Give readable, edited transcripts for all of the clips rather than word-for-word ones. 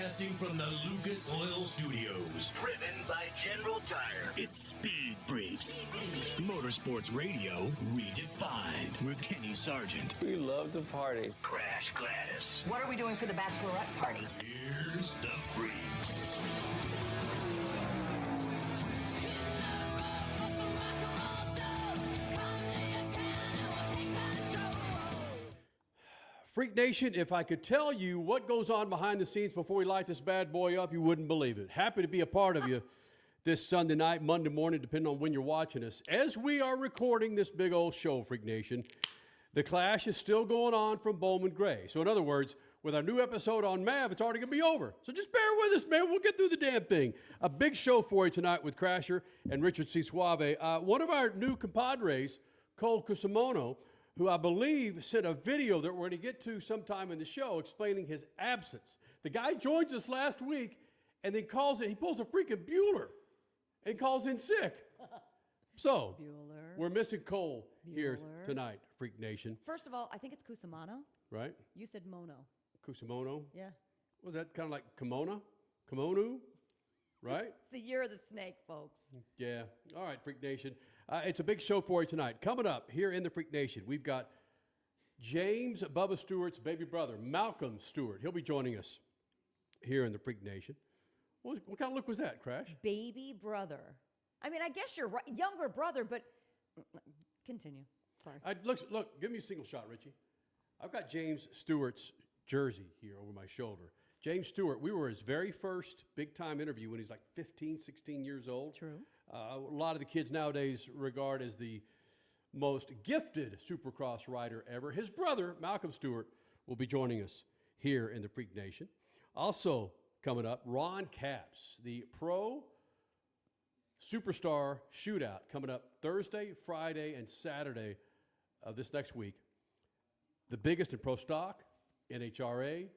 Broadcasting from the Lucas Oil Studios. Driven by General Tire. It's Speed Freaks. Motorsports Radio redefined with Kenny Sargent. We love to party. Crash Gladys. What are we doing for the bachelorette party? Here's the Freaks. Freak Nation, if I could tell you what goes on behind the scenes before we light this bad boy up, you wouldn't believe it. Happy to be a part of you this Sunday night, Monday morning, depending on when you're watching us. As we are recording this big old show, Freak Nation, the clash is still going on from Bowman Gray. So in other words, with our new episode on MAV, it's already going to be over. So just bear with us, man. We'll get through the damn thing. A big show for you tonight with Crasher and Richard C. Suave. One of our new compadres, Cole Cusimano, who I believe sent a video that we're going to get to sometime in the show explaining his absence. The guy joins us last week and then he pulls a freaking Bueller and calls in sick. So, Bueller. We're missing Cole here Bueller. tonight, Freak Nation. First of all, I think it's Cusimano. Right? You said Mono. Cusimano? Yeah. Was that kind of like Kimono? Right? It's the year of the snake, folks. Yeah. All right, Freak Nation. It's a big show for you tonight. Coming up here in the Freak Nation, we've got James Bubba Stewart's baby brother, Malcolm Stewart. He'll be joining us here in the Freak Nation. What kind of look was that, Crash? Baby brother. I mean, I guess you're right. Younger brother, but continue. Sorry. Look, give me a single shot, Richie. I've got James Stewart's jersey here over my shoulder. James Stewart, we were his very first big-time interview when he's like 15, 16 years old. True. A lot of the kids nowadays regard as the most gifted Supercross rider ever. His brother, Malcolm Stewart, will be joining us here in the Freak Nation. Also coming up, Ron Capps, the Pro SuperStar Shootout, coming up Thursday, Friday, and Saturday of this next week. The biggest in pro stock, NHRA,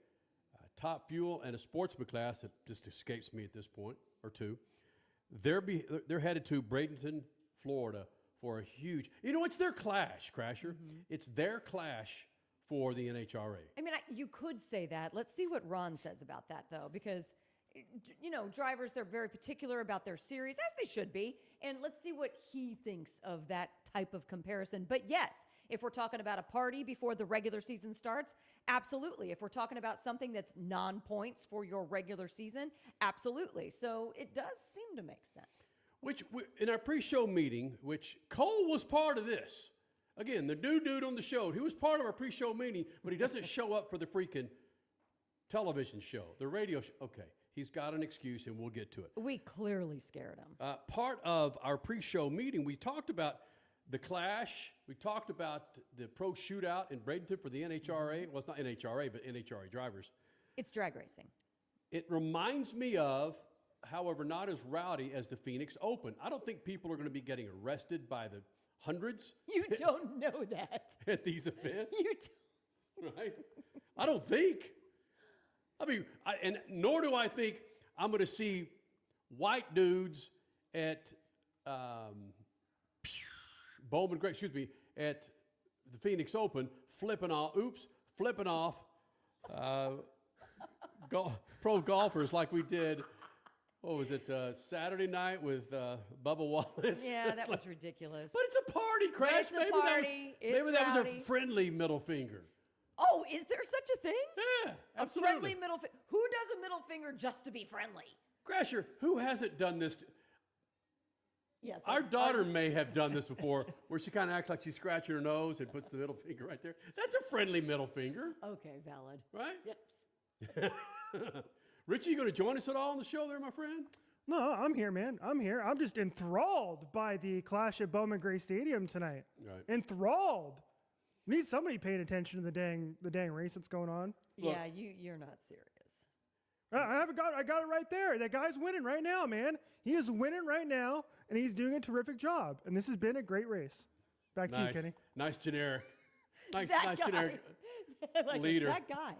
Top Fuel, and a sportsman class that just escapes me at this point, or two. They're headed to Bradenton, Florida for a huge, it's their clash, Crasher. Mm-hmm. It's their clash for the NHRA. I mean, you could say that. Let's see what Ron says about that, though, because, drivers, they're very particular about their series, as they should be, and let's see what he thinks of that type of comparison. But yes, if we're talking about a party before the regular season starts, absolutely. If we're talking about something that's non-points for your regular season, absolutely. So it does seem to make sense. Which, in our pre-show meeting, which Cole was part of this. Again, the new dude on the show, he was part of our pre-show meeting, but he doesn't show up for the freaking television show, the radio show. Okay, he's got an excuse, and we'll get to it. We clearly scared him. Part of our pre-show meeting, we talked about the clash. We talked about the pro shootout in Bradenton for the NHRA. Well, it's not NHRA, but NHRA drivers. It's drag racing. It reminds me of, however, not as rowdy as the Phoenix Open. I don't think people are going to be getting arrested by the hundreds. You don't know that. At these events. You don't. Right? I don't think. I mean, nor do I think I'm going to see white dudes at at the Phoenix Open flipping off pro golfers like we did. What was it, Saturday night with Bubba Wallace? Yeah, that was ridiculous. But it's a party, Crash. It's a party. Maybe that was a friendly middle finger. Oh, is there such a thing? Yeah, absolutely. A friendly middle finger. Who does a middle finger just to be friendly? Crasher, who hasn't done this? Yes. Our daughter may have done this before, where she kind of acts like she's scratching her nose and puts the middle finger right there. That's a friendly middle finger. Okay, valid. Right? Yes. Richie, you going to join us at all on the show there, my friend? No, I'm here, man. I'm here. I'm just enthralled by the clash at Bowman Gray Stadium tonight. Right. Enthralled. We need somebody paying attention to the dang race that's going on. Yeah, you're not serious. I got it right there. That guy's winning right now, man. He is winning right now, and he's doing a terrific job. And this has been a great race. Back to you, Kenny. Nice generic. Nice That guy. generic Like leader. that guy.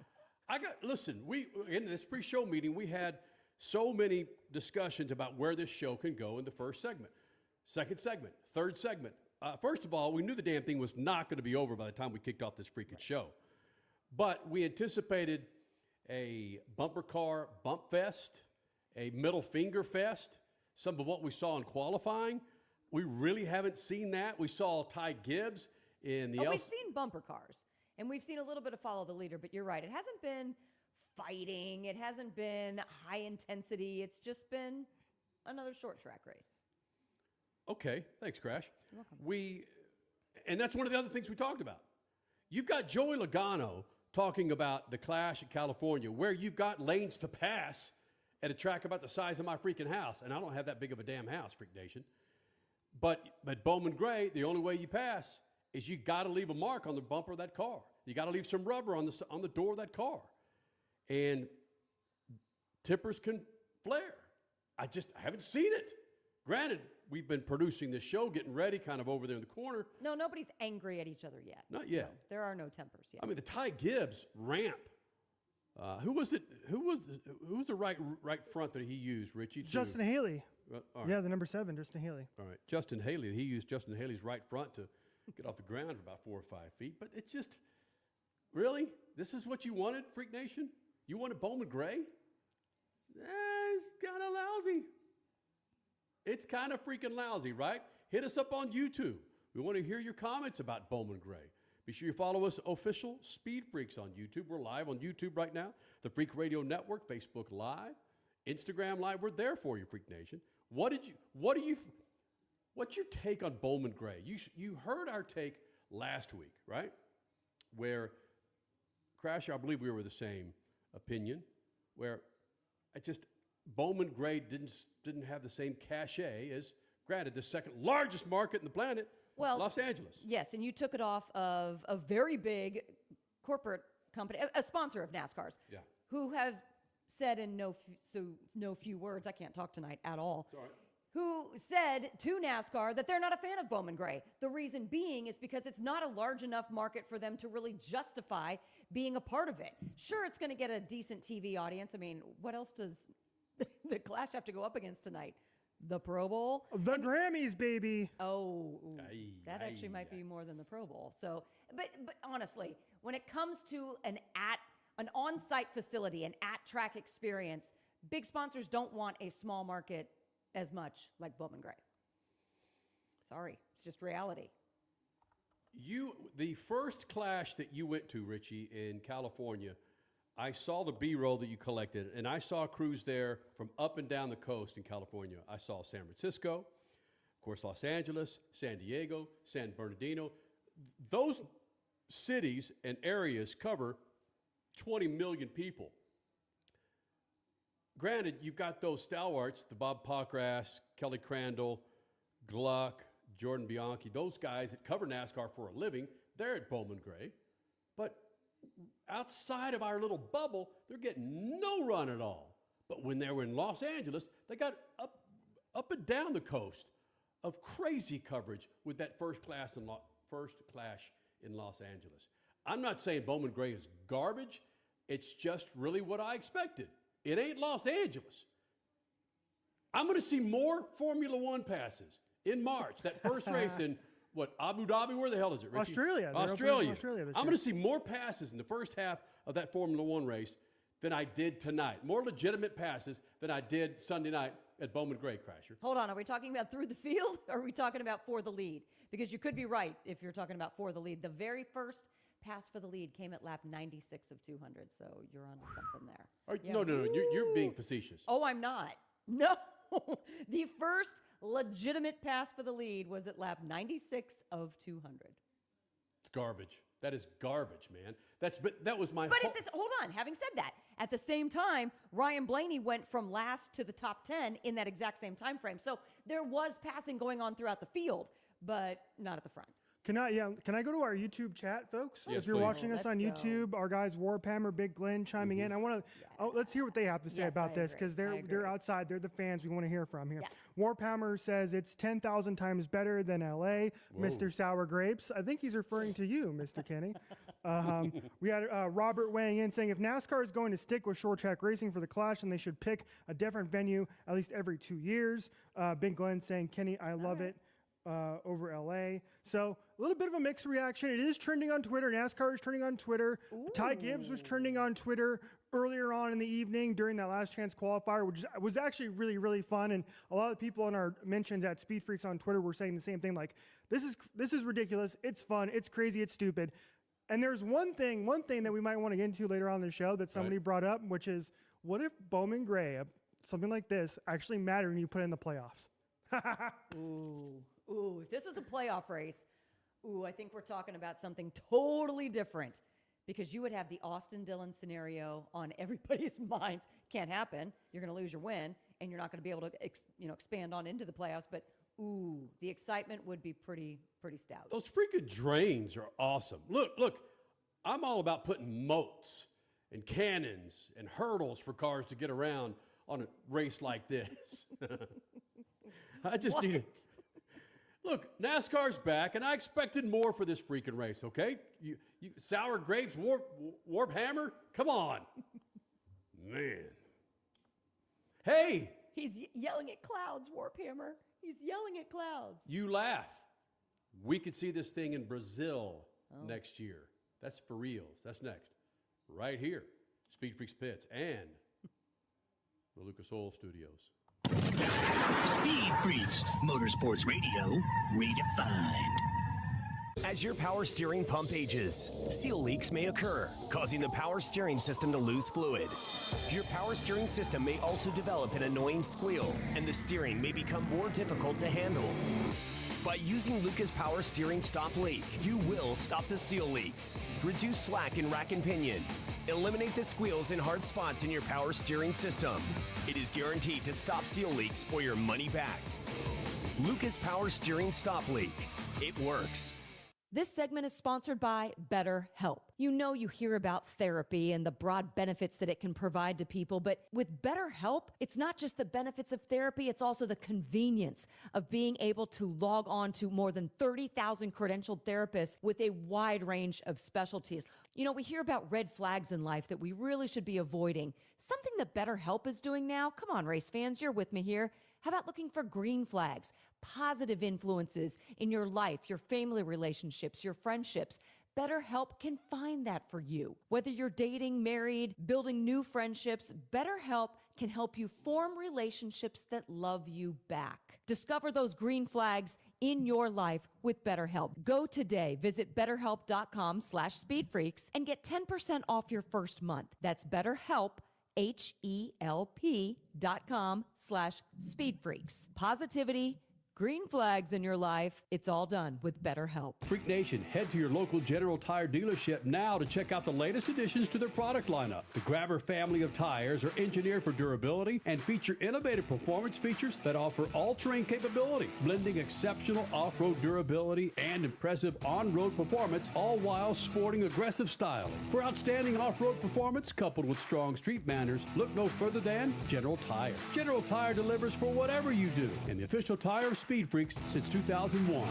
Listen, in this pre-show meeting, we had so many discussions about where this show can go in the first segment, second segment, third segment. First of all, we knew the damn thing was not going to be over by the time we kicked off this freaking show. But we anticipated a bumper car bump fest, a middle finger fest, some of what we saw in qualifying. We really haven't seen that. We saw Ty Gibbs in the we've seen bumper cars, and we've seen a little bit of follow the leader, but you're right. It hasn't been fighting. It hasn't been high intensity. It's just been another short track race. Okay, thanks, Crash. You're welcome. And that's one of the other things we talked about. You've got Joey Logano talking about the Clash at California, where you've got lanes to pass at a track about the size of my freaking house, and I don't have that big of a damn house, Freak Nation. But Bowman Gray, the only way you pass is you got to leave a mark on the bumper of that car. You got to leave some rubber on the door of that car, and tippers can flare. I haven't seen it. Granted, we've been producing this show, getting ready, kind of over there in the corner. No, nobody's angry at each other yet. Not yet. No, there are no tempers yet. I mean, the Ty Gibbs ramp. Who was the right front that he used, Richie? Justin Haley. All right. Yeah, the number 7, Justin Haley. All right, Justin Haley. He used Justin Haley's right front to get off the ground for about 4 or 5 feet. But it's just, really? This is what you wanted, Freak Nation? You wanted Bowman Gray? It's kind of lousy. It's kind of freaking lousy, right? Hit us up on YouTube. We want to hear your comments about Bowman Gray. Be sure you follow us, official Speed Freaks on YouTube. We're live on YouTube right now. The Freak Radio Network, Facebook Live, Instagram Live. We're there for you, Freak Nation. What's your take on Bowman Gray? You heard our take last week, right? Where, Crash, I believe we were the same opinion, where Bowman Gray didn't have the same cachet as, granted, the second largest market in the planet, Los Angeles. Yes, and you took it off of a very big corporate company, a sponsor of NASCAR's, who have said in no few words, I can't talk tonight at all, who said to NASCAR that they're not a fan of Bowman Gray. The reason being is because it's not a large enough market for them to really justify being a part of it. Sure, it's going to get a decent TV audience. I mean, what else does the Clash have to go up against tonight? The Pro Bowl? The Grammys, baby. Oh, that actually might be more than the Pro Bowl. So, but honestly, when it comes to an on-site facility, an at-track experience, big sponsors don't want a small market as much like Bowman Gray. Sorry, it's just reality. The first Clash that you went to, Richie, in California, I saw the B-roll that you collected, and I saw crews there from up and down the coast in California. I saw San Francisco, of course, Los Angeles, San Diego, San Bernardino. Those cities and areas cover 20 million people. Granted, you've got those stalwarts, the Bob Pockras, Kelly Crandall, Gluck, Jordan Bianchi, those guys that cover NASCAR for a living. They're at Bowman Gray. But outside of our little bubble, they're getting no run at all. But when they were in Los Angeles, they got up and down the coast of crazy coverage with that first Clash in Los Angeles. I'm not saying Bowman Gray is garbage. It's just really what I expected. It ain't Los Angeles. I'm going to see more Formula One passes in March. That first race in, Abu Dhabi? Where the hell is it, Richie? Australia. Australia. Australia I'm going to see more passes in the first half of that Formula One race than I did tonight. More legitimate passes than I did Sunday night at Bowman Gray, Crasher. Hold on, are we talking about through the field, or are we talking about for the lead? Because you could be right if you're talking about for the lead. The very first pass for the lead came at lap 96 of 200, so you're on to something there. No, you're being facetious. Oh, I'm not. No. The first legitimate pass for the lead was at lap 96 of 200. It's garbage. That is garbage, man. That was my. But hold on. Having said that, at the same time, Ryan Blaney went from last to the top 10 in that exact same time frame. So there was passing going on throughout the field, but not at the front. Can I go to our YouTube chat, folks? Yes, if you're please. watching us on YouTube, our guys Warphammer, Big Glenn chiming in. I want to let's hear what they have to say about this, because they're outside. They're the fans we want to hear from here. Yeah. Warphammer says it's 10,000 times better than LA. Whoa. Mr. Sour Grapes. I think he's referring to you, Mr. Kenny. We had Robert weighing in saying if NASCAR is going to stick with short track racing for the Clash, then they should pick a different venue at least every 2 years. Big Glenn saying, Kenny, I love it. over LA. So a little bit of a mixed reaction. It is trending on Twitter. NASCAR is trending on Twitter. Ooh. Ty Gibbs was trending on Twitter earlier on in the evening during that last chance qualifier, which was actually really, really fun. And a lot of people in our mentions at SpeedFreaks on Twitter were saying the same thing, like, this is ridiculous. It's fun. It's crazy. It's stupid. And there's one thing that we might want to get into later on in the show that somebody brought up, which is, what if Bowman Gray, something like this, actually mattered when you put in the playoffs? Ooh, if this was a playoff race, I think we're talking about something totally different, because you would have the Austin Dillon scenario on everybody's minds. Can't happen. You're going to lose your win, and you're not going to be able to expand on into the playoffs. But the excitement would be pretty stout. Those freaking drains are awesome. Look, I'm all about putting moats and cannons and hurdles for cars to get around on a race like this. I just need it. Look, NASCAR's back, and I expected more for this freaking race, okay? You sour grapes, warp hammer? Come on. Man. Hey! He's yelling at clouds, Warphammer. He's yelling at clouds. You laugh. We could see this thing in Brazil next year. That's for reals. That's next. Right here. SpeedFreaks Pits and the Lucas Oil Studios. Speed Freaks, Motorsports Radio, redefined. As your power steering pump ages, seal leaks may occur, causing the power steering system to lose fluid. Your power steering system may also develop an annoying squeal, and the steering may become more difficult to handle. By using Lucas Power Steering Stop Leak, you will stop the seal leaks, reduce slack in rack and pinion, eliminate the squeals and hard spots in your power steering system. It is guaranteed to stop seal leaks or your money back. Lucas Power Steering Stop Leak. It works. This segment is sponsored by BetterHelp. You know, you hear about therapy and the broad benefits that it can provide to people, but with BetterHelp, it's not just the benefits of therapy, it's also the convenience of being able to log on to more than 30,000 credentialed therapists with a wide range of specialties. You know, we hear about red flags in life that we really should be avoiding. Something that BetterHelp is doing now, come on, race fans, you're with me here. How about looking for green flags, positive influences in your life, your family relationships, your friendships? BetterHelp can find that for you. Whether you're dating, married, building new friendships, BetterHelp can help you form relationships that love you back. Discover those green flags in your life with BetterHelp. Go today. Visit BetterHelp.com/SpeedFreaks and get 10% off your first month. That's BetterHelp, HELP.com/SpeedFreaks. Positivity, green flags in your life, it's all done with BetterHelp. Freak Nation, head to your local General Tire dealership now to check out the latest additions to their product lineup. The Grabber family of tires are engineered for durability and feature innovative performance features that offer all-terrain capability, blending exceptional off-road durability and impressive on-road performance, all while sporting aggressive style. For outstanding off-road performance coupled with strong street manners, look no further than General Tire. General Tire delivers for whatever you do, and the official tire of Speed Freaks since 2001.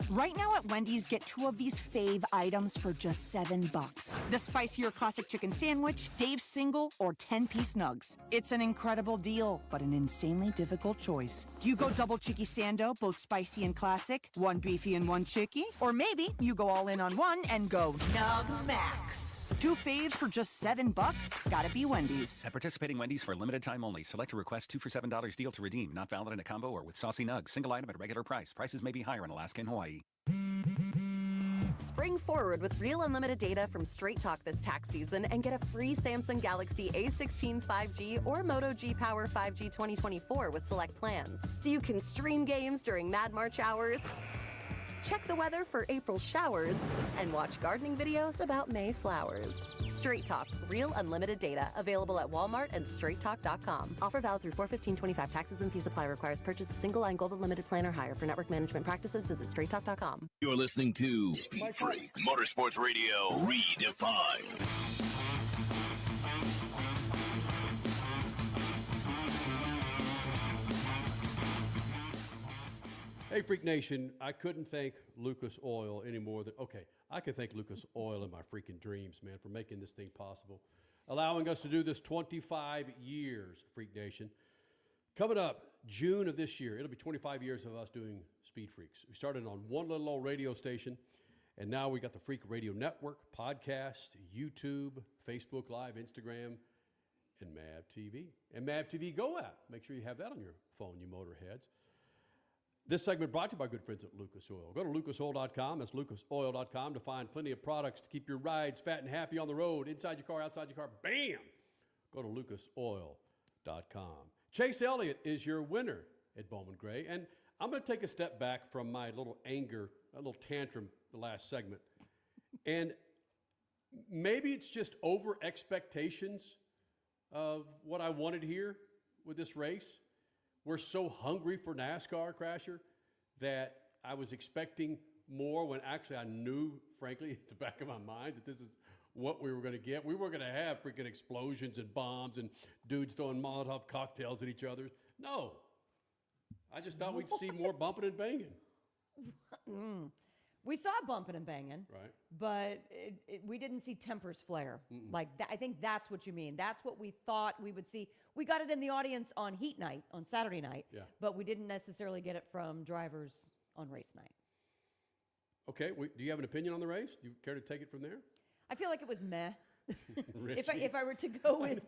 Right now at Wendy's, get 2 of these fave items for just $7. The spicier classic chicken sandwich, Dave's single, or 10-piece nugs. It's an incredible deal, but an insanely difficult choice. Do you go double chicky sando, both spicy and classic, 1 beefy and 1 chicky? Or maybe you go all in on one and go Nug Max. 2 faves for just $7? Gotta be Wendy's. At participating Wendy's for a limited time only. Select a request 2 for $7 deal to redeem. Not valid in a combo or with saucy nugs. Single item at regular price. Prices may be higher in Alaska and Hawaii. Spring forward with real unlimited data from Straight Talk this tax season and get a free Samsung Galaxy A16 5G or Moto G Power 5G 2024 with select plans. So you can stream games during Mad March hours, check the weather for April showers, and watch gardening videos about May flowers. Straight Talk, real unlimited data, available at Walmart and straighttalk.com. Offer valid through 4/15/25. Taxes and fees apply. Requires purchase of single line Gold Unlimited plan or higher. For network management practices, visit straighttalk.com. You're listening to Speed Freaks, Motorsports Radio, redefined. Hey, Freak Nation, I couldn't thank Lucas Oil any more than, I can thank Lucas Oil in my freaking dreams, man, for making this thing possible. Allowing us to do this 25 years, Freak Nation. Coming up, June of this year, it'll be 25 years of us doing Speed Freaks. We started on one little old radio station, and now we got the Freak Radio Network, podcast, YouTube, Facebook Live, Instagram, and MAV TV. And MAV TV Go app. Make sure you have that on your phone, you motorheads. This segment brought to you by good friends at Lucas Oil. Go to lucasoil.com. That's lucasoil.com to find plenty of products to keep your rides fat and happy on the road, inside your car, outside your car. Bam! Go to lucasoil.com. Chase Elliott is your winner at Bowman Gray. And I'm going to take a step back from my little anger, a little tantrum the last segment. And maybe it's just over expectations of what I wanted here with this race. We're so hungry for NASCAR, Crasher, that I was expecting more when actually I knew, frankly, at the back of my mind that this is what we were going to get. We were going to have freaking explosions and bombs and dudes throwing Molotov cocktails at each other. No. I just thought we'd see more bumping and banging. We saw bumping and banging, right? But we didn't see tempers flare. Like I think that's what you mean. That's what we thought we would see. We got it in the audience on Heat Night, on Saturday night, but we didn't necessarily get it from drivers on race night. Okay, do you have an opinion on the race? Do you care to take it from there? I feel like it was meh. if I were to go with,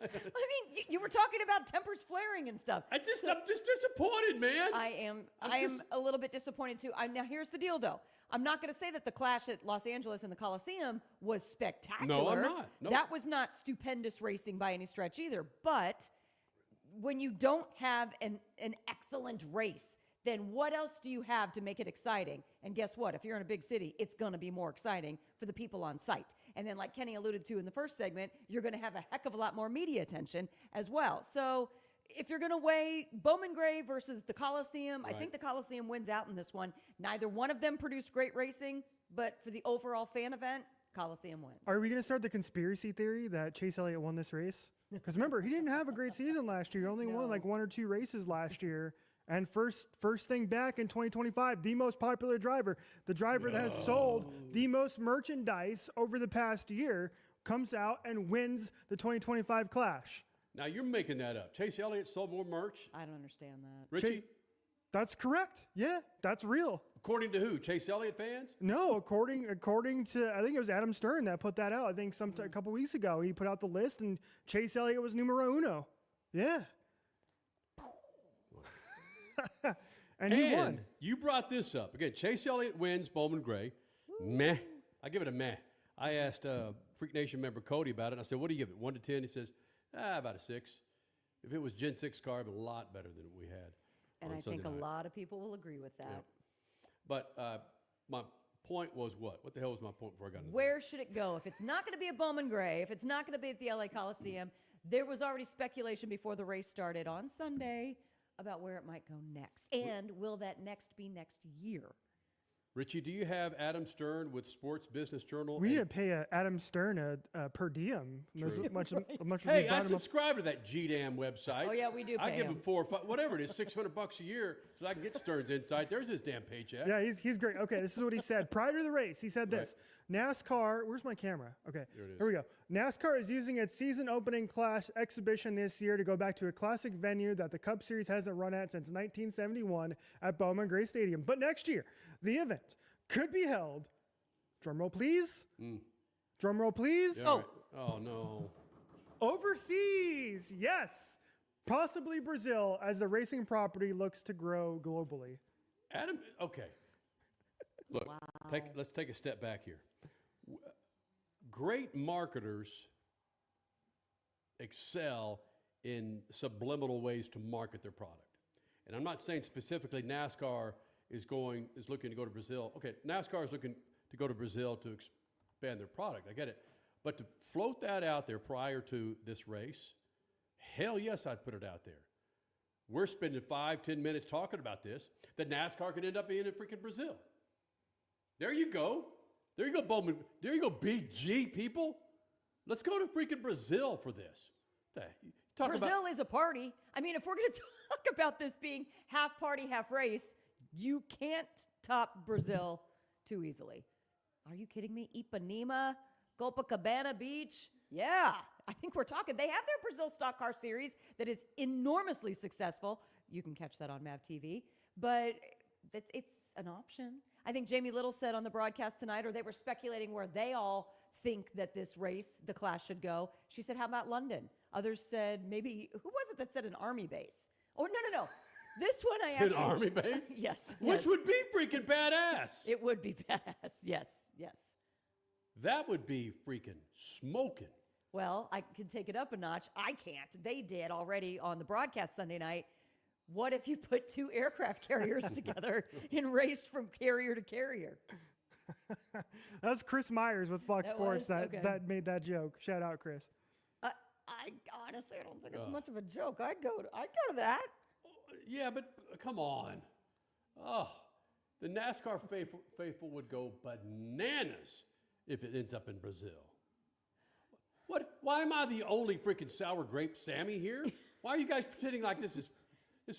I mean, you were talking about tempers flaring and stuff. I'm just disappointed, man. I am a little bit disappointed too. Now here's the deal, though. I'm not going to say that the clash at Los Angeles in the Coliseum was spectacular. No, I'm not. No. That was not stupendous racing by any stretch either. But when you don't have an excellent race, then what else do you have to make it exciting? And guess what? If you're in a big city, it's going to be more exciting for the people on site. And then like Kenny alluded to in the first segment, you're going to have a heck of a lot more media attention as well. So if you're going to weigh Bowman Gray versus the Coliseum, I think the Coliseum wins out in this one. Neither one of them produced great racing, but for the overall fan event, Coliseum wins. Are we going to start the conspiracy theory that Chase Elliott won this race? Because remember, he didn't have a great season last year. He only won like 1 or 2 races last year. And first thing back in 2025, the most popular driver, the driver that has sold the most merchandise over the past year, comes out and wins the 2025 Clash. Now, you're making that up. Chase Elliott sold more merch? I don't understand that. Richie? That's correct. Yeah, that's real. According to who? Chase Elliott fans? No, according to, I think it was Adam Stern that put that out. I think a couple weeks ago, he put out the list, and Chase Elliott was numero uno. Yeah. And he won. You brought this up. Again, Chase Elliott wins Bowman Gray. Meh. I give it a meh. I asked Freak Nation member Cody about it. I said, what do you give it, 1 to 10? He says, about a 6. If it was Gen 6 car, it'd be a lot better than we had. And I think a lot of people will agree with that. Yeah. But my point was what? What the hell was my point before I got into Where should it go? If it's not going to be a Bowman Gray, if it's not going to be at the LA Coliseum, there was already speculation before the race started on Sunday about where it might go next. And will that next be next year? Richie, do you have Adam Stern with Sports Business Journal? We need to pay Adam Stern a per diem. Hey, I subscribe to that GDAM website. Oh, yeah, we do pay I give him him 4 or 5, whatever it is, $600 a year so I can get Stern's insight. There's his damn paycheck. Yeah, he's great. Okay, this is what he said. Prior to the race, he said this. NASCAR, where's my camera? Okay, here we go. NASCAR is using its season opening class exhibition this year to go back to a classic venue that the Cup Series hasn't run at since 1971 at Bowman Gray Stadium. But next year, the event could be held, drum roll please, drum roll please. Yeah, oh no. Overseas, yes. Possibly Brazil as the racing property looks to grow globally. Adam, okay. Look, let's take a step back here. Great marketers excel in subliminal ways to market their product. And I'm not saying specifically NASCAR is looking to go to Brazil. Okay, NASCAR is looking to go to Brazil to expand their product. I get it. But to float that out there prior to this race, hell yes, I'd put it out there. We're spending 5-10 minutes talking about this, that NASCAR could end up being in freaking Brazil. There you go. There you go, Bowman. There you go, BG people. Let's go to freaking Brazil for this. Brazil is a party. I mean, if we're going to talk about this being half party, half race, you can't top Brazil too easily. Are you kidding me? Ipanema, Copacabana Beach. Yeah, I think we're talking. They have their Brazil Stock Car Series that is enormously successful. You can catch that on MAV TV, but it's an option. I think Jamie Little said on the broadcast tonight, or they were speculating where they all think that this race, the class, should go. She said, how about London? Others said maybe, who was it that said an Army base? Oh, no. This one I actually... An Army base? Yes. Which would be freaking badass. It would be badass. Yes. That would be freaking smoking. Well, I can take it up a notch. I can't. They did already on the broadcast Sunday night. What if you put 2 aircraft carriers together and raced from carrier to carrier? That was Chris Myers with Fox Sports that made that joke. Shout out, Chris. I honestly, I don't think it's much of a joke. I'd go to that. Yeah, but come on. Oh, the NASCAR faithful would go bananas if it ends up in Brazil. What? Why am I the only freaking sour grape Sammy here? Why are you guys pretending like this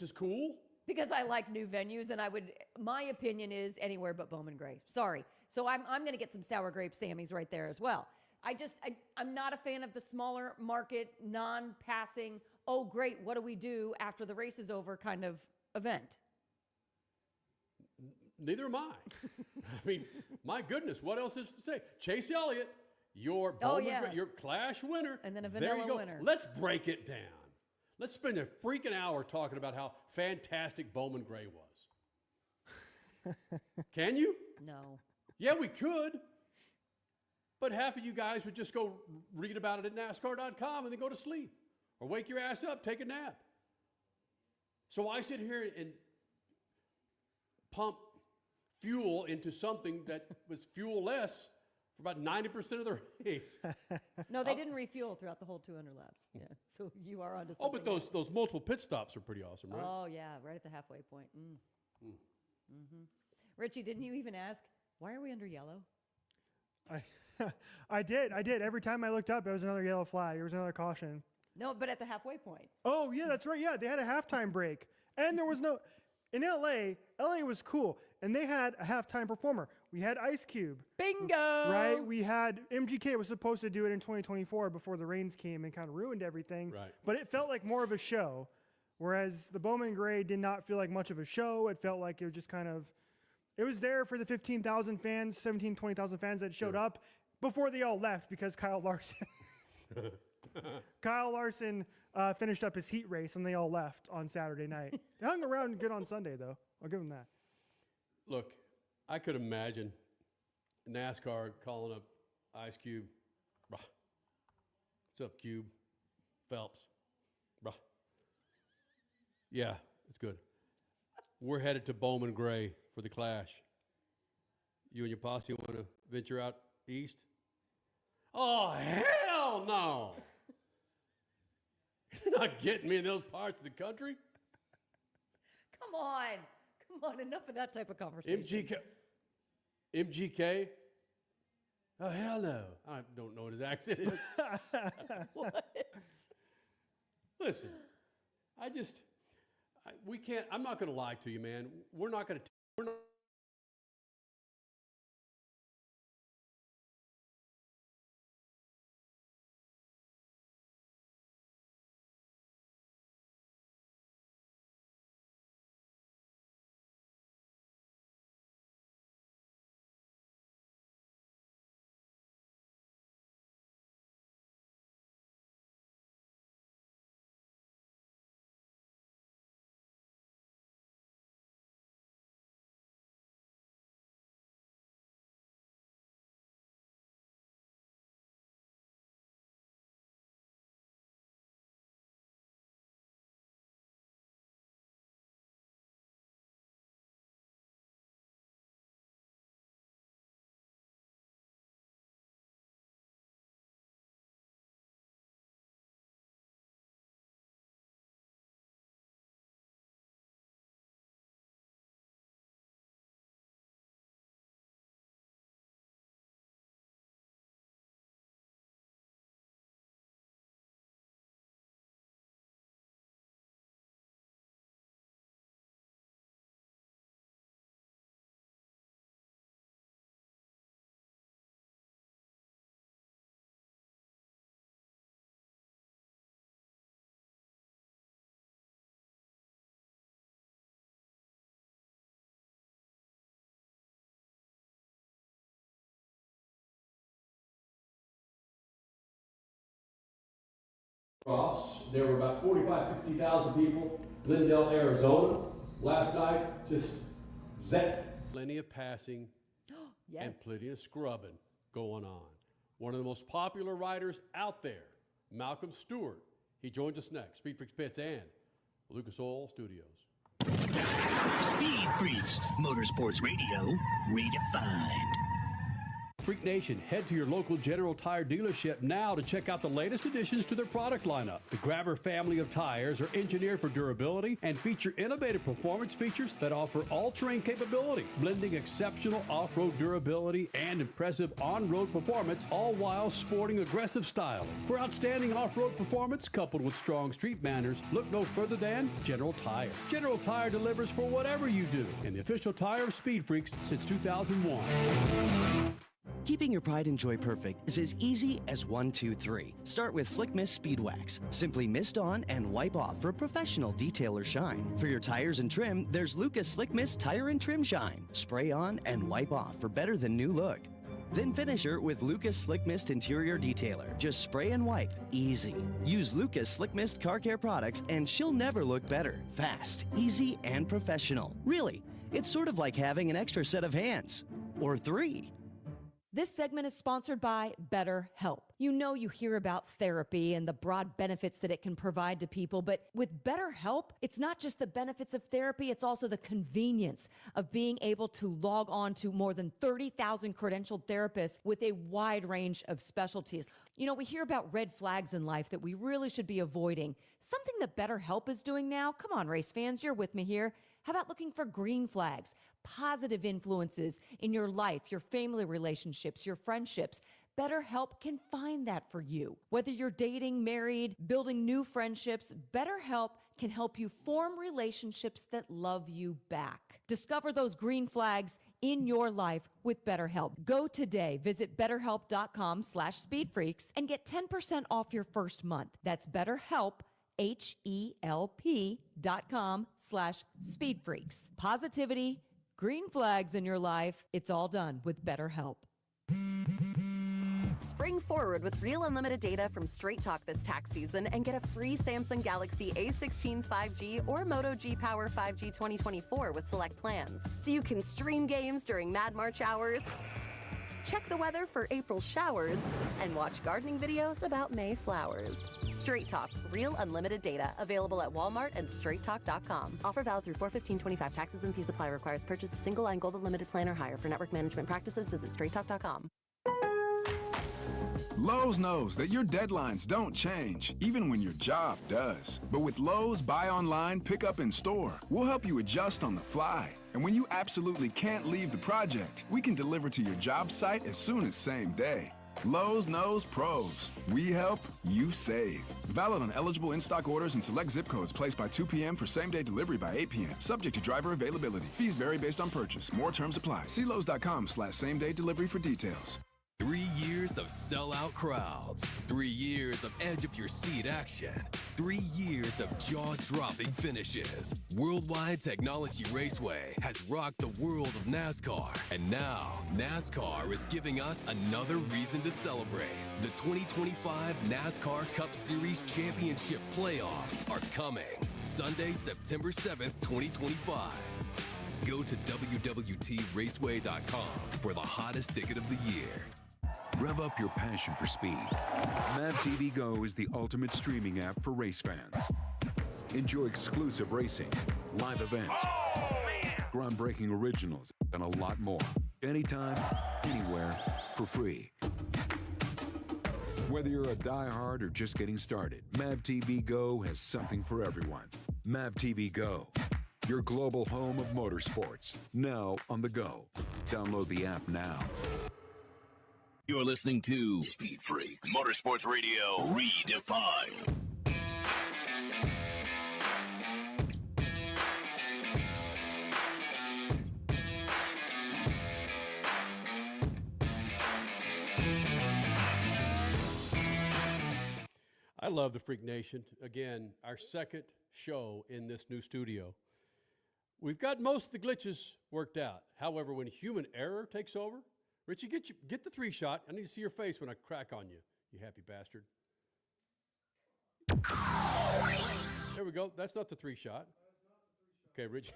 is cool? Because I like new venues, and my opinion is anywhere but Bowman Gray. Sorry. So I'm going to get some sour grape Sammys right there as well. I'm not a fan of the smaller market, non-passing, oh, great, what do we do after the race is over kind of event. Neither am I. I mean, my goodness, what else is to say? Chase Elliott, your Bowman Gray, your Clash winner. And then a there vanilla you go. winner. Let's break it down. Let's spend a freaking hour talking about how fantastic Bowman Gray was. Can you? No. Yeah, we could. But half of you guys would just go read about it at NASCAR.com and then go to sleep. Or wake your ass up, take a nap. So I sit here and pump fuel into something that was fuel-less for about 90% of the race. No, they didn't refuel throughout the whole 200 laps. Yeah, so you are onto something. Oh, but those multiple pit stops are pretty awesome, right? Oh, yeah, right at the halfway point. Richie, didn't you even ask, why are we under yellow? I did. Every time I looked up, it was another yellow flag. There was another caution. No, but at the halfway point. Oh, yeah, that's right. Yeah, they had a halftime break. And there was no... In LA was cool. And they had a halftime performer. We had Ice Cube. Bingo! Right? We had... MGK was supposed to do it in 2024 before the rains came and kind of ruined everything. Right. But it felt like more of a show. Whereas the Bowman Gray did not feel like much of a show. It felt like it was just kind of... It was there for the 15,000 fans, 17, 20,000 fans that showed up before they all left because Kyle Larson finished up his heat race and they all left on Saturday night. They hung around good on Sunday, though. I'll give them that. Look, I could imagine NASCAR calling up Ice Cube. Bruh. What's up, Cube? Phelps. Bruh. Yeah, it's good. We're headed to Bowman Gray for the Clash. You and your posse want to venture out east? Oh, hell no! You're not getting me in those parts of the country. Come on, enough of that type of conversation. MGK? Oh, hell no. I don't know what his accent is. What? Listen, we can't, I'm not going to lie to you, man. We're not going to Cross. There were about 50,000 people. Glendale, Arizona. Last night, just that. Plenty of passing Yes. and plenty of scrubbing going on. One of the most popular riders out there, Malcolm Stewart. He joins us next. SpeedFreaks Pits and Lucas Oil Studios. Speed Freaks, Motorsports Radio, redefined. Freak Nation, head to your local General Tire dealership now to check out the latest additions to their product lineup. The Grabber family of tires are engineered for durability and feature innovative performance features that offer all-terrain capability, blending exceptional off-road durability and impressive on-road performance, all while sporting aggressive style. For outstanding off-road performance coupled with strong street manners, look no further than General Tire. General Tire delivers for whatever you do, and the official tire of Speed Freaks since 2001. Keeping your pride and joy perfect is as easy as 1, 2, 3. Start with Slick Mist Speed Wax. Simply mist on and wipe off for professional detail or shine. For your tires and trim, there's Lucas Slick Mist Tire and Trim Shine. Spray on and wipe off for better than new look. Then finish her with Lucas Slick Mist Interior Detailer. Just spray and wipe. Easy. Use Lucas Slick Mist Car Care products and she'll never look better. Fast, easy, and professional. Really, it's sort of like having an extra set of hands. Or 3. This segment is sponsored by BetterHelp. You know, you hear about therapy and the broad benefits that it can provide to people, but with BetterHelp, it's not just the benefits of therapy, it's also the convenience of being able to log on to more than 30,000 credentialed therapists with a wide range of specialties. You know, we hear about red flags in life that we really should be avoiding. Something that BetterHelp is doing now, come on, race fans, you're with me here. How about looking for green flags, positive influences in your life, your family relationships, your friendships? BetterHelp can find that for you. Whether you're dating, married, building new friendships, BetterHelp can help you form relationships that love you back. Discover those green flags in your life with BetterHelp. Go today. Visit BetterHelp.com/SpeedFreaks and get 10% off your first month. That's BetterHelp, HELP.com/SpeedFreaks. Positivity, green flags in your life. It's all done with BetterHelp. Spring forward with real unlimited data from Straight Talk this tax season and get a free Samsung Galaxy A16 5G or Moto G Power 5G 2024 with select plans. So you can stream games during Mad March hours, check the weather for April showers, and watch gardening videos about May flowers. Straight Talk, real unlimited data, available at Walmart and straighttalk.com. Offer valid through 4/15/25. Taxes and fees apply. Requires purchase of single line Gold Unlimited plan or higher. For network management practices, visit straighttalk.com. Lowe's knows that your deadlines don't change, even when your job does. But with Lowe's Buy Online, Pick Up in Store, we'll help you adjust on the fly. And when you absolutely can't leave the project, we can deliver to your job site as soon as same day. Lowe's knows pros. We help, you save. Valid on eligible in-stock orders and select zip codes placed by 2 p.m. for same-day delivery by 8 p.m. Subject to driver availability. Fees vary based on purchase. More terms apply. See Lowe's.com/same-day delivery for details. 3 years of sellout crowds, 3 years of edge-of-your-seat action, 3 years of jaw-dropping finishes. Worldwide Technology Raceway has rocked the world of NASCAR, and now NASCAR is giving us another reason to celebrate. The 2025 NASCAR Cup Series Championship playoffs are coming Sunday, September 7th, 2025. Go to www.traceway.com for the hottest ticket of the year. Rev up your passion for speed. Mav TV Go is the ultimate streaming app for race fans. Enjoy exclusive racing, live events, groundbreaking originals, and a lot more. Anytime, anywhere, for free. Whether you're a diehard or just getting started, Mav TV Go has something for everyone. Mav TV Go, your global home of motorsports, now on the go. Download the app now. You're listening to Speed Freaks, Motorsports Radio redefined. I love the Freak Nation. Again, our second show in this new studio. We've got most of the glitches worked out. However, when human error takes over, Richie, get the 3-shot. I need to see your face when I crack on you, you happy bastard. There we go. That's not the 3-shot. Okay, Rich.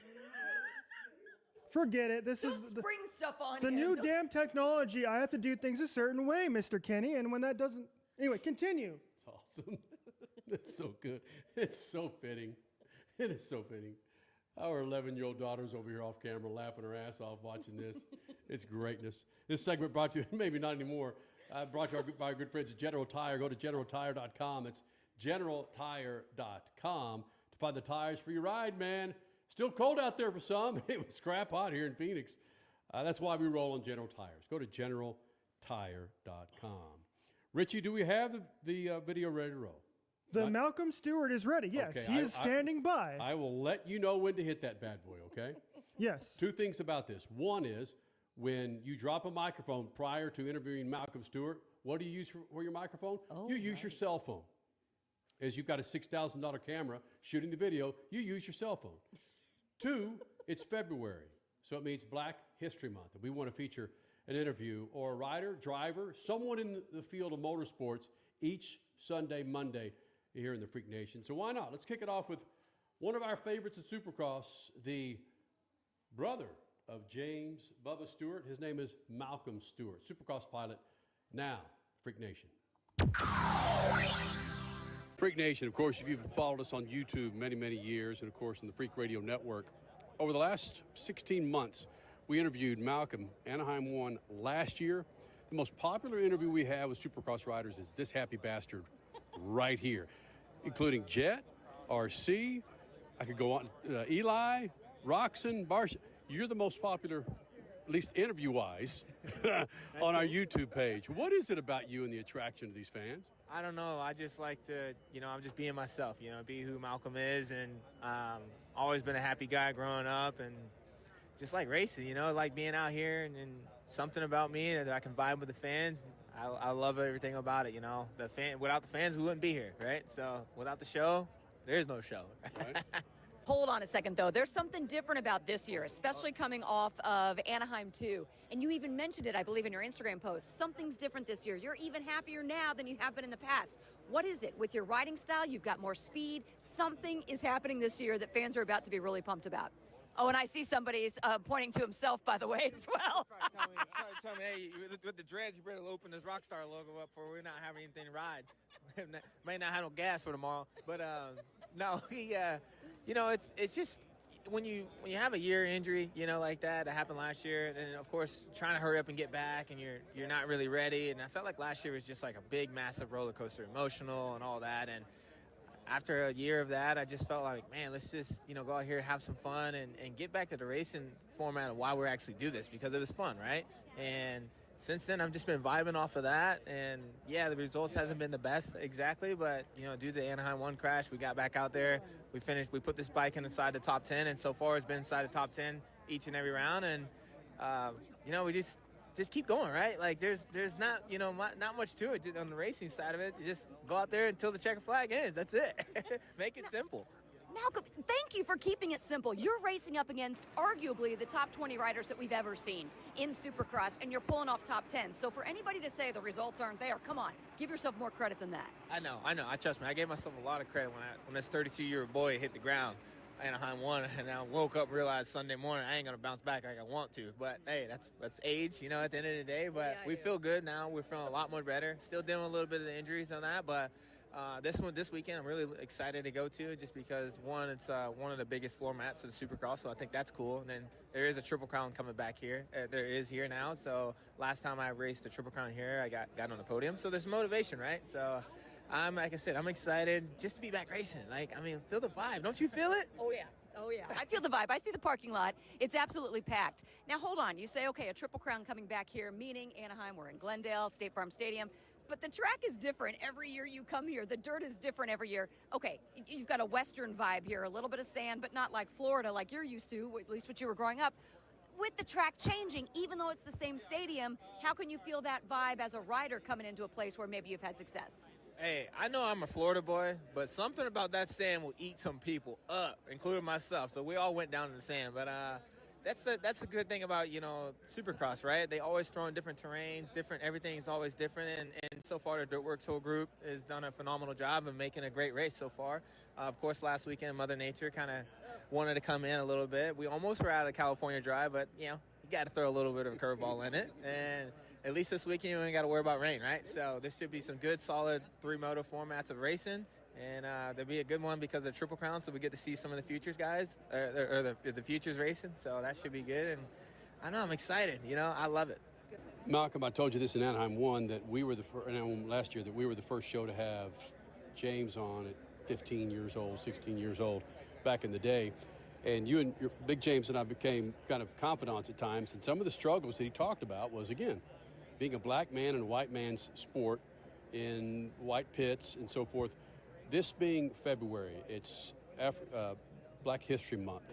Forget it. This Don't is spring stuff on the him. new Don't- damn technology. I have to do things a certain way, Mr. Kenny, and when that doesn't... Anyway, continue. It's awesome. It's so good. It's so fitting. It is so fitting. Our 11-year-old daughter's over here off camera laughing her ass off watching this. It's greatness. This segment brought to you, maybe not anymore, brought to you by our good friends at General Tire. Go to generaltire.com. It's generaltire.com to find the tires for your ride, man. Still cold out there for some. It was scrap hot here in Phoenix. That's why we roll on General Tires. Go to generaltire.com. Richie, do we have the video ready to roll? Malcolm Stewart is ready. Yes, Okay, he is standing by. I will let you know when to hit that bad boy, okay? Yes. 2 things about this. One is when you drop a microphone prior to interviewing Malcolm Stewart, what do you use for your microphone? You use your cell phone. As you've got a $6,000 camera shooting the video, you use your cell phone. 2, it's February, so it means Black History Month. And we want to feature an interview or a rider, driver, someone in the field of motorsports each Sunday, Monday here in the Freak Nation. So why not? Let's kick it off with one of our favorites at Supercross, the brother of James Bubba Stewart. His name is Malcolm Stewart, Supercross pilot, now Freak Nation. Freak Nation, of course, if you've followed us on YouTube many, many years, and of course in the Freak Radio Network, over the last 16 months, we interviewed Malcolm. Anaheim won last year. The most popular interview we have with Supercross riders is this happy bastard right here, including Jet, RC, I could go on, Eli, Roxon, Barsh. You're the most popular, at least interview-wise, on our YouTube page. What is it about you and the attraction to these fans? I don't know. I just like to, I'm just being myself, be who Malcolm is. And always been a happy guy growing up and just like racing, like being out here and something about me that I can vibe with the fans. I love everything about it, without the fans, we wouldn't be here, right? So without the show, there's no show. Right? Hold on a second, though. There's something different about this year, especially coming off of Anaheim 2. And you even mentioned it, I believe, in your Instagram post. Something's different this year. You're even happier now than you have been in the past. What is it? With your riding style, you've got more speed. Something is happening this year that fans are about to be really pumped about. Oh, and I see somebody's pointing to himself, by the way, as well. Probably tell me, hey, with the dreads, you better open this Rockstar logo up for we're not having anything to ride. May not have no gas for tomorrow. But, no, it's just when you have a year injury, like that happened last year, and of course trying to hurry up and get back, and you're not really ready. And I felt like last year was just like a big, massive roller coaster, emotional and all that. And after a year of that, I just felt like, man, let's just go out here, have some fun, and get back to the racing format of why we actually do this, because it was fun, right? And since then, I've just been vibing off of that, and yeah, the results hasn't been the best exactly, but due to the Anaheim 1 crash, we got back out there, we put this bike inside the top 10, and so far it's been inside the top 10 each and every round, and we just keep going, right? Like there's not not much to it on the racing side of it. You just go out there until the checker flag ends. That's it. Make it simple. Malcolm, thank you for keeping it simple. You're racing up against arguably the top 20 riders that we've ever seen in Supercross, and you're pulling off top 10. So for anybody to say the results aren't there, come on, give yourself more credit than that. I know. I trust me. I gave myself a lot of credit when this 32-year-old boy hit the ground. Anaheim 1, and I woke up and realized Sunday morning I ain't gonna bounce back like I want to. But hey, that's age, at the end of the day. But we feel good now. We're feeling a lot more better. Still dealing with a little bit of the injuries on that, but this weekend I'm really excited to go to, just because one, it's one of the biggest floor mats of the Supercross, so I think that's cool. And then there is a Triple Crown coming back here. There is here now. So last time I raced the Triple Crown here, I got on the podium. So there's motivation, right? So like I said, I'm excited just to be back racing. Feel the vibe. Don't you feel it? Oh, yeah. Oh, yeah. I feel the vibe. I see the parking lot. It's absolutely packed. Now, hold on. You say, okay, a Triple Crown coming back here, meaning Anaheim. We're in Glendale, State Farm Stadium. But the track is different every year you come here. The dirt is different every year. Okay, you've got a Western vibe here, a little bit of sand, but not like Florida like you're used to, at least what you were growing up. With the track changing, even though it's the same stadium, how can you feel that vibe as a rider coming into a place where maybe you've had success? Hey, I know I'm a Florida boy, but something about that sand will eat some people up, including myself. So we all went down in the sand. But, that's the good thing about, Supercross, right? They always throw in different terrains, everything's always different, and so far the Dirtworks whole group has done a phenomenal job of making a great race so far. Of course, last weekend Mother Nature kind of wanted to come in a little bit. We almost were out of California Drive, but you got to throw a little bit of a curveball in it, and at least this weekend you ain't got to worry about rain, right? So this should be some good, solid 3-moto formats of racing. And there'll be a good one because of Triple Crown, so we get to see some of the futures guys, or the futures racing. So that should be good. And I know I'm excited. I love it. Malcolm, I told you this in Anaheim 1 that we were last year that we were the first show to have James on at 15 years old, 16 years old, back in the day. And you and your Big James and I became kind of confidants at times. And some of the struggles that he talked about was, again, being a black man in a white man's sport in white pits and so forth. This being February, it's Black History Month.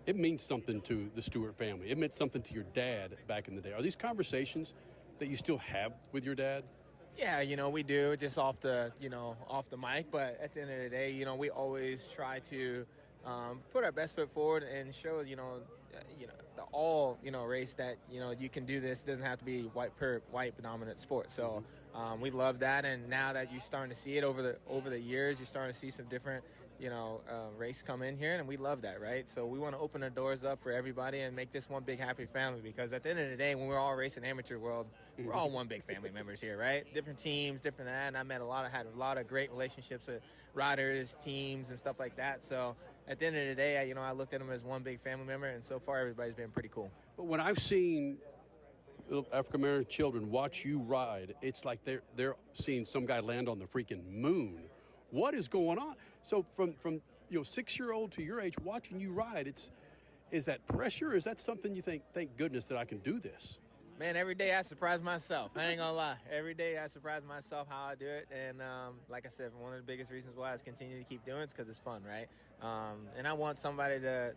It means something to the Stewart family. It meant something to your dad back in the day. Are these conversations that you still have with your dad? Yeah, we do, just off the mic. But at the end of the day, we always try to put our best foot forward and show, the all, race that, you can do this. It doesn't have to be white dominant sport. So we love that. And now that you're starting to see it over the years, you're starting to see some different, race come in here, and we love that, right? So we want to open the doors up for everybody and make this one big happy family, because at the end of the day, when we're all racing amateur world, we're all one big family members here, right? Different teams, different that, and I had a lot of great relationships with riders, teams, and stuff like that. So at the end of the day, I looked at them as one big family member, and so far everybody's been pretty cool. But when I've seen little African-American children watch you ride, it's like they're seeing some guy land on the freaking moon. What is going on? So from 6-year-old to your age, watching you ride, is that pressure? Is that something you think, thank goodness that I can do this? Man, every day I surprise myself. I ain't gonna lie. Every day I surprise myself how I do it. And like I said, one of the biggest reasons why I continue to keep doing it is because it's fun, right? And I want somebody to,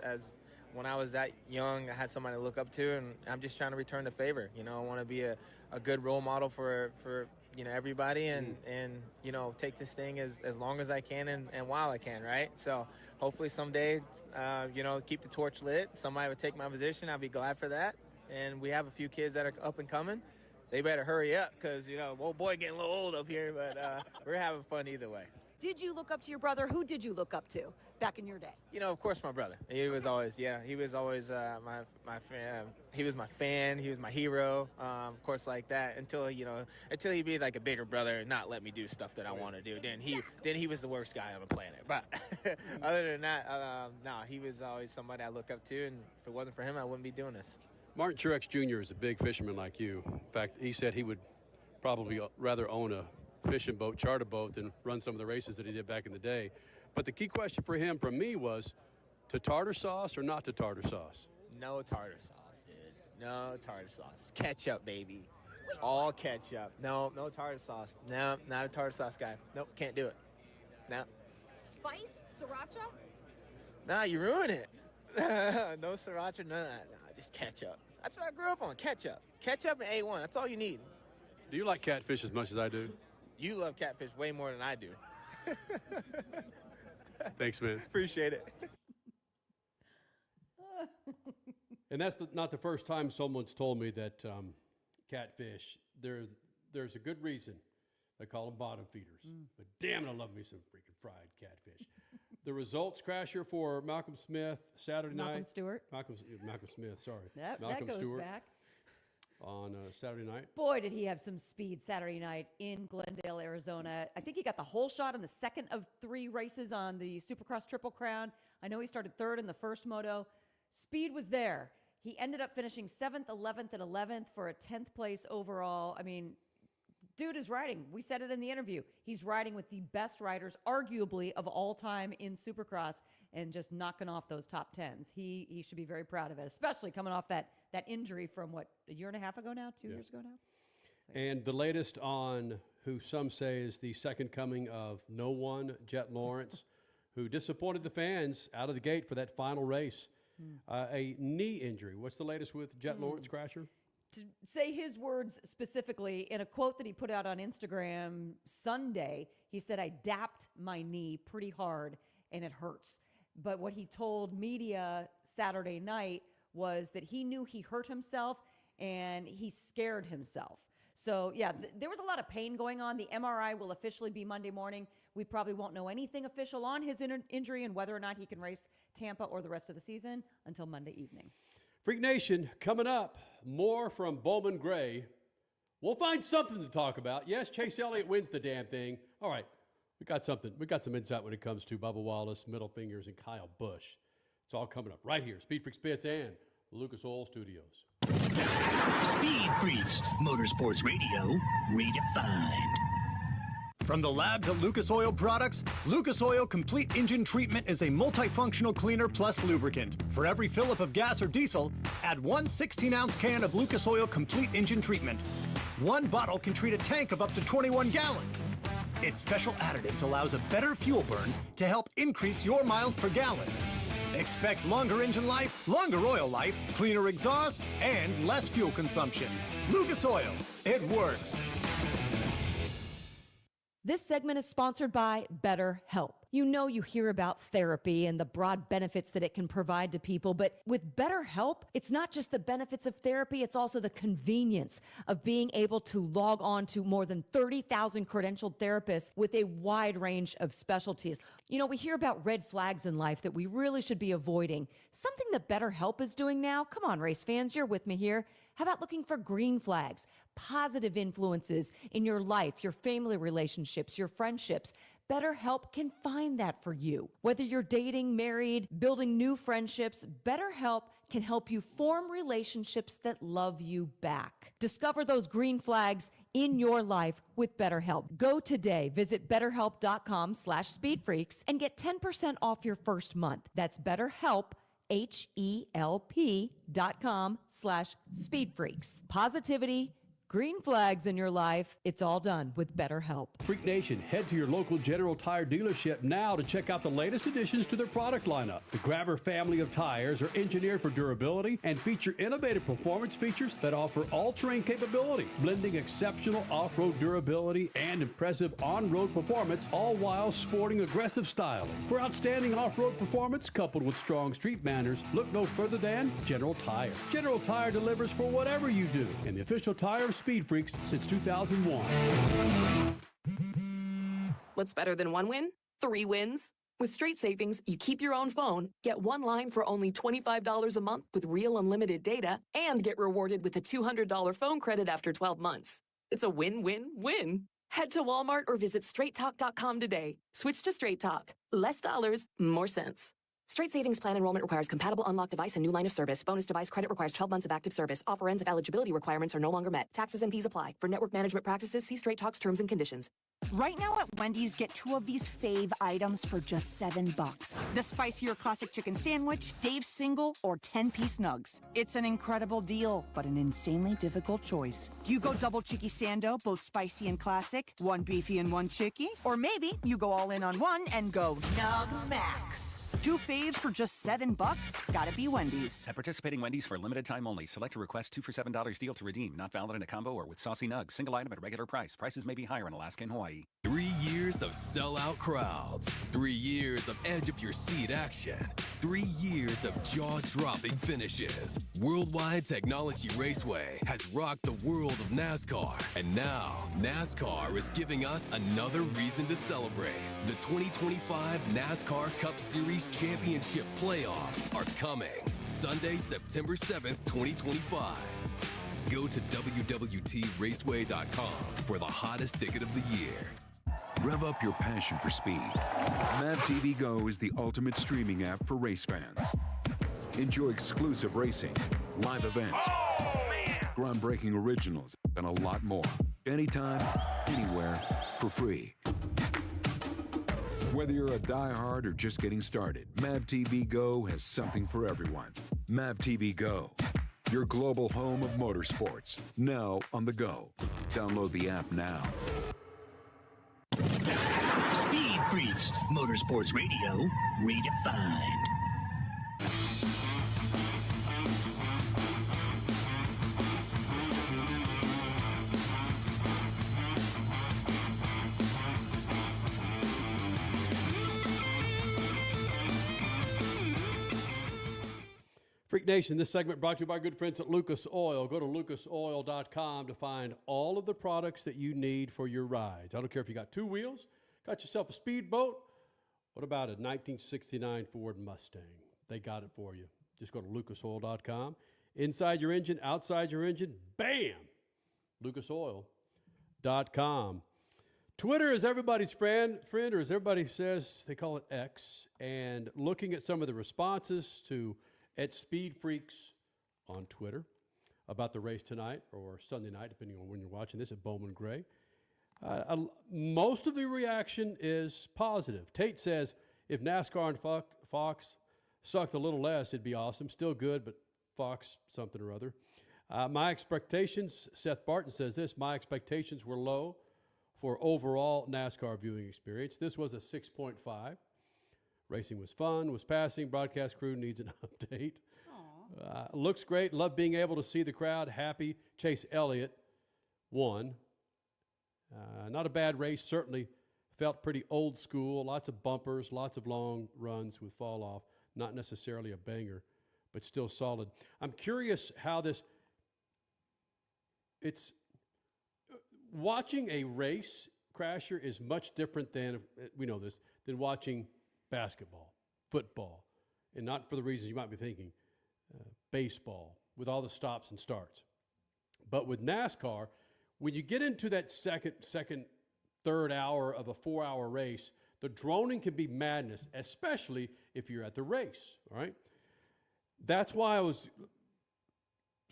as when I was that young, I had somebody to look up to, and I'm just trying to return the favor. I want to be a good role model for everybody, and take this thing as long as I can and while I can, right? So hopefully someday, keep the torch lit. Somebody would take my position. I'd be glad for that. And we have a few kids that are up and coming. They better hurry up, because, old boy getting a little old up here, but we're having fun either way. Did you look up to your brother? Who did you look up to back in your day? Of course, my brother. He was always my fan. He was my fan. He was my hero. Of course, like that until he'd be like a bigger brother and not let me do stuff that I want to do. Then he was the worst guy on the planet. But other than that, no, he was always somebody I look up to. And if it wasn't for him, I wouldn't be doing this. Martin Truex Jr. is a big fisherman like you. In fact, he said he would probably rather own a fishing boat, charter boat, than run some of the races that he did back in the day. But the key question for him, from me, was to tartar sauce or not to tartar sauce? No tartar sauce, dude. No tartar sauce. Ketchup, baby. All ketchup. No tartar sauce. No, not a tartar sauce guy. Nope, can't do it. No. Spice? Sriracha? Nah, you ruin it. No sriracha, none of that. Nah, just ketchup. That's what I grew up on, ketchup. Ketchup and A1, that's all you need. Do you like catfish as much as I do? You love catfish way more than I do. Thanks, man. Appreciate it. And that's not the first time someone's told me that catfish, there's a good reason they call them bottom feeders. But damn it, I love me some freaking fried catfish. The results, Crasher, for Malcolm Smith Saturday night. Malcolm Stewart. Malcolm Smith, sorry. That goes Stewart back. On Saturday night. Boy, did he have some speed Saturday night in Glendale, Arizona. I think he got the whole shot in the second of 3 races on the Supercross Triple Crown. I know he started 3rd in the first moto. Speed was there. He ended up finishing 7th, 11th, and 11th for a 10th place overall. I mean, dude is riding. We said it in the interview. He's riding with the best riders, arguably, of all time in Supercross, and just knocking off those top 10s. He should be very proud of it, especially coming off that injury from, what, a year and a half ago now? 2 years ago now? And the latest on who some say is the second coming of no one, Jet Lawrence, who disappointed the fans out of the gate for that final race. A knee injury. What's the latest with Jet Lawrence, Crasher? To say his words specifically, in a quote that he put out on Instagram Sunday, he said, "I dapped my knee pretty hard and it hurts." But what he told media Saturday night was that he knew he hurt himself and he scared himself. So, yeah, there was a lot of pain going on. The MRI will officially be Monday morning. We probably won't know anything official on his injury and whether or not he can race Tampa or the rest of the season until Monday evening. Freak Nation, coming up, more from Bowman Gray. We'll find something to talk about. Yes, Chase Elliott wins the damn thing. All right, we got something. We got some insight when it comes to Bubba Wallace, Middle Fingers, and Kyle Busch. It's all coming up right here. SpeedFreaks Bits and Lucas Oil Studios. Speed Freaks, Motorsports Radio, redefined. From the labs at Lucas Oil Products, Lucas Oil Complete Engine Treatment is a multifunctional cleaner plus lubricant. For every fill-up of gas or diesel, add one 16-ounce can of Lucas Oil Complete Engine Treatment. One bottle can treat a tank of up to 21 gallons. Its special additives allows a better fuel burn to help increase your miles per gallon. Expect longer engine life, longer oil life, cleaner exhaust, and less fuel consumption. Lucas Oil, it works. This segment is sponsored by BetterHelp. You know, you hear about therapy and the broad benefits that it can provide to people, but with BetterHelp, it's not just the benefits of therapy, it's also the convenience of being able to log on to more than 30,000 credentialed therapists with a wide range of specialties. You know, we hear about red flags in life that we really should be avoiding. Something that BetterHelp is doing now, come on, race fans, you're with me here. How about looking for green flags, positive influences in your life, your family relationships, your friendships? BetterHelp can find that for you. Whether you're dating, married, building new friendships, BetterHelp can help you form relationships that love you back. Discover those green flags in your life with BetterHelp. Go today. Visit BetterHelp.com/SpeedFreaks and get 10% off your first month. That's BetterHelp, HELP.com/SpeedFreaks. Positivity, green flags in your life, it's all done with BetterHelp. Freak Nation, head to your local General Tire dealership now to check out the latest additions to their product lineup. The Grabber family of tires are engineered for durability and feature innovative performance features that offer all-terrain capability, blending exceptional off-road durability and impressive on-road performance, all while sporting aggressive styling. For outstanding off-road performance coupled with strong street manners, look no further than General Tire. General Tire delivers for whatever you do, and the official tire of Speed Freaks since 2001. What's better than one win? 3 wins. With Straight Savings, you keep your own phone, get one line for only $25 a month with real unlimited data, and get rewarded with a $200 phone credit after 12 months. It's a win-win-win. Head to Walmart or visit straighttalk.com today. Switch to Straight Talk. Less dollars, more sense. Straight Savings Plan enrollment requires compatible unlocked device and new line of service. Bonus device credit requires 12 months of active service. Offer ends if eligibility requirements are no longer met. Taxes and fees apply. For network management practices, see Straight Talk's terms and conditions. Right now at Wendy's, get 2 of these fave items for just $7. The spicier classic chicken sandwich, Dave's single, or 10-piece nugs. It's an incredible deal, but an insanely difficult choice. Do you go double chicky sando, both spicy and classic, 1 beefy and 1 chicky? Or maybe you go all in on one and go Nug Max. 2 faves for just $7? Gotta be Wendy's. At participating Wendy's for a limited time only. Select a request 2 for $7 deal to redeem. Not valid in a combo or with saucy nugs. Single item at regular price. Prices may be higher in Alaska and Hawaii. 3 years of sellout crowds. 3 years of edge-of-your-seat action. 3 years of jaw-dropping finishes. Worldwide Technology Raceway has rocked the world of NASCAR. And now, NASCAR is giving us another reason to celebrate. The 2025 NASCAR Cup Series Championship playoffs are coming. Sunday, September 7th, 2025. Go to www.raceway.com for the hottest ticket of the year. Rev up your passion for speed. MAVTV Go is the ultimate streaming app for race fans. Enjoy exclusive racing, live events, groundbreaking originals, and a lot more. Anytime, anywhere, for free. Whether you're a diehard or just getting started, MAVTV Go has something for everyone. MAVTV Go, your global home of motorsports, now on the go. Download the app now. Speed Freaks, Motorsports Radio, redefined. Freak Nation, this segment brought to you by good friends at Lucas Oil. Go to lucasoil.com to find all of the products that you need for your rides. I don't care if you got 2 wheels, got yourself a speedboat. What about a 1969 Ford Mustang? They got it for you. Just go to lucasoil.com. Inside your engine, outside your engine, bam! lucasoil.com. Twitter is everybody's friend, or as everybody says, they call it X. And looking at some of the responses to at SpeedFreaks on Twitter about the race tonight or Sunday night, depending on when you're watching this at Bowman Gray. Most of the reaction is positive. Tate says, if NASCAR and Fox sucked a little less, it'd be awesome. Still good, but Fox something or other. My expectations, Seth Barton says this, my expectations were low for overall NASCAR viewing experience. This was a 6.5. Racing was fun, was passing. Broadcast crew needs an update. Looks great. Love being able to see the crowd happy. Chase Elliott won. Not a bad race. Certainly felt pretty old school. Lots of bumpers, lots of long runs with fall off. Not necessarily a banger, but still solid. I'm curious how it's watching a race, Crasher, is much different than, we know this, than watching basketball, football, and not for the reasons you might be thinking, baseball, with all the stops and starts. But with NASCAR, when you get into that second, third hour of a 4-hour race, the droning can be madness, especially if you're at the race, all right? That's why I was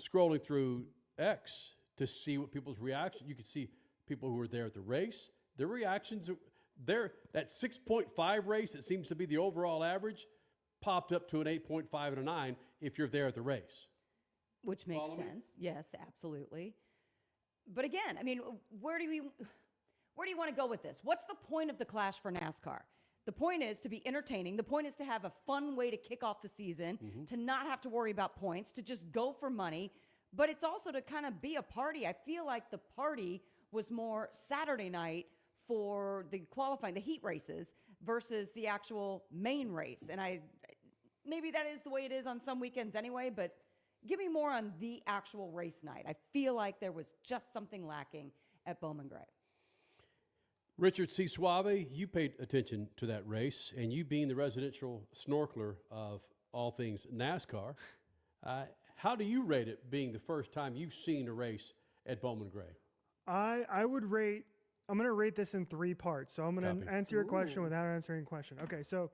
scrolling through X to see what people's reactions. You could see people who were there at the race. Their reactions, that 6.5 race that seems to be the overall average popped up to an 8.5 and a 9 if you're there at the race. Which makes sense. Yes, absolutely. But again, I mean, where do you want to go with this? What's the point of the Clash for NASCAR? The point is to be entertaining. The point is to have a fun way to kick off the season, to not have to worry about points, to just go for money. But it's also to kind of be a party. I feel like the party was more Saturday night for the qualifying, the heat races, versus the actual main race. And maybe that is the way it is on some weekends anyway, but give me more on the actual race night. I feel like there was just something lacking at Bowman Gray. Richard C. Suave, you paid attention to that race, and you being the residential snorkeler of all things NASCAR, how do you rate it being the first time you've seen a race at Bowman Gray? I would rate, I'm going to rate this in 3 parts. So I'm going to answer your question without answering a question. Okay, so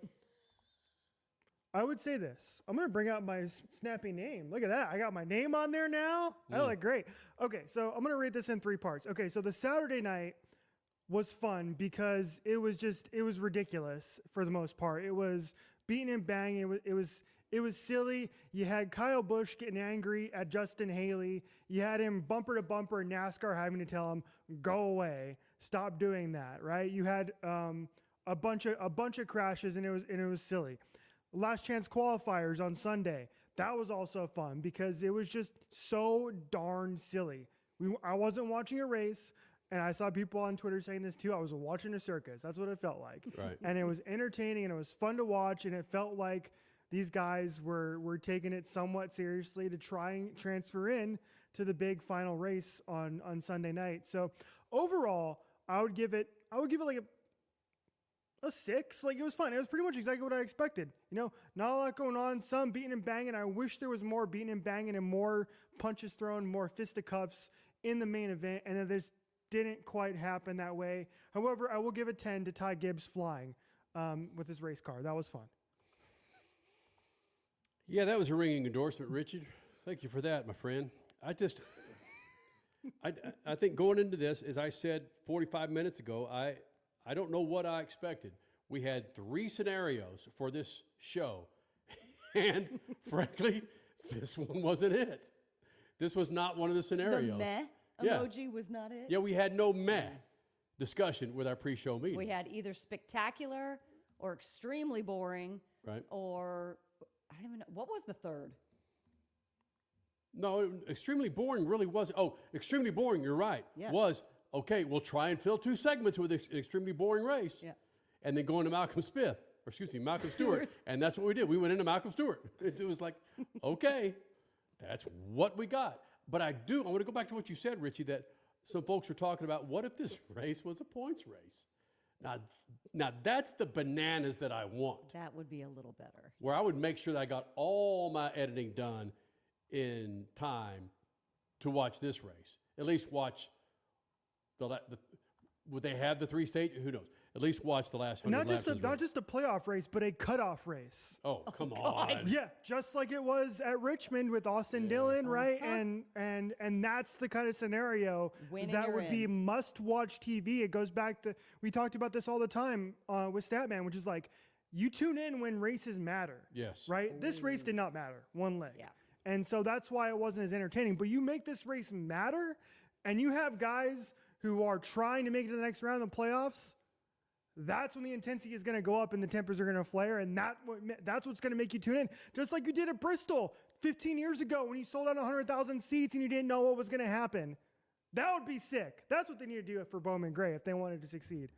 I would say this. I'm going to bring out my snappy name. Look at that. I got my name on there now. I look great. Okay, so I'm going to rate this in 3 parts. Okay, so the Saturday night was fun because it was ridiculous for the most part. It was beating and banging. It was silly. You had Kyle Busch getting angry at Justin Haley. You had him bumper to bumper in NASCAR having to tell him, go away, stop doing that, right? You had a bunch of crashes, and it was silly. Last chance qualifiers on Sunday. That was also fun because it was just so darn silly. I wasn't watching a race, and I saw people on Twitter saying this too. I was watching a circus. That's what it felt like. Right. And it was entertaining, and it was fun to watch, and it felt like these guys were taking it somewhat seriously to try and transfer in to the big final race on Sunday night. So overall, I would give it like a 6. Like, it was fun. It was pretty much exactly what I expected. You know, not a lot going on, some beating and banging. I wish there was more beating and banging and more punches thrown, more fisticuffs in the main event, and this didn't quite happen that way. However, I will give a 10 to Ty Gibbs flying with his race car. That was fun. Yeah, that was a ringing endorsement, Richard. Thank you for that, my friend. I think going into this, as I said 45 minutes ago, I don't know what I expected. We had 3 scenarios for this show, and frankly, this one wasn't it. This was not one of the scenarios. The meh emoji was not it? Yeah, we had no meh discussion with our pre-show meeting. We had either spectacular or extremely boring, right? Or I don't even know. What was the third? No, extremely boring really wasn't. Oh, extremely boring, you're right. Yes. Was, okay, we'll try and fill 2 segments with an extremely boring race. Yes. And then going to Malcolm Smith, Malcolm Stewart. And that's what we did. We went into Malcolm Stewart. It was like, okay, that's what we got. But I want to go back to what you said, Richie, that some folks are talking about, what if this race was a points race? Now that's the bananas that I want. That would be a little better. Where I would make sure that I got all my editing done in time to watch this race. At least watch would they have the 3 stages? Who knows? At least watch the last 100 laps. Not just a playoff race, but a cutoff race. Oh, come on. Yeah, just like it was at Richmond with Austin Dillon, right? And that's the kind of scenario that would be must-watch TV. It goes back to, we talked about this all the time with Statman, which is like, you tune in when races matter. Yes. Right? This race did not matter. One leg. Yeah. And so that's why it wasn't as entertaining. But you make this race matter, and you have guys who are trying to make it to the next round of the playoffs, that's when the intensity is going to go up and the tempers are going to flare, and that's what's going to make you tune in. Just like you did at Bristol 15 years ago when you sold out 100,000 seats and you didn't know what was going to happen. That would be sick. That's what they need to do for Bowman Gray if they wanted to succeed.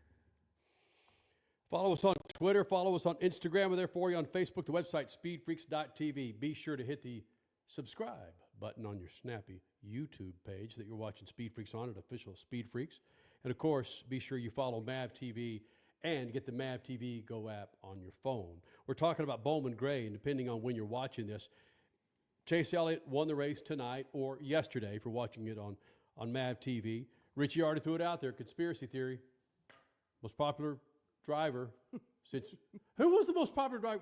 Follow us on Twitter. Follow us on Instagram. We're there for you on Facebook. The website, speedfreaks.tv. Be sure to hit the subscribe button on your snappy YouTube page that you're watching Speed Freaks on, at official Speed Freaks. And, of course, be sure you follow MAV TV and get the MAV TV Go app on your phone. We're talking about Bowman Gray, and depending on when you're watching this, Chase Elliott won the race tonight or yesterday if you're watching it on MAV TV. Richie already threw it out there, conspiracy theory. Most popular driver since – who was the most popular driver?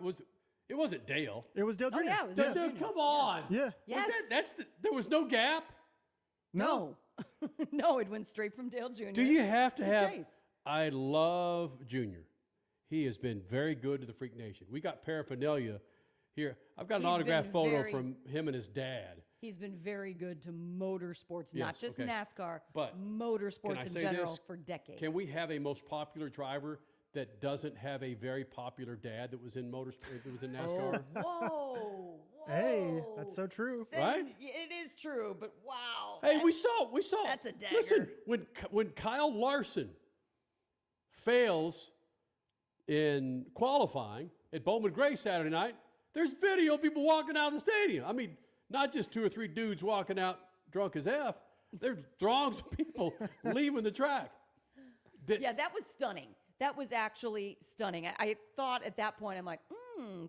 It wasn't Dale. It was Dale Jr. Oh, yeah, it was Dale Jr. Come on. Yeah. Yes. There was no gap? No. No, it went straight from Dale Jr. Do you have to have Chase. I love Junior. He has been very good to the Freak Nation. We got paraphernalia here. I've got an autographed photo from him and his dad. He's been very good to motorsports, not just NASCAR, but motorsports in general for decades. Can we have a most popular driver that doesn't have a very popular dad that was in NASCAR? Whoa. Hey, that's so true. Right? It is true, but wow. Hey, we saw. That's a dagger. Listen, when Kyle Larson fails in qualifying at Bowman Gray Saturday night, there's video of people walking out of the stadium. I mean, not just 2 or 3 dudes walking out drunk as F. There's throngs of people leaving the track. Yeah, that was stunning. That was actually stunning. I thought at that point, I'm like,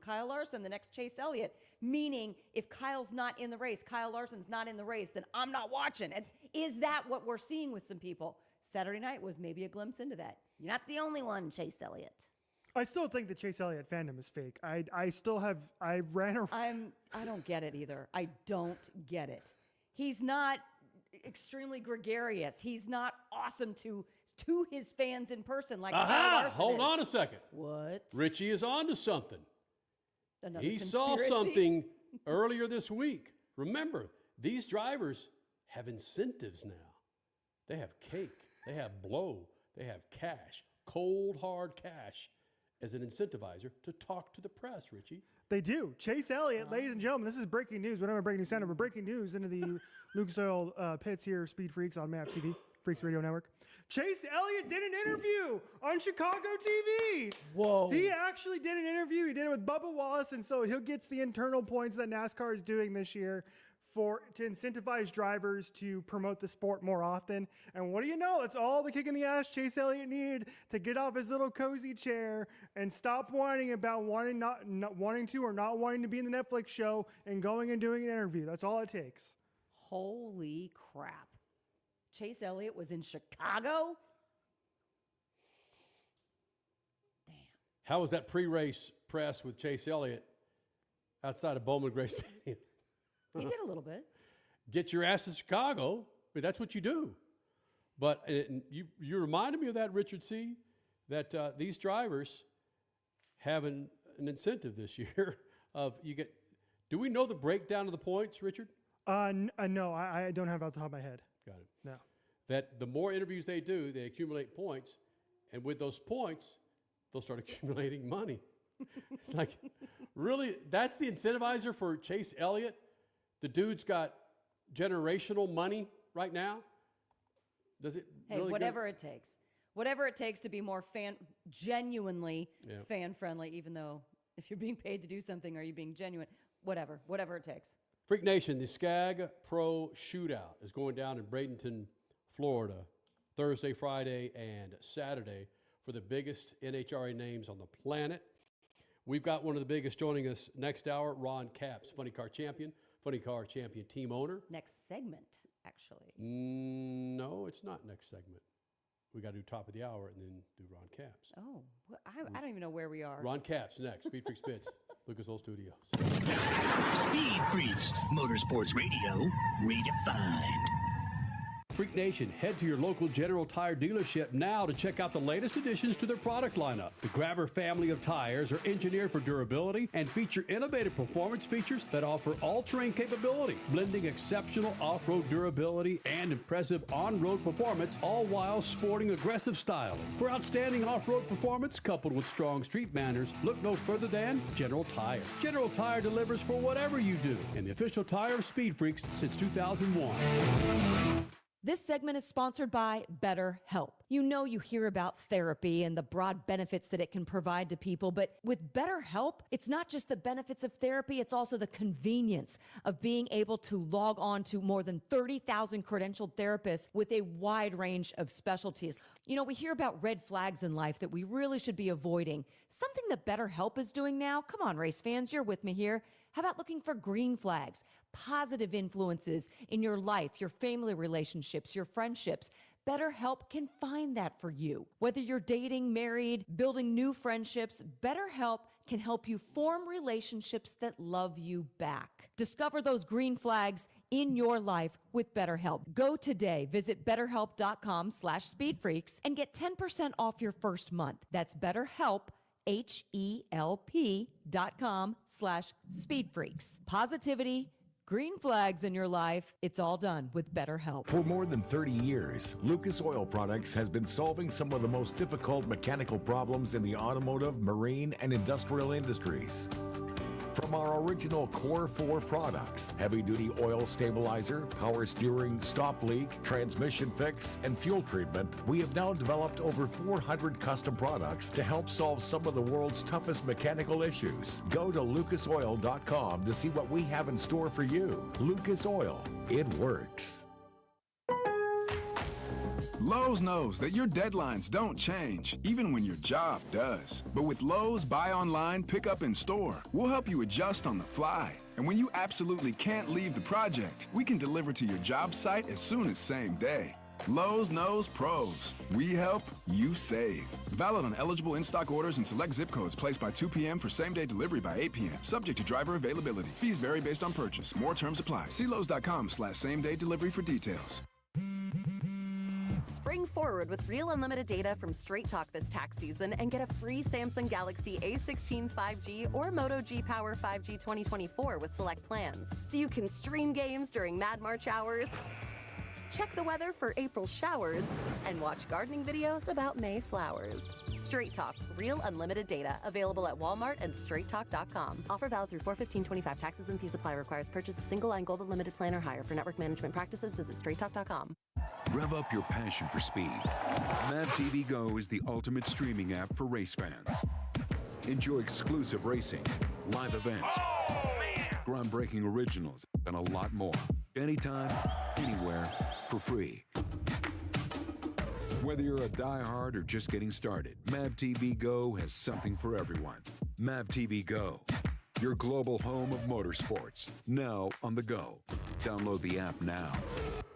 Kyle Larson, the next Chase Elliott. Meaning, if Kyle's not in the race, Kyle Larson's not in the race, then I'm not watching. And is that what we're seeing with some people? Saturday night was maybe a glimpse into that. You're not the only one, Chase Elliott. I still think the Chase Elliott fandom is fake. I ran around. I don't get it either. I don't get it. He's not extremely gregarious. He's not awesome to his fans in person like Kyle Larson Hold is. on a second. What? Richie is on to something. Another he saw something earlier this week. Remember, these drivers have incentives now. They have cake. They have blow. They have cash, cold, hard cash as an incentivizer to talk to the press, Richie. They do. Chase Elliott, ladies and gentlemen, this is breaking news. Whatever breaking news center, but breaking news into the Lucas Oil pits here, Speed Freaks on MAP TV, Freaks Radio Network. Chase Elliott did an interview on Chicago TV. Whoa. He actually did an interview. He did it with Bubba Wallace, and so he'll get the internal points that NASCAR is doing this year to incentivize drivers to promote the sport more often. And what do you know? That's all the kick in the ass Chase Elliott needed to get off his little cozy chair and stop whining about not wanting to or not wanting to be in the Netflix show and going and doing an interview. That's all it takes. Holy crap. Chase Elliott was in Chicago? Damn. How was that pre-race press with Chase Elliott outside of Bowman Gray Stadium? He did a little bit. Get your ass to Chicago. I mean, that's what you do. But you reminded me of that, Richard C., that these drivers have an incentive this year of you get. Do we know the breakdown of the points, Richard? No, I don't have it off the top of my head. Got it. No. That the more interviews they do, they accumulate points, and with those points, they'll start accumulating money. Like, really, that's the incentivizer for Chase Elliott? The dude's got generational money right now? Does it? Hey, really whatever it takes. whatever it takes to be more genuinely fan-friendly, even though if you're being paid to do something, are you being genuine? Whatever it takes. Freak Nation, the Skag Pro Shootout is going down in Bradenton, Florida, Thursday, Friday, and Saturday for the biggest NHRA names on the planet. We've got one of the biggest joining us next hour, Ron Capps, Funny Car Champion team owner. Next segment, actually. No, it's not next segment. We got to do top of the hour and then do Ron Capps. Oh, I don't even know where we are. Ron Capps next. Speed Freaks Pits, Lucas Oil Studios. Speed Freaks, Motorsports Radio, redefined. Freak Nation, head to your local General Tire dealership now to check out the latest additions to their product lineup. The Grabber family of tires are engineered for durability and feature innovative performance features that offer all-terrain capability, blending exceptional off-road durability and impressive on-road performance, all while sporting aggressive styling. For outstanding off-road performance coupled with strong street manners, look no further than General Tire. General Tire delivers for whatever you do, and the official tire of Speed Freaks since 2001. This segment is sponsored by BetterHelp. You know, you hear about therapy and the broad benefits that it can provide to people, but with BetterHelp, it's not just the benefits of therapy, it's also the convenience of being able to log on to more than 30,000 credentialed therapists with a wide range of specialties. You know, we hear about red flags in life that we really should be avoiding. Something that BetterHelp is doing now, come on, race fans, you're with me here. How about looking for green flags, positive influences in your life, your family relationships, your friendships? BetterHelp can find that for you. Whether you're dating, married, building new friendships, BetterHelp can help you form relationships that love you back. Discover those green flags in your life with BetterHelp. Go today. Visit BetterHelp.com/SpeedFreaks and get 10% off your first month. That's BetterHelp, HELP.com/SpeedFreaks. Positivity, green flags in your life, it's all done with BetterHelp. For more than 30 years, Lucas Oil Products has been solving some of the most difficult mechanical problems in the automotive, marine, and industrial industries. From our original Core 4 products, heavy-duty oil stabilizer, power steering, stop leak, transmission fix, and fuel treatment, we have now developed over 400 custom products to help solve some of the world's toughest mechanical issues. Go to lucasoil.com to see what we have in store for you. Lucas Oil, it works. Lowe's knows that your deadlines don't change, even when your job does. But with Lowe's Buy Online, Pick Up in Store, we'll help you adjust on the fly. And when you absolutely can't leave the project, we can deliver to your job site as soon as same day. Lowe's knows pros. We help, you save. Valid on eligible in-stock orders and select zip codes placed by 2 p.m. for same-day delivery by 8 p.m. Subject to driver availability. Fees vary based on purchase. More terms apply. See Lowe's.com/same-day delivery for details. Spring forward with real unlimited data from Straight Talk this tax season and get a free Samsung Galaxy A16 5G or Moto G Power 5G 2024 with select plans. So you can stream games during Mad March hours, check the weather for April showers, and watch gardening videos about May flowers. Straight Talk, real unlimited data, available at Walmart and straighttalk.com. Offer valid through 4/15/25. Taxes and fees apply. Requires purchase of single line gold unlimited plan or higher. For network management practices, visit straighttalk.com. Rev up your passion for speed. MAVTV Go is the ultimate streaming app for race fans. Enjoy exclusive racing, live events, groundbreaking originals, and a lot more. Anytime, anywhere, for free. Whether you're a diehard or just getting started, MAVTV Go has something for everyone. MAVTV Go, your global home of motorsports, now on the go. Download the app now.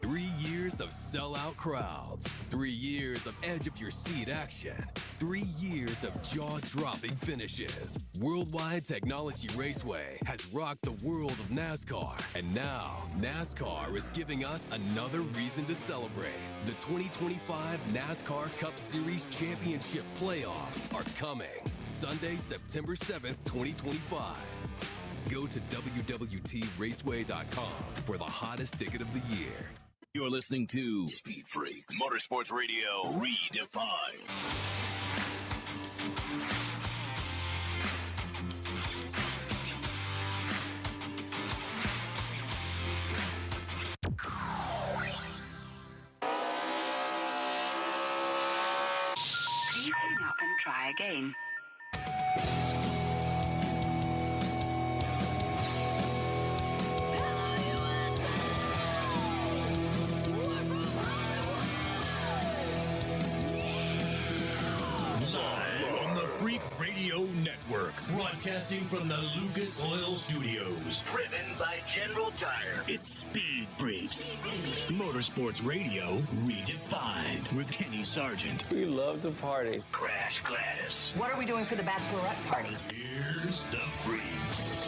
3 years of sellout crowds. 3 years of edge-of-your-seat action. 3 years of jaw-dropping finishes. Worldwide Technology Raceway has rocked the world of NASCAR. And now, NASCAR is giving us another reason to celebrate. The 2025 NASCAR Cup Series Championship playoffs are coming. Sunday, September 7th, 2025. Go to www.traceway.com for the hottest ticket of the year. You're listening to Speed Freaks, Motorsports Radio redefined. Hang up and try again. Freak Radio Network, broadcasting from the Lucas Oil Studios. Driven by General Tire. It's Speed Freaks. Motorsports Radio redefined with Kenny Sargent. We love to party. Crash Gladys. What are we doing for the bachelorette party? Here's the Freaks.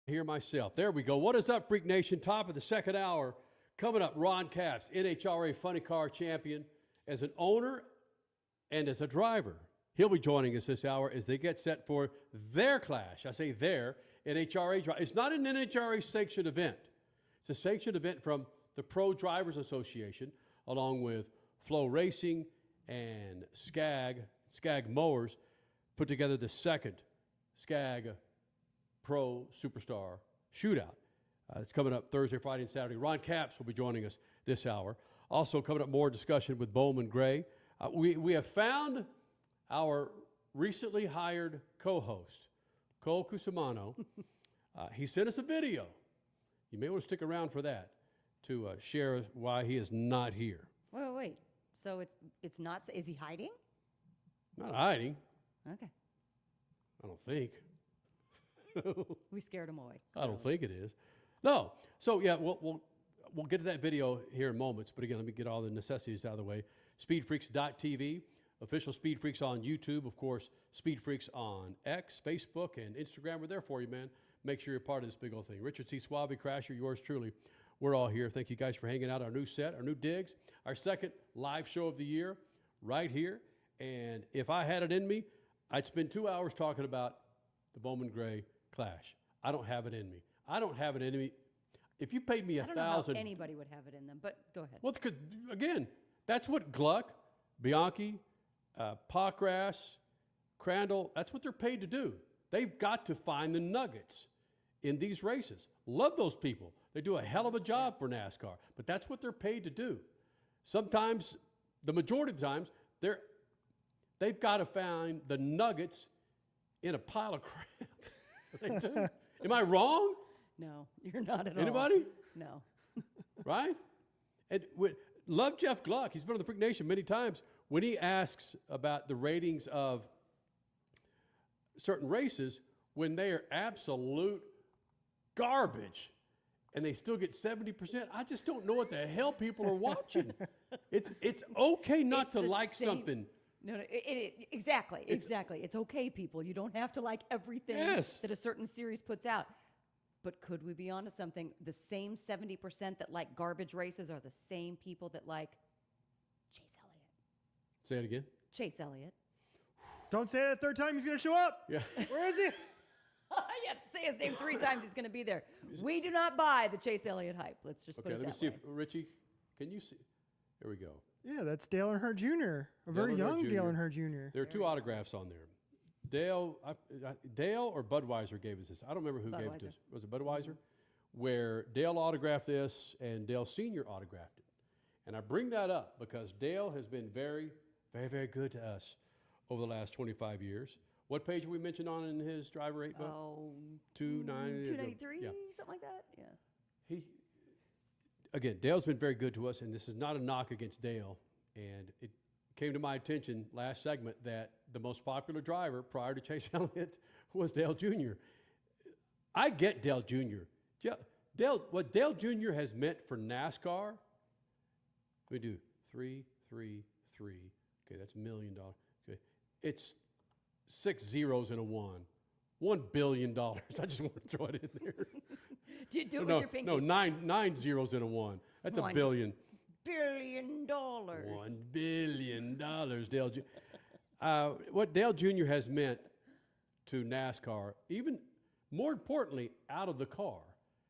Hear myself. There we go. What is up, Freak Nation? Top of the second hour. Coming up, Ron Capps, NHRA Funny Car champion, as an owner and as a driver. He'll be joining us this hour as they get set for their clash. I say their NHRA drive. It's not an NHRA sanctioned event. It's a sanctioned event from the Pro Drivers Association, along with Flow Racing and SCAG Mowers, put together the second SCAG Pro SuperStar Shootout. It's coming up Thursday, Friday, and Saturday. Ron Capps will be joining us this hour. Also coming up, more discussion with Bowman Gray. We have found our recently hired co-host, Cole Cusimano. He sent us a video. You may want to stick around for that to share why he is not here. Wait. So it's not, is he hiding? Not hiding. Okay. I don't think. We scared him away. I don't think it is. No. So, yeah, we'll get to that video here in moments. But, again, let me get all the necessities out of the way. SpeedFreaks.tv, official Speed Freaks on YouTube. Of course, Speed Freaks on X, Facebook, and Instagram. We're there for you, man. Make sure you're part of this big old thing. Richard C. Suave, Crasher, yours truly. We're all here. Thank you guys for hanging out. Our new set, our new digs, our second live show of the year right here. And if I had it in me, I'd spend 2 hours talking about the Bowman Gray clash. I don't have it in me. I don't have it in me. If you paid me $1,000, I don't know how anybody would have it in them, but go ahead. Well, because again, that's what Gluck, Bianchi, Pockgrass, Crandall, that's what they're paid to do. They've got to find the nuggets in these races. Love those people. They do a hell of a job for NASCAR, but that's what they're paid to do. Sometimes, the majority of the times, they've got to find the nuggets in a pile of crap. They do. Am I wrong? No, you're not at all. Anybody? No. Right? And love Jeff Gluck. He's been on the Freak Nation many times. When he asks about the ratings of certain races, when they are absolute garbage and they still get 70%, I just don't know what the hell people are watching. It's okay not to like something. No, exactly. It's okay, people. You don't have to like everything that a certain series puts out. But could we be onto something? The same 70% that like garbage races are the same people that like Chase Elliott. Say it again. Chase Elliott. Don't say it a third time. He's going to show up. Yeah. Where is he? Yeah, say his name 3 times. He's going to be there. We do not buy the Chase Elliott hype. Let's just put it that way. Okay, let me see if Richie, can you see? There we go. Yeah, that's Dale Earnhart Jr., a very young Dale Earnhardt Jr. There are 2 autographs on there. Dale or Budweiser gave us this. I don't remember who gave it to us. Was it Budweiser? Where Dale autographed this and Dale Sr. autographed it. And I bring that up because Dale has been very, very, very good to us over the last 25 years. What page we mentioned on in his driver 8 book? 293, yeah. something like that. Yeah. Again, Dale's been very good to us, and this is not a knock against Dale. And it came to my attention last segment that the most popular driver prior to Chase Elliott was Dale Jr. I get Dale Jr. What Dale Jr. has meant for NASCAR, we do 3, 3, 3. Okay, that's $1 million. Okay, it's 6 zeros and a 1. $1 billion. I just want to throw it in there. Do it with your pinky. No, 9 zeros and a 1. That's $1 billion. $1 billion. $1 billion, Dale Jr. What Dale Jr. has meant to NASCAR, even more importantly, out of the car,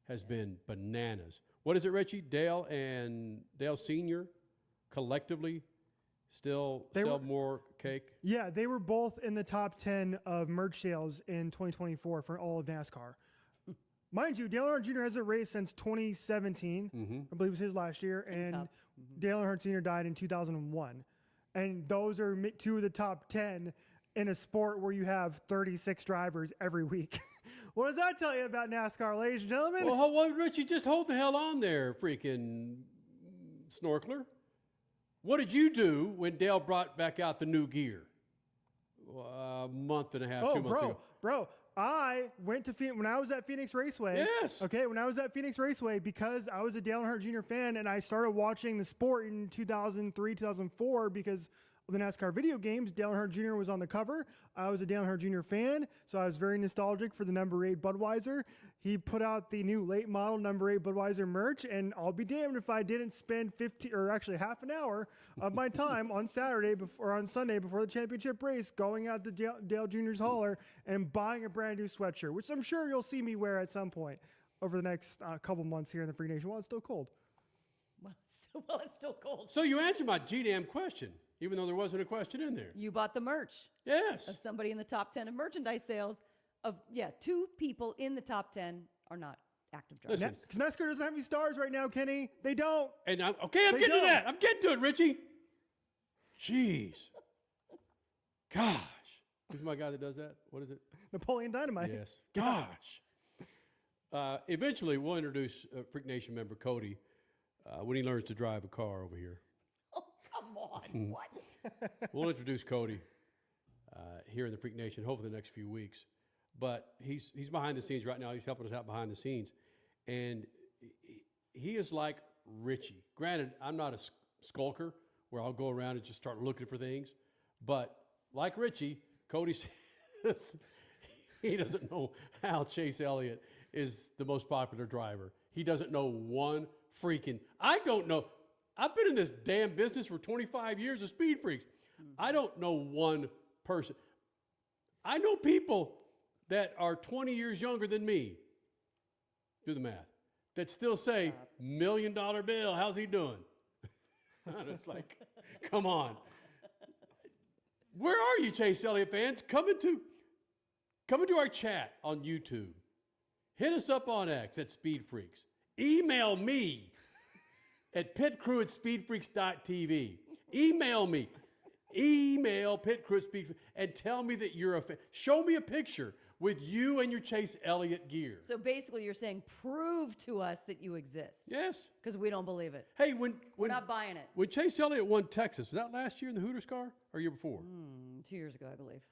has been bananas. What is it, Richie? Dale and Dale Sr. collectively still sell more cake? Yeah, they were both in the top 10 of merch sales in 2024 for all of NASCAR. Mind you, Dale Earnhardt Jr. hasn't raced since 2017. I believe it was his last year. And Dale Earnhardt Sr. died in 2001. And those are two of the top 10 in a sport where you have 36 drivers every week. What does that tell you about NASCAR, ladies and gentlemen? Well, Richie, just hold the hell on there, freaking snorkeler. What did you do when Dale brought back out the new gear? A month and a half, 2 months ago. Bro, I went to Phoenix when I was at Phoenix Raceway. Yes. Okay, when I was at Phoenix Raceway, because I was a Dale Earnhardt Jr. fan, and I started watching the sport in 2003, 2004 because of the NASCAR video games. Dale Earnhardt Jr. was on the cover. I was a Dale Earnhardt Jr. fan, so I was very nostalgic for the number 8 Budweiser. He put out the new late model number 8 Budweiser merch, and I'll be damned if I didn't spend half an hour of my time on Saturday or on Sunday before the championship race going out to Dale Jr.'s hauler and buying a brand new sweatshirt, which I'm sure you'll see me wear at some point over the next couple months here in the Freak Nation while it's still cold. Well, it's still cold. So you answered my GDM question, even though there wasn't a question in there. You bought the merch. Yes. Of somebody in the top 10 of merchandise sales. Two people in the top 10 are not active drivers. Because NASCAR doesn't have any stars right now, Kenny. They don't. And I'm getting to that. I'm getting to it, Richie. Jeez. Gosh. Who's my guy that does that? What is it? Napoleon Dynamite. Yes. Gosh. Eventually, we'll introduce Freak Nation member Cody when he learns to drive a car over here. Oh, come on. What? We'll introduce Cody here in the Freak Nation, hopefully the next few weeks. But he's behind the scenes right now. He's helping us out behind the scenes. And he is like Richie. Granted, I'm not a skulker where I'll go around and just start looking for things. But like Richie, Cody says he doesn't know how Chase Elliott is the most popular driver. He doesn't know one freaking... I don't know. I've been in this damn business for 25 years of Speed Freaks. I don't know one person. I know people that are 20 years younger than me, do the math, that still say, $1 million bill, how's he doing? And it's like, come on. Where are you, Chase Elliott fans? Come into our chat on YouTube. Hit us up on X at Speed Freaks. Email me at pitcrew@speedfreaks.tv. Email me. Email pitcrew@speedfreaks and tell me that you're a fan. Show me a picture with you and your Chase Elliott gear. So basically you're saying prove to us that you exist. Yes. Because we don't believe it. Hey, we're not buying it. When Chase Elliott won Texas, was that last year in the Hooters car or year before? 2 years ago, I believe.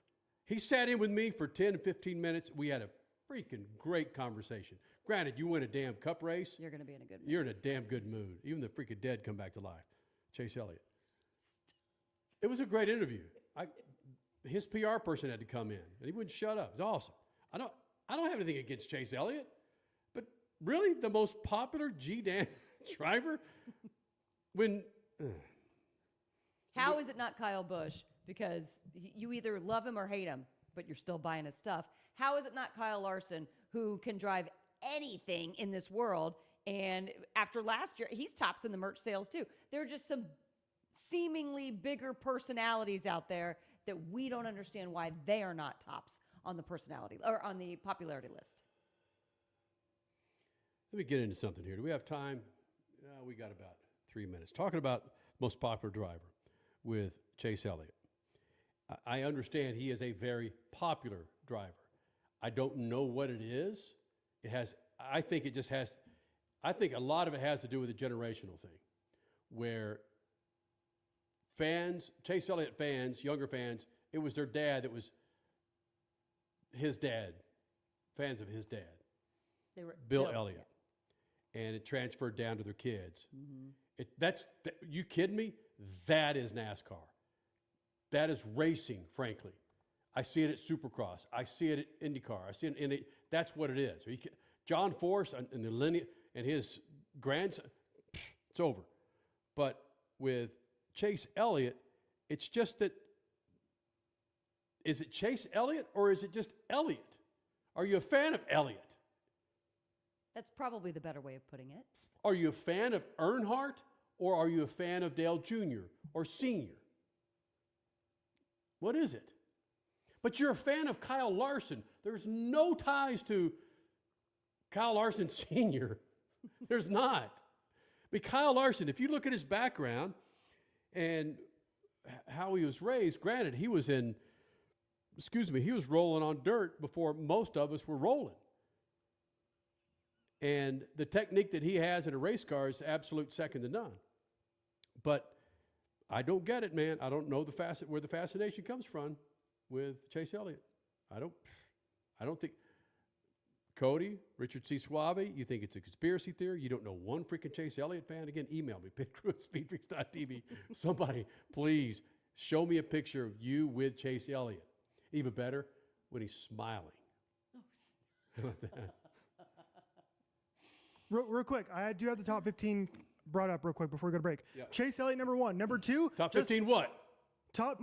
He sat in with me for 10 to 15 minutes. We had a freaking great conversation. Granted, you win a damn cup race. You're going to be in a good mood. You're in a damn good mood. Even the freaking dead come back to life. Chase Elliott. It was a great interview. His PR person had to come in, and he wouldn't shut up. It was awesome. I don't have anything against Chase Elliott, but really the most popular G-Dan driver when... How is it not Kyle Busch? Because you either love him or hate him, but you're still buying his stuff. How is it not Kyle Larson, who can drive anything in this world? And after last year, he's tops in the merch sales too. There are just some seemingly bigger personalities out there that we don't understand why they are not tops on the personality or on the popularity list. Let me get into something here. Do we have time? We got about 3 minutes. Talking about most popular driver with Chase Elliott. I understand he is a very popular driver. I don't know what it is. I think a lot of it has to do with the generational thing, where fans, Chase Elliott fans, younger fans, it was their dad that was his dad, fans of his dad, Bill Eliott. And it transferred down to their kids. You kidding me? That is NASCAR. That is racing, frankly. I see it at Supercross. I see it at IndyCar. I see it in that's what it is. John Force and the lineage and his grandson, it's over. But with Chase Elliott, it's just that, is it Chase Elliott or is it just Eliott? Are you a fan of Eliott? That's probably the better way of putting it. Are you a fan of Earnhardt or are you a fan of Dale Jr. or Sr.? What is it? But you're a fan of Kyle Larson. There's no ties to Kyle Larson Sr. There's not. But Kyle Larson, if you look at his background and how he was raised, granted, he was rolling on dirt before most of us were rolling. And the technique that he has in a race car is absolute second to none. But I don't get it, man. I don't know where the fascination comes from with Chase Elliott. I don't think. Cody, Richard C. Suave, you think it's a conspiracy theory? You don't know one freaking Chase Elliott fan? Again, email me, pitcrew@speedfreaks.tv. Somebody, please, show me a picture of you with Chase Elliott. Even better, when he's smiling. How about that? Real quick, I do have the top 15 brought up real quick before we go to break. Yeah. Chase Elliott, number 1. Number 2. Top 15 what? Top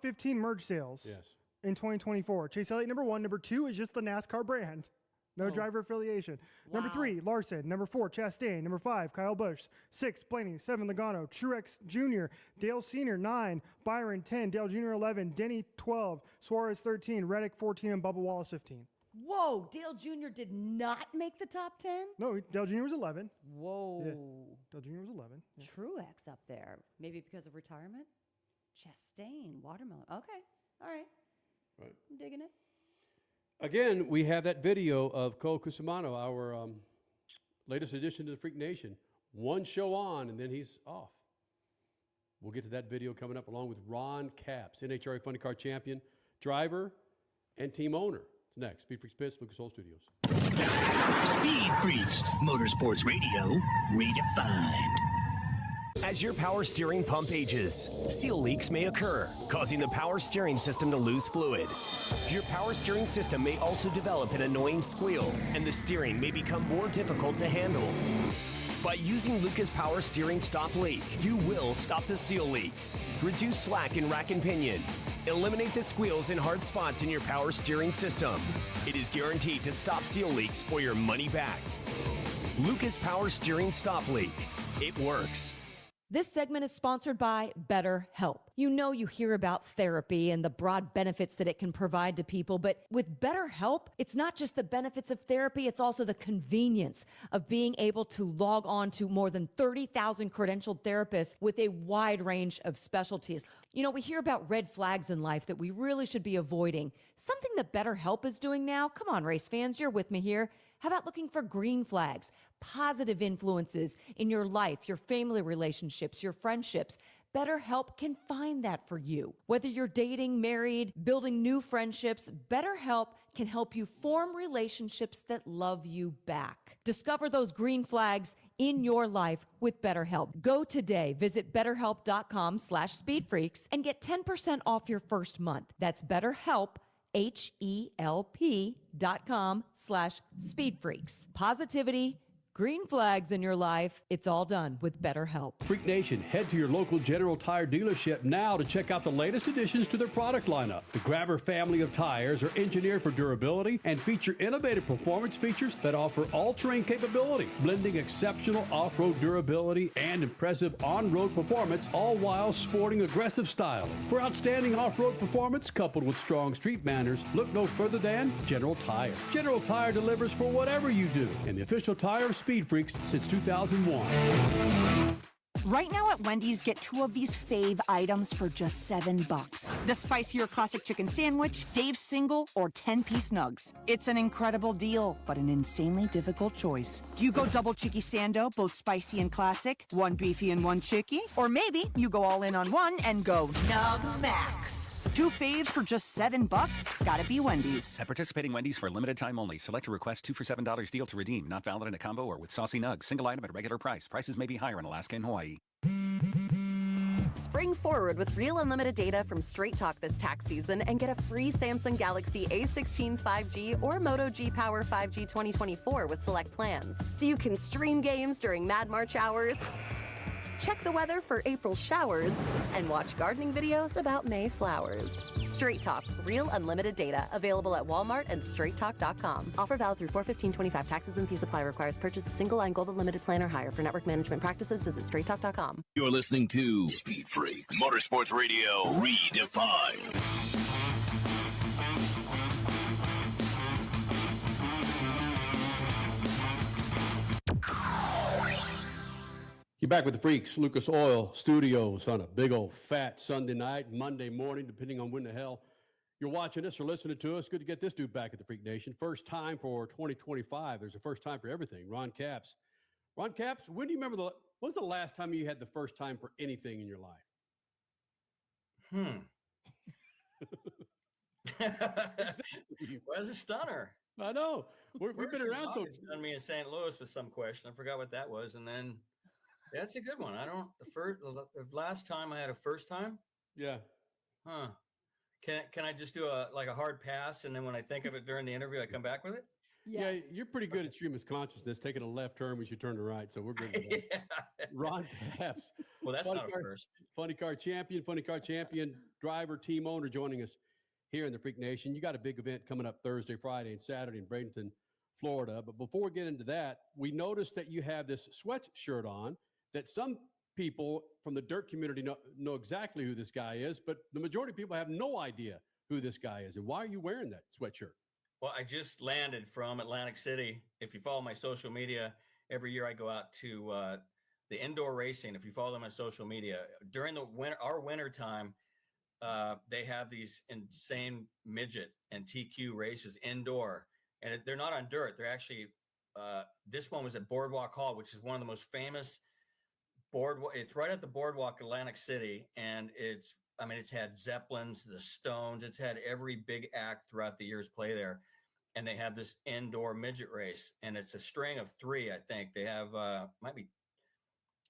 15 merge sales. Yes. In 2024. Chase Elliott, number 1. Number 2 is just the NASCAR brand. No driver affiliation. Wow. Number 3, Larson. Number 4, Chastain. Number 5, Kyle Busch. 6, Blaney. 7, Logano. Truex Jr. Dale Sr. 9, Byron 10, Dale Jr. 11, Denny 12, Suarez 13, Reddick 14, and Bubba Wallace 15. Whoa, Dale Jr. did not make the top 10? No, Dale Jr. was 11. Whoa. Yeah. Dale Jr. was 11. Yeah. Truex up there. Maybe because of retirement? Chastain, Watermelon. Okay, all right. Right. I'm digging it. Again, we have that video of Cole Cusimano, our latest addition to the Freak Nation. One show on, and then he's off. We'll get to that video coming up along with Ron Capps, NHRA Funny Car champion, driver, and team owner. It's next. Speed Freaks Pits, Lucas Oil Studios. Speed Freaks, Motorsports Radio, redefined. As your power steering pump ages, seal leaks may occur, causing the power steering system to lose fluid. Your power steering system may also develop an annoying squeal, and the steering may become more difficult to handle. By using Lucas Power Steering Stop Leak, you will stop the seal leaks, reduce slack in rack and pinion, eliminate the squeals and hard spots in your power steering system. It is guaranteed to stop seal leaks or your money back. Lucas Power Steering Stop Leak. It works. This segment is sponsored by BetterHelp. You know, you hear about therapy and the broad benefits that it can provide to people, but with BetterHelp, it's not just the benefits of therapy, it's also the convenience of being able to log on to more than 30,000 credentialed therapists with a wide range of specialties. You know, we hear about red flags in life that we really should be avoiding. Something that BetterHelp is doing now, come on, race fans, you're with me here. How about looking for green flags, positive influences in your life, your family relationships, your friendships? BetterHelp can find that for you. Whether you're dating, married, building new friendships, BetterHelp can help you form relationships that love you back. Discover those green flags in your life with BetterHelp. Go today. Visit BetterHelp.com/SpeedFreaks and get 10% off your first month. That's BetterHelp, HELP.com/SpeedFreaks. Positivity, green flags in your life, it's all done with BetterHelp. Freak Nation, head to your local General Tire dealership now to check out the latest additions to their product lineup. The Grabber family of tires are engineered for durability and feature innovative performance features that offer all-terrain capability, blending exceptional off-road durability and impressive on-road performance, all while sporting aggressive style. For outstanding off-road performance coupled with strong street manners, look no further than General Tire. General Tire delivers for whatever you do, and the official tire of Speed Freaks since 2001. Right now at Wendy's, get 2 of these fave items for just $7. The spicier classic chicken sandwich, Dave's single, or 10-piece nugs. It's an incredible deal, but an insanely difficult choice. Do you go double cheeky sando, both spicy and classic, 1 beefy and 1 chicky? Or maybe you go all in on one and go Nug Max. 2 faves for just $7? Gotta be Wendy's. At participating Wendy's for a limited time only. Select a request 2 for $7 deal to redeem. Not valid in a combo or with saucy nugs. Single item at regular price. Prices may be higher in Alaska and Hawaii. Spring forward with real unlimited data from Straight Talk this tax season and get a free Samsung Galaxy A16 5G or Moto G Power 5G 2024 with select plans. So you can stream games during Mad March hours, check the weather for April showers, and watch gardening videos about May flowers. Straight Talk, real unlimited data, available at Walmart and straighttalk.com. Offer valid through 4/15/25. Taxes and fees apply. Requires purchase of single line gold unlimited plan or higher. For network management practices, visit straighttalk.com. You're listening to Speed Freaks, Motorsports Radio Redefined. You're back with the Freaks, Lucas Oil Studios on a big old fat Sunday night, Monday morning, depending on when the hell you're watching us or listening to us. Good to get this dude back at the Freak Nation. First time for 2025. There's a first time for everything. Ron Capps. Ron Capps, when do you remember when was the last time you had the first time for anything in your life? Well, it's a stunner. I know. We've been around so. Done me in St. Louis with some question. I forgot what that was, and then that's a good one. The last time I had a first time. Yeah. Huh. Can I just do a hard pass, and then when I think of it during the interview, I come back with it? Yes. Yeah, you're pretty good at stream of consciousness. Taking a left turn, we should turn to right, so we're good. Yeah. Ron Capps. Well, that's not a first. Funny car champion, driver, team owner, joining us here in the Freak Nation. You got a big event coming up Thursday, Friday, and Saturday in Bradenton, Florida. But before we get into that, we noticed that you have this sweatshirt on that some people from the dirt community know exactly who this guy is, but the majority of people have no idea who this guy is. And why are you wearing that sweatshirt? Well, I just landed from Atlantic City. If you follow my social media, every year I go out to the indoor racing. If you follow them on social media, during our winter time, they have these insane midget and TQ races indoor, and they're not on dirt. They're actually this one was at Boardwalk Hall, which is one of the most famous boardwalk. It's right at the Boardwalk, Atlantic City, and it's had Zeppelins, the Stones. It's had every big act throughout the years play there. And they have this indoor midget race, and it's a string of 3, I think. They have, might be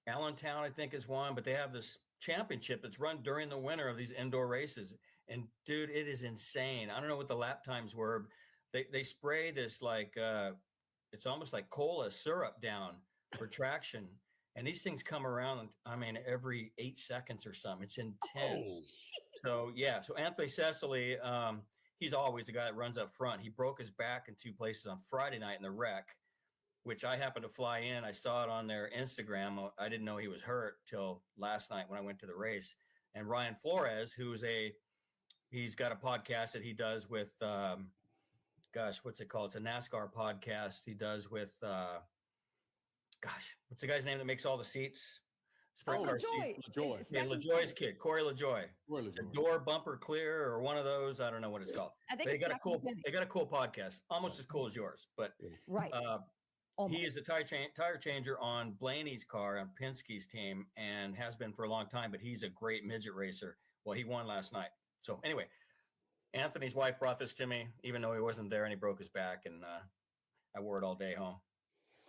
Allentown, I think, is one, but they have this championship that's run during the winter of these indoor races. And, dude, it is insane. I don't know what the lap times were. They spray this it's almost like cola syrup down for traction. And these things come around, every 8 seconds or something. It's intense. So Anthony Cecily, he's always the guy that runs up front. He broke his back in 2 places on Friday night in the wreck, which I happened to fly in. I saw it on their Instagram. I didn't know he was hurt till last night when I went to the race. And Ryan Flores, he's got a podcast that he does with, what's it called? It's a NASCAR podcast he does with, what's the guy's name that makes all the seats? Sprint car seats. LaJoy. Yeah, LaJoy's kid, Corey LaJoy. It's a door bumper clear or one of those. I don't know what it's called. I think they got a cool podcast, almost as cool as yours. But right, he is a tire changer on Blaney's car on Penske's team and has been for a long time. But he's a great midget racer. Well, he won last night. So anyway, Anthony's wife brought this to me, even though he wasn't there, and he broke his back, and I wore it all day home.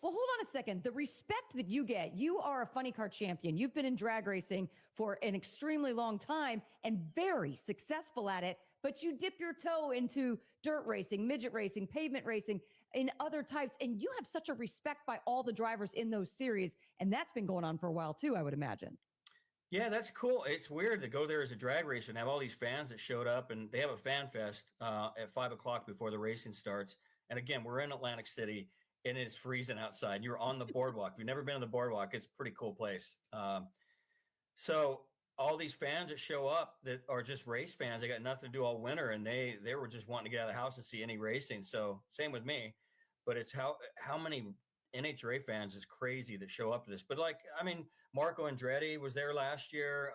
Well, hold on a second. The respect that you get, you are a funny car champion. You've been in drag racing for an extremely long time and very successful at it, but you dip your toe into dirt racing, midget racing, pavement racing, in other types, and you have such a respect by all the drivers in those series, and that's been going on for a while too, I would imagine. Yeah, that's cool. It's weird to go there as a drag racer and have all these fans that showed up, and they have a fan fest at 5 o'clock before the racing starts. And again, we're in Atlantic City, and it's freezing outside. You're on the boardwalk. If you've never been on the boardwalk, it's a pretty cool place. So all these fans that show up that are just race fans, they got nothing to do all winter, and they were just wanting to get out of the house and see any racing. So same with me, but it's how many NHRA fans is crazy that show up to this. But Marco Andretti was there last year.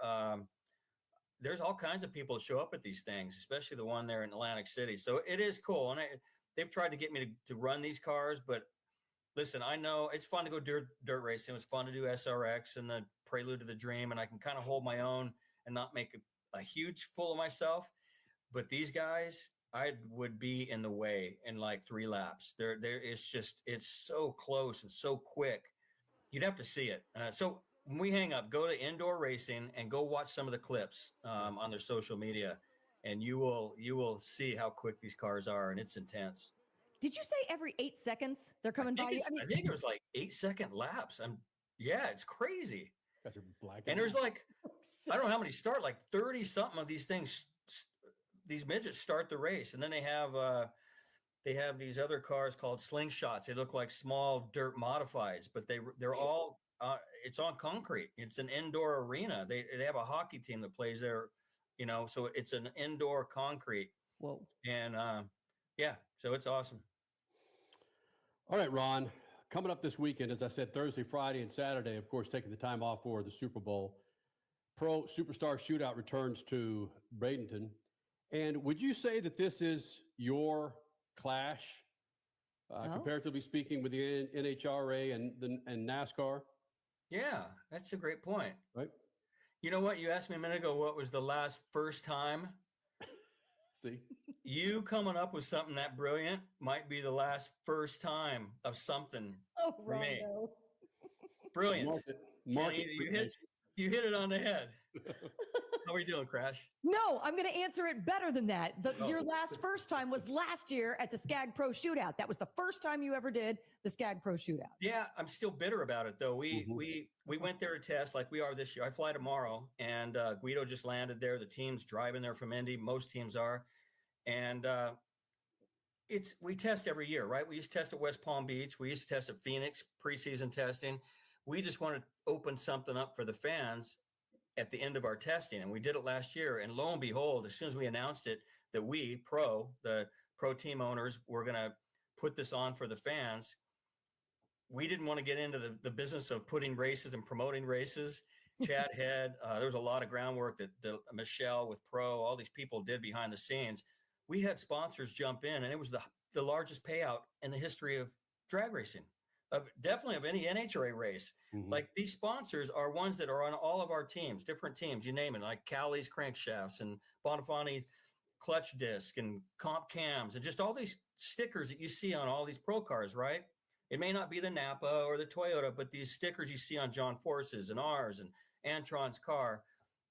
There's all kinds of people that show up at these things, especially the one there in Atlantic City. So it is cool. And they've tried to get me to run these cars, but listen, I know it's fun to go dirt racing. It was fun to do SRX and the Prelude to the Dream, and I can kind of hold my own and not make a huge fool of myself. But these guys, I would be in the way in like 3 laps. It's so close and so quick. You'd have to see it. So when we hang up, go to Indoor Racing and go watch some of the clips on their social media, and you will see how quick these cars are, and it's intense. Did you say every 8 seconds they're coming by you? I think it was like 8-second laps. It's crazy. Guys are black. And there's I don't know how many start, like 30 something of these things these midgets start the race, and then they have these other cars called slingshots. They look like small dirt modifieds, but they're all it's on concrete. It's an indoor arena. They have a hockey team that plays there, so it's an indoor concrete. Whoa. And yeah, so it's awesome. All right, Ron, coming up this weekend, as I said, Thursday, Friday, and Saturday, of course, taking the time off for the Super Bowl. Pro SuperStar Shootout returns to Bradenton. And would you say that this is your clash, comparatively speaking, with the NHRA and NASCAR? Yeah, that's a great point. Right. You know what? You asked me a minute ago, what was the first time? See? You coming up with something that brilliant might be the first time of something for me. Brilliant. You hit it on the head. How are you doing, Crash? No, I'm going to answer it better than that. Your first time was last year at the Skag Pro Shootout. That was the first time you ever did the Skag Pro Shootout. Yeah, I'm still bitter about it, though. We went there to test like we are this year. I fly tomorrow, and Guido just landed there. The team's driving there from Indy. Most teams are. And we test every year, right? We used to test at West Palm Beach. We used to test at Phoenix, preseason testing. We just want to open something up for the fans at the end of our testing. And we did it last year. And lo and behold, as soon as we announced it, that the pro team owners, were going to put this on for the fans, we didn't want to get into the business of putting races and promoting races. Chad Head, there was a lot of groundwork that Michelle with Pro, all these people did behind the scenes. We had sponsors jump in, and it was the largest payout in the history of drag racing, definitely of any NHRA race. Mm-hmm. Like, these sponsors are ones that are on all of our teams, different teams, you name it, like Callie's crankshafts and Bonafani clutch disc and comp cams and just all these stickers that you see on all these pro cars, right? It may not be the Napa or the Toyota, but these stickers you see on John Force's and ours and Antron's car,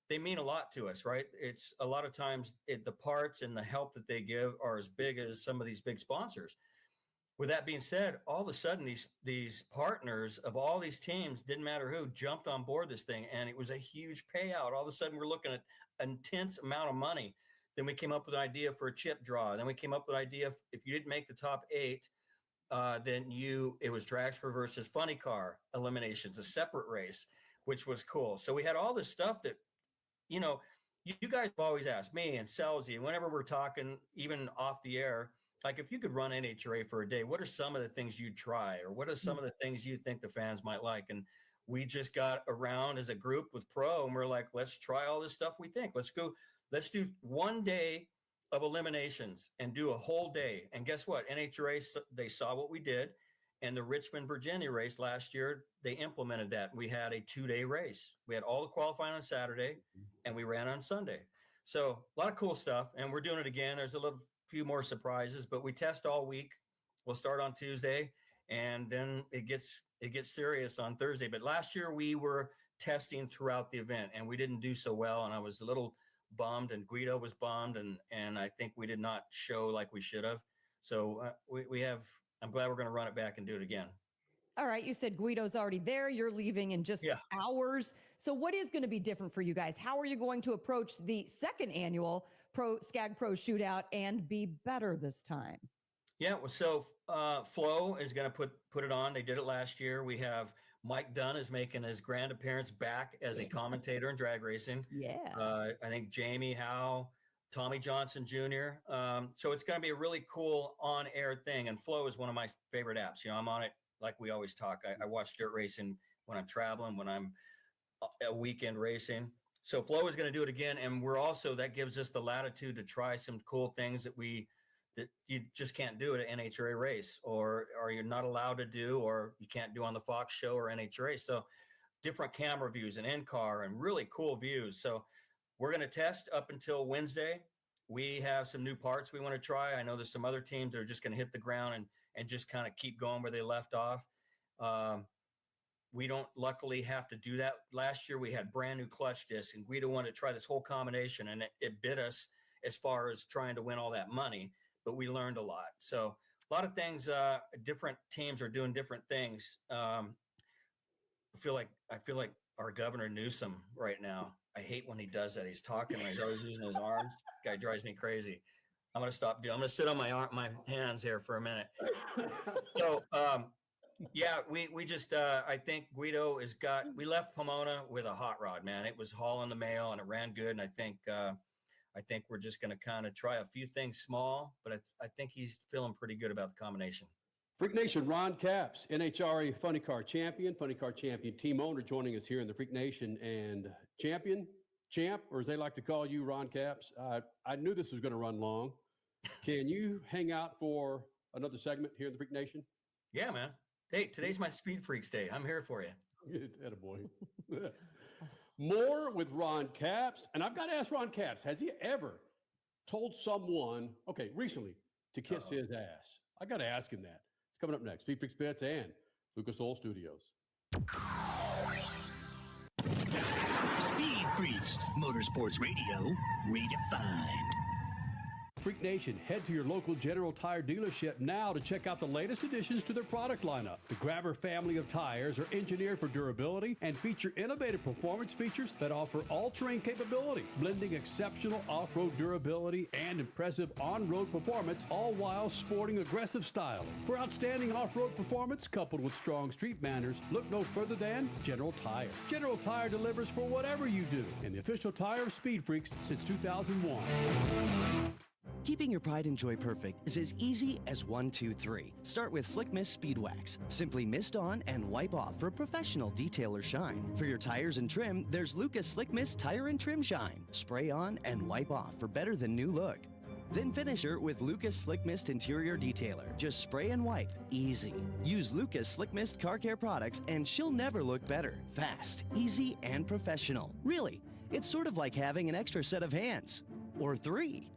they mean a lot to us, right? It's a lot of times the parts and the help that they give are as big as some of these big sponsors. With that being said, all of a sudden these partners of all these teams, didn't matter who, jumped on board this thing, and it was a huge payout. All of a sudden we're looking at an intense amount of money. Then we came up with an idea for a chip draw. Then we came up with an idea, if you didn't make the top 8, then it was Dragster versus Funny Car eliminations, a separate race, which was cool. So we had all this stuff that, you guys have always asked me and Selzy, whenever we're talking, even off the air, like, if you could run NHRA for a day, what are some of the things you'd try? Or what are some of the things you think the fans might like? And we just got around as a group with Pro, and we're like, let's try all this stuff we think. Let's do one day of eliminations and do a whole day. And guess what? NHRA, they saw what we did. And the Richmond, Virginia race last year, they implemented that. We had a 2-day race. We had all the qualifying on Saturday, and we ran on Sunday. So a lot of cool stuff, and we're doing it again. There's a few more surprises, but we test all week. We'll start on Tuesday, and then it gets serious on Thursday. But last year we were testing throughout the event, and we didn't do so well, and I was a little bummed, and Guido was bummed, and I think we did not show like we should have. So I'm glad we're going to run it back and do it again. All right. You said Guido's already there. You're leaving in just hours. So what is going to be different for you guys? How are you going to approach the second annual Skag Pro Shootout and be better this time? Yeah. So Flo is going to put it on. They did it last year. We have Mike Dunn is making his grand appearance back as a commentator in drag racing. Yeah. I think Jamie Howe, Tommy Johnson Jr. So it's going to be a really cool on-air thing. And Flow is one of my favorite apps. I'm on it like we always talk. I watch dirt racing when I'm traveling, when I'm a weekend racing. So Flow is going to do it again. And that gives us the latitude to try some cool things that you just can't do at an NHRA race, or you're not allowed to do, or you can't do on the Fox show or NHRA. So different camera views and in-car and really cool views. So we're going to test up until Wednesday. We have some new parts we want to try. I know there's some other teams that are just going to hit the ground and just kind of keep going where they left off. We don't luckily have to do that. Last year we had brand new clutch discs, and Guido wanted to try this whole combination, and it bit us as far as trying to win all that money, but we learned a lot. So a lot of things, different teams are doing different things. I feel like our Governor Newsom right now. I hate when he does that. He's talking and he's always using his arms. Guy drives me crazy. I'm going to stop doing. I'm going to sit on my hands here for a minute. So, yeah, we just I think Guido we left Pomona with a hot rod, man. It was hauling the mail and it ran good. And I think we're just going to kind of try a few things small, but I think he's feeling pretty good about the combination. Freak Nation, Ron Capps, NHRA Funny Car Champion team owner, joining us here in the Freak Nation, and champ, or as they like to call you, Ron Capps. I knew this was going to run long. Can you hang out for another segment here in the Freak Nation? Yeah, man. Hey, today's my SpeedFreaks day. I'm here for you. Attaboy. More with Ron Capps. And I've got to ask Ron Capps, has he ever told someone, recently, to kiss his ass? I got to ask him that. It's coming up next. SpeedFreaks Bits and Lucas Oil Studios. Speed Freaks, Motorsports Radio, redefined. Freak Nation, head to your local General Tire dealership now to check out the latest additions to their product lineup. The Grabber family of tires are engineered for durability and feature innovative performance features that offer all-terrain capability, blending exceptional off-road durability and impressive on-road performance, all while sporting aggressive style. For outstanding off-road performance coupled with strong street manners, look no further than General Tire. General Tire delivers for whatever you do, and the official tire of Speed Freaks since 2001. Keeping your pride and joy perfect is as easy as 1, 2, 3. Start with Slick Mist Speed Wax. Simply mist on and wipe off for professional detailer shine. For your tires and trim, there's Lucas Slick Mist Tire and Trim Shine. Spray on and wipe off for better than new look. Then finish her with Lucas Slick Mist Interior Detailer. Just spray and wipe. Easy. Use Lucas Slick Mist Car Care products and she'll never look better. Fast, easy, and professional. Really, it's sort of like having an extra set of hands. Or 3.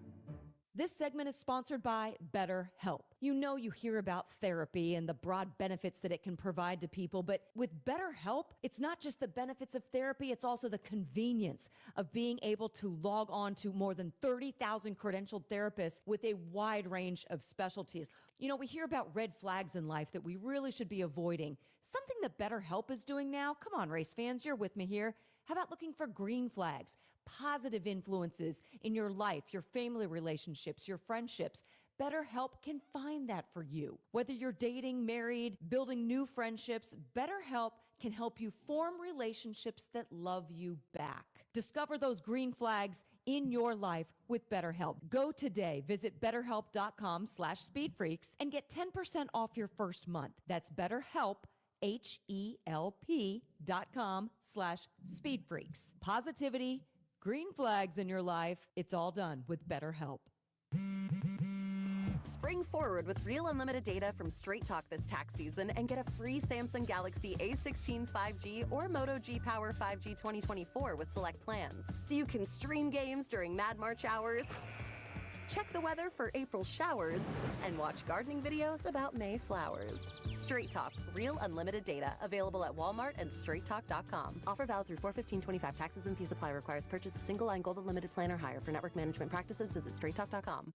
This segment is sponsored by BetterHelp. You know, you hear about therapy and the broad benefits that it can provide to people, but with BetterHelp, it's not just the benefits of therapy, it's also the convenience of being able to log on to more than 30,000 credentialed therapists with a wide range of specialties. You know, we hear about red flags in life that we really should be avoiding. Something that BetterHelp is doing now, come on, race fans, you're with me here. How about looking for green flags, positive influences in your life, your family relationships, your friendships? BetterHelp can find that for you. Whether you're dating, married, building new friendships, BetterHelp can help you form relationships that love you back. Discover those green flags in your life with BetterHelp. Go today. Visit BetterHelp.com/SpeedFreaks and get 10% off your first month. That's BetterHelp, HELP.com/SpeedFreaks. Positivity, green flags in your life. It's all done with BetterHelp. Spring forward with real unlimited data from Straight Talk this tax season and get a free Samsung Galaxy A16 5G or Moto G Power 5G 2024 with select plans. So you can stream games during Mad March hours, check the weather for April showers, and watch gardening videos about May flowers. Straight Talk, real unlimited data, available at Walmart and straighttalk.com. Offer valid through 4/15/25. Taxes and fees apply. Requires purchase of single line gold unlimited plan or higher. For network management practices, visit straighttalk.com.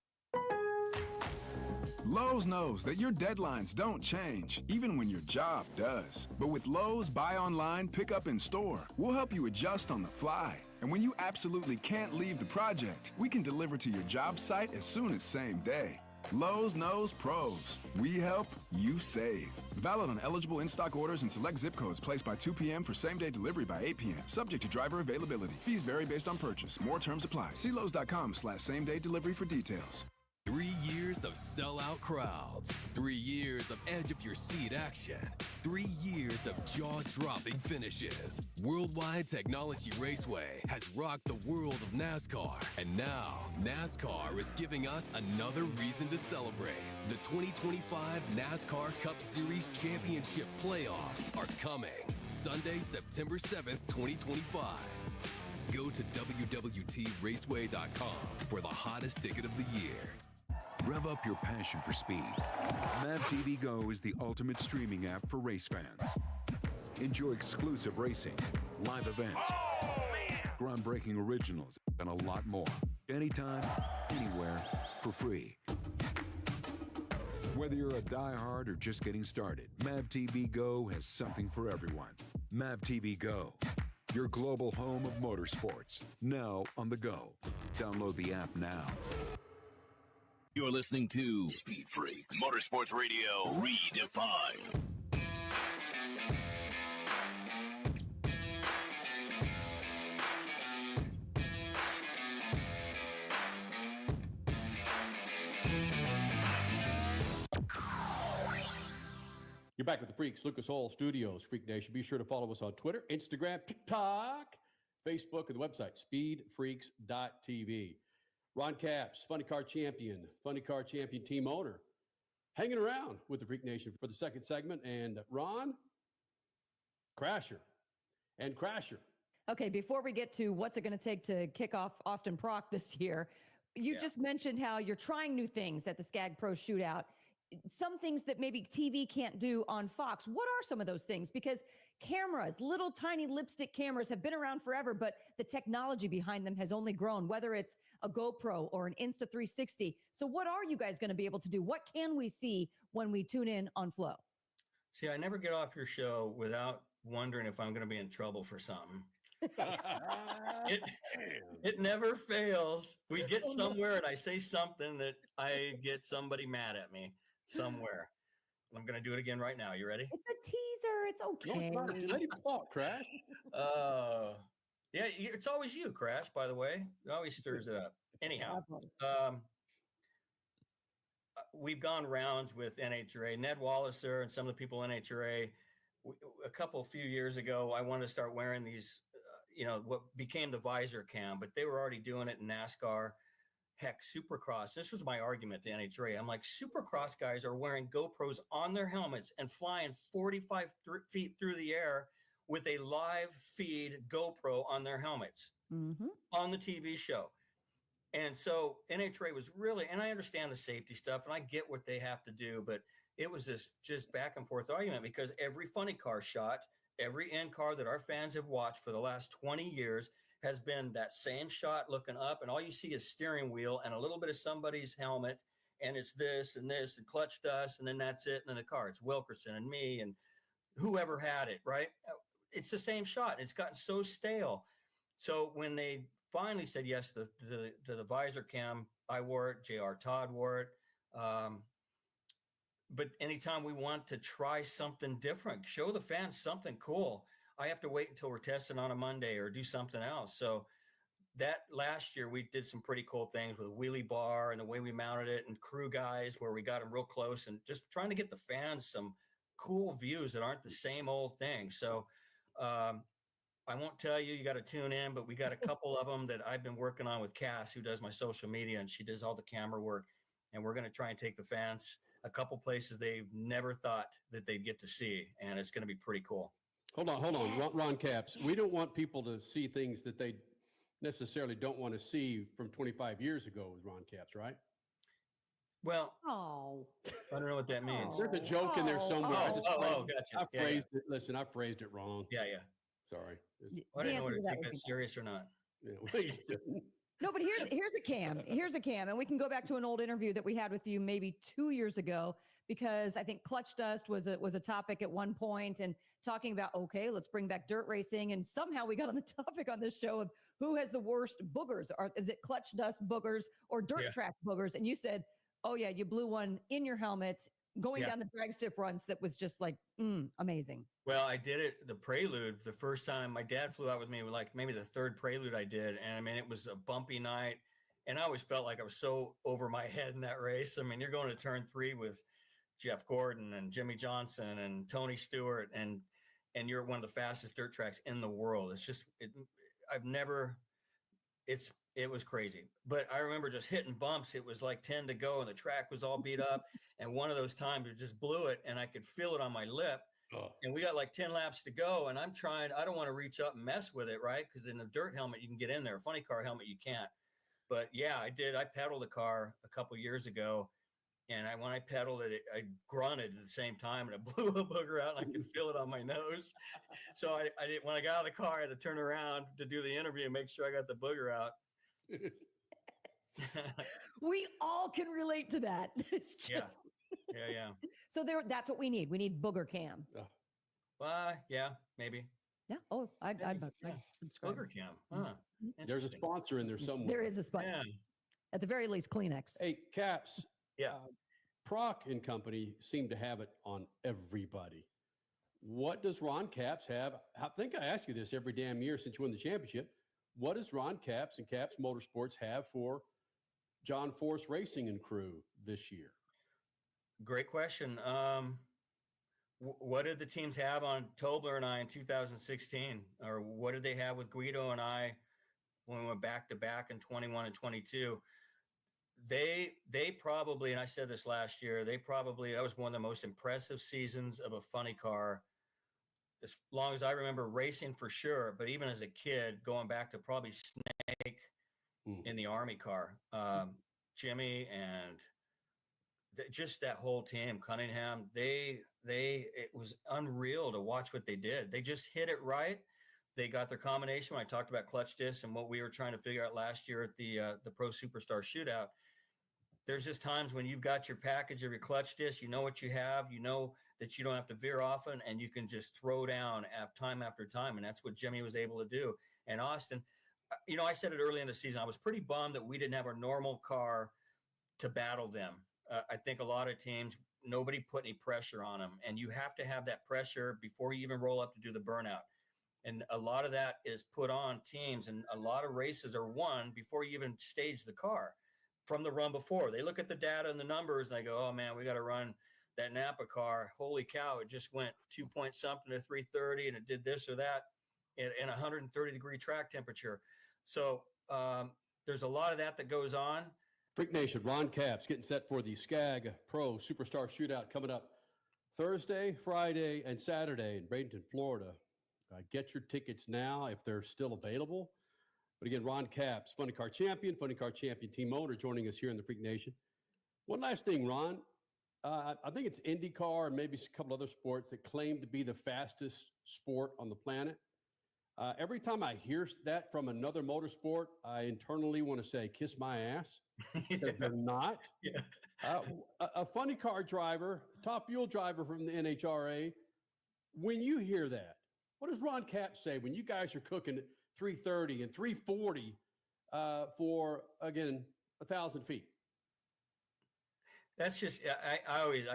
Lowe's knows that your deadlines don't change, even when your job does. But with Lowe's Buy Online, Pick Up in Store, we'll help you adjust on the fly. And when you absolutely can't leave the project, we can deliver to your job site as soon as same day. Lowe's knows pros. We help, you save. Valid on eligible in-stock orders and select zip codes placed by 2 p.m. for same-day delivery by 8 p.m. Subject to driver availability. Fees vary based on purchase. More terms apply. See Lowe's.com/same-day delivery for details. 3 years of sellout crowds, 3 years of edge-of-your-seat action, 3 years of jaw-dropping finishes. Worldwide Technology Raceway has rocked the world of NASCAR, and now NASCAR is giving us another reason to celebrate. The 2025 NASCAR Cup Series Championship playoffs are coming Sunday, September 7th, 2025. Go to www.raceway.com for the hottest ticket of the year. Rev up your passion for speed. MAVTV Go is the ultimate streaming app for race fans. Enjoy exclusive racing, live events, groundbreaking originals, and a lot more. Anytime, anywhere, for free. Whether you're a diehard or just getting started, MAVTV Go has something for everyone. Mav TV Go, your global home of motorsports, now on the go. Download the app now. You're listening to Speed Freaks Motorsports Radio Redefined. You're back with the Freaks, Lucas Oil Studios, Freak Nation. Be sure to follow us on Twitter, Instagram, TikTok, Facebook, and the website, speedfreaks.tv. Ron Capps, Funny Car Champion team owner, hanging around with the Freak Nation for the second segment. And Ron, Crasher. Okay, before we get to what's it going to take to kick off Austin Proc this year, you just mentioned how you're trying new things at the Skag Pro Shootout. Some things that maybe TV can't do on Fox. What are some of those things? Because cameras, little tiny lipstick cameras, have been around forever, but the technology behind them has only grown, whether it's a GoPro or an Insta360. So what are you guys going to be able to do? What can we see when we tune in on Flow? See, I never get off your show without wondering if I'm going to be in trouble for something. It never fails. We get somewhere and I say something that I get somebody mad at me somewhere. I'm going to do it again right now. You ready? It's a teaser. It's okay. No, it's not. Let him talk, Crash. Yeah, it's always you, Crash, by the way. It always stirs it up. Anyhow, we've gone rounds with NHRA, Ned Walliser and some of the people in NHRA. A few years ago, I wanted to start wearing these, what became the visor cam, but they were already doing it in NASCAR. Heck, Supercross. This was my argument to NHRA. I'm like, Supercross guys are wearing GoPros on their helmets and flying 45 feet through the air with a live feed GoPro on their helmets on the TV show. And so NHRA was really, and I understand the safety stuff and I get what they have to do, but it was this just back and forth argument because every funny car shot, every in-car that our fans have watched for the last 20 years has been that same shot looking up, and all you see is steering wheel and a little bit of somebody's helmet, and it's this and clutch dust, and then that's it. And then the car, it's Wilkerson and me and whoever had it, right? It's the same shot. It's gotten so stale. So when they finally said yes to the visor cam, I wore it. J.R. Todd wore it. But anytime we want to try something different, show the fans something cool, I have to wait until we're testing on a Monday or do something else. So that last year we did some pretty cool things with a wheelie bar and the way we mounted it and crew guys where we got them real close and just trying to get the fans some cool views that aren't the same old thing. So I won't tell you, you got to tune in, but we got a couple of them that I've been working on with Cass, who does my social media, and she does all the camera work. And we're going to try and take the fans a couple places they've never thought that they'd get to see. And it's going to be pretty cool. Hold on. Yes. Ron Capps. We don't want people to see things that they necessarily don't want to see from 25 years ago with Ron Capps, right? Well, I don't know what that means. There's a joke in there somewhere. Gotcha. I phrased it wrong. Yeah. Sorry. I didn't know whether to take that serious or not. Yeah. No, but here's a cam. Here's a cam. And we can go back to an old interview that we had with you maybe 2 years ago, because I think clutch dust was a topic at one point, and talking about, okay, let's bring back dirt racing. And somehow we got on the topic on this show of who has the worst boogers. Is it clutch dust boogers or dirt track boogers? And you said, oh yeah, you blew one in your helmet going down the drag strip runs. That was just like, amazing. Well, I did it, the prelude, the first time my dad flew out with me, like maybe the third prelude I did. And I mean, it was a bumpy night. And I always felt like I was so over my head in that race. I mean, you're going to turn 3 with Jeff Gordon and Jimmy Johnson and Tony Stewart, and you're at one of the fastest dirt tracks in the world. It's just, it was crazy. But I remember just hitting bumps. It was like 10 to go and the track was all beat up. And one of those times it just blew it and I could feel it on my lip. And we got like 10 laps to go, and I don't want to reach up and mess with it, right? Because in the dirt helmet, you can get in there. A funny car helmet, you can't. But yeah, I did. I pedaled a car a couple years ago, and when I pedaled it, I grunted at the same time, and it blew a booger out, and I could feel it on my nose. So I did, when I got out of the car, I had to turn around to do the interview and make sure I got the booger out. We all can relate to that. It's just... Yeah. So that's what we need. We need booger cam. Yeah, maybe. Yeah. Oh, I'd subscribe. Booger Cam. Huh. There's a sponsor in there somewhere. There is a sponsor. Yeah. At the very least, Kleenex. Hey, Caps. Yeah. Proc and company seem to have it on everybody. What does Ron Capps have? I think I ask you this every damn year since you won the championship. What does Ron Capps and Capps Motorsports have for John Force Racing and crew this year? Great question. What did the teams have on Tobler and I in 2016? Or what did they have with Guido and I when we went back to back in 21 and 22? They probably, and I said this last year, that was one of the most impressive seasons of a funny car as long as I remember racing, for sure. But even as a kid, going back to probably Snake in the Army car, Jimmy and just that whole team, Cunningham, it was unreal to watch what they did. They just hit it right. They got their combination. When I talked about clutch discs and what we were trying to figure out last year at the Pro Superstar Shootout, there's just times when you've got your package of your clutch disc, you know what you have, you know that you don't have to veer often, and you can just throw down time after time. And that's what Jimmy was able to do. And Austin, I said it early in the season, I was pretty bummed that we didn't have our normal car to battle them. I think a lot of teams, nobody put any pressure on them, and you have to have that pressure before you even roll up to do the burnout. And a lot of that is put on teams, and a lot of races are won before you even stage the car from the run before. They look at the data and the numbers and they go, oh man, we got to run that Napa car. Holy cow, it just went 2 point something to 330 and it did this or that in 130-degree track temperature. So there's a lot of that goes on. Freak Nation, Ron Capps getting set for the SCAG Pro Superstar Shootout coming up Thursday, Friday, and Saturday in Bradenton, Florida. Get your tickets now if they're still available. But again, Ron Capps, Funny Car Champion team owner, joining us here in the Freak Nation. One last thing, Ron. I think it's IndyCar and maybe a couple other sports that claim to be the fastest sport on the planet. Every time I hear that from another motorsport, I internally want to say, kiss my ass, because they're not. Yeah. A funny car driver, top fuel driver from the NHRA, when you hear that, what does Ron Capps say when you guys are cooking 330 and 340 for, again, 1,000 feet? That's just,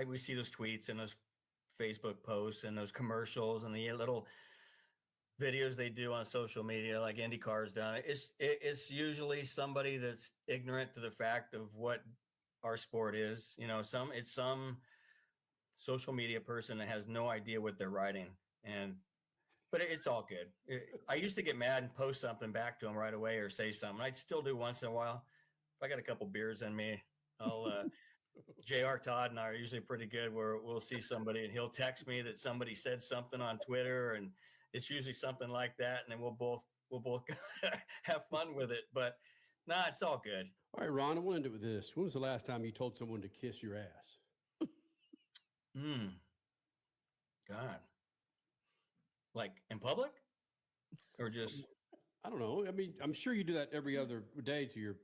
we see those tweets and those Facebook posts and those commercials and the little videos they do on social media, like IndyCar's done. It's usually somebody that's ignorant to the fact of what our sport is. It's some social media person that has no idea what they're writing. But it's all good. I used to get mad and post something back to them right away or say something. I'd still do once in a while. If I got a couple beers in me, I'll JR Todd and I are usually pretty good where we'll see somebody and he'll text me that somebody said something on Twitter, and it's usually something like that, and then we'll both have fun with it. But it's all good. All right, Ron, I want to end it with this. When was the last time you told someone to kiss your ass? God. Like in public? Or just I don't know. I mean, I'm sure you do that every other day to your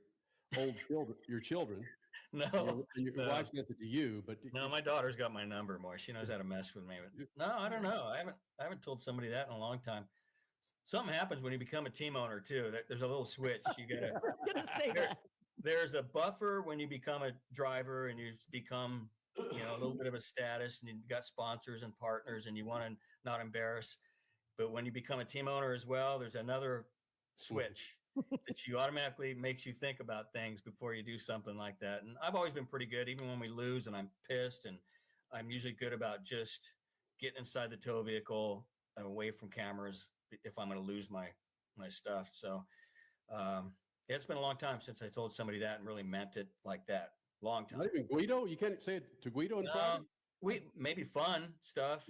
children. No, and your wife does it to you, but no, my daughter's got my number more. She knows how to mess with me. But no, I don't know. I haven't told somebody that in a long time. Something happens when you become a team owner too. There's a little switch. You gotta. I'm gonna say that. There's a buffer when you become a driver and you become, a little bit of a status, and you've got sponsors and partners, and you want to not embarrass. But when you become a team owner as well, there's another switch that you automatically makes you think about things before you do something like that. And I've always been pretty good, even when we lose and I'm pissed, and I'm usually good about just getting inside the tow vehicle and away from cameras if I'm going to lose my stuff. So it's been a long time since I told somebody that and really meant it like that. Long time. Not even Guido? You can't say it to Guido in private? Maybe fun stuff.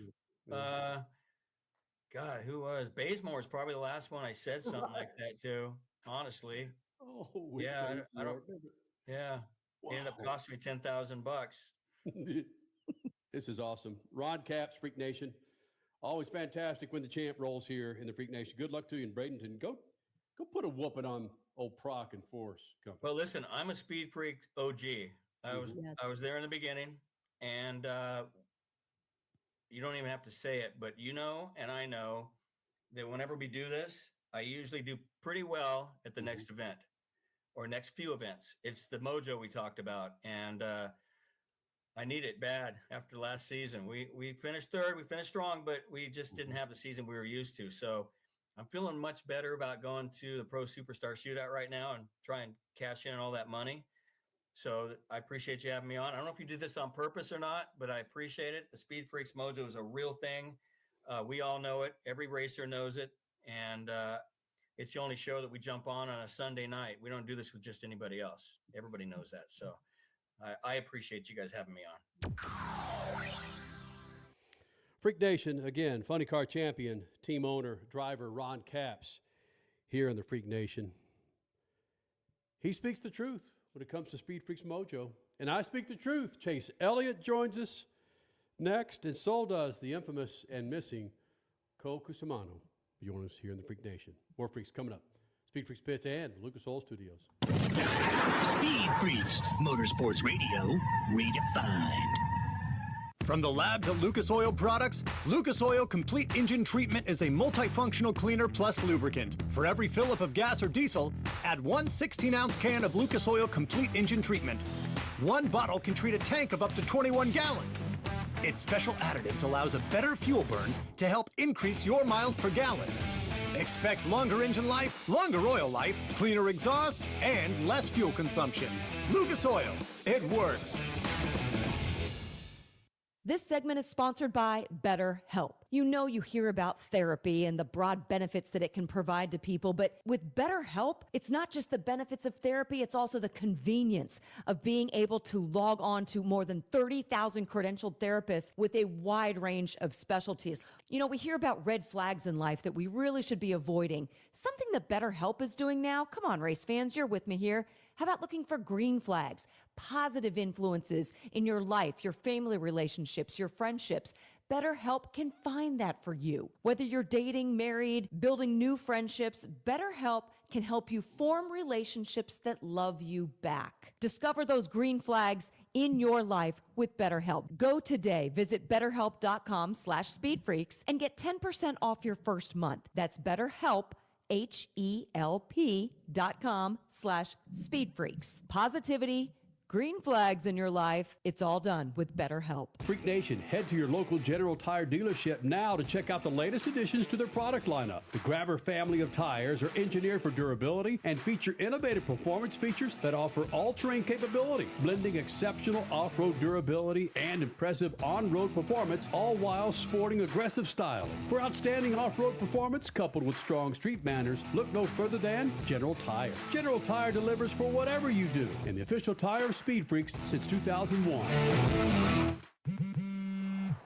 God, who was? Bazemore was probably the last one I said something like that to, honestly. Oh, yeah. I don't. Yeah. Wow. It ended up costing me $10,000. This is awesome. Ron Capps, Freak Nation. Always fantastic when the champ rolls here in the Freak Nation. Good luck to you in Bradenton. Go put a whooping on old Proc and Force company. Well, listen, I'm a Speed Freak OG. I was there in the beginning, and you don't even have to say it, but and I know that whenever we do this, I usually do pretty well at the next event or next few events. It's the mojo we talked about, and I need it bad after last season. We finished third, we finished strong, but we just didn't have the season we were used to. So I'm feeling much better about going to the Pro Superstar Shootout right now and try and cash in on all that money. So I appreciate you having me on. I don't know if you did this on purpose or not, but I appreciate it. The SpeedFreaks mojo is a real thing. We all know it. Every racer knows it. And it's the only show that we jump on a Sunday night. We don't do this with just anybody else. Everybody knows that. So I appreciate you guys having me on. Freak Nation, again, Funny Car champion, team owner, driver Ron Capps here in the Freak Nation. He speaks the truth when it comes to SpeedFreaks mojo. And I speak the truth. Chase Elliott joins us next, and so does the infamous and missing Cole Cusimano. Join us here in the Freak Nation. More freaks coming up. SpeedFreaks Pits and the Lucas Oil Studios. Speed Freaks, Motorsports Radio, redefined. From the labs at Lucas Oil Products, Lucas Oil Complete Engine Treatment is a multifunctional cleaner plus lubricant. For every fill-up of gas or diesel, add one 16-ounce can of Lucas Oil Complete Engine Treatment. One bottle can treat a tank of up to 21 gallons. Its special additives allows a better fuel burn to help increase your miles per gallon. Expect longer engine life, longer oil life, cleaner exhaust, and less fuel consumption. Lucas Oil, it works. This segment is sponsored by BetterHelp. You know, you hear about therapy and the broad benefits that it can provide to people, but with BetterHelp, it's not just the benefits of therapy, it's also the convenience of being able to log on to more than 30,000 credentialed therapists with a wide range of specialties. You know, we hear about red flags in life that we really should be avoiding. Something that BetterHelp is doing now, come on, race fans, you're with me here. How about looking for green flags, positive influences in your life, your family relationships, your friendships? BetterHelp can find that for you. Whether you're dating, married, building new friendships, BetterHelp can help you form relationships that love you back. Discover those green flags in your life with BetterHelp. Go today. Visit BetterHelp.com/SpeedFreaks and get 10% off your first month. That's BetterHelp, HELP.com/SpeedFreaks. Positivity, green flags in your life, it's all done with BetterHelp. Freak Nation, head to your local General Tire dealership now to check out the latest additions to their product lineup. The Grabber family of tires are engineered for durability and feature innovative performance features that offer all-terrain capability, blending exceptional off-road durability and impressive on-road performance, all while sporting aggressive style. For outstanding off-road performance coupled with strong street manners, look no further than General Tire. General Tire delivers for whatever you do, and the official tire of Speed Freaks since 2001.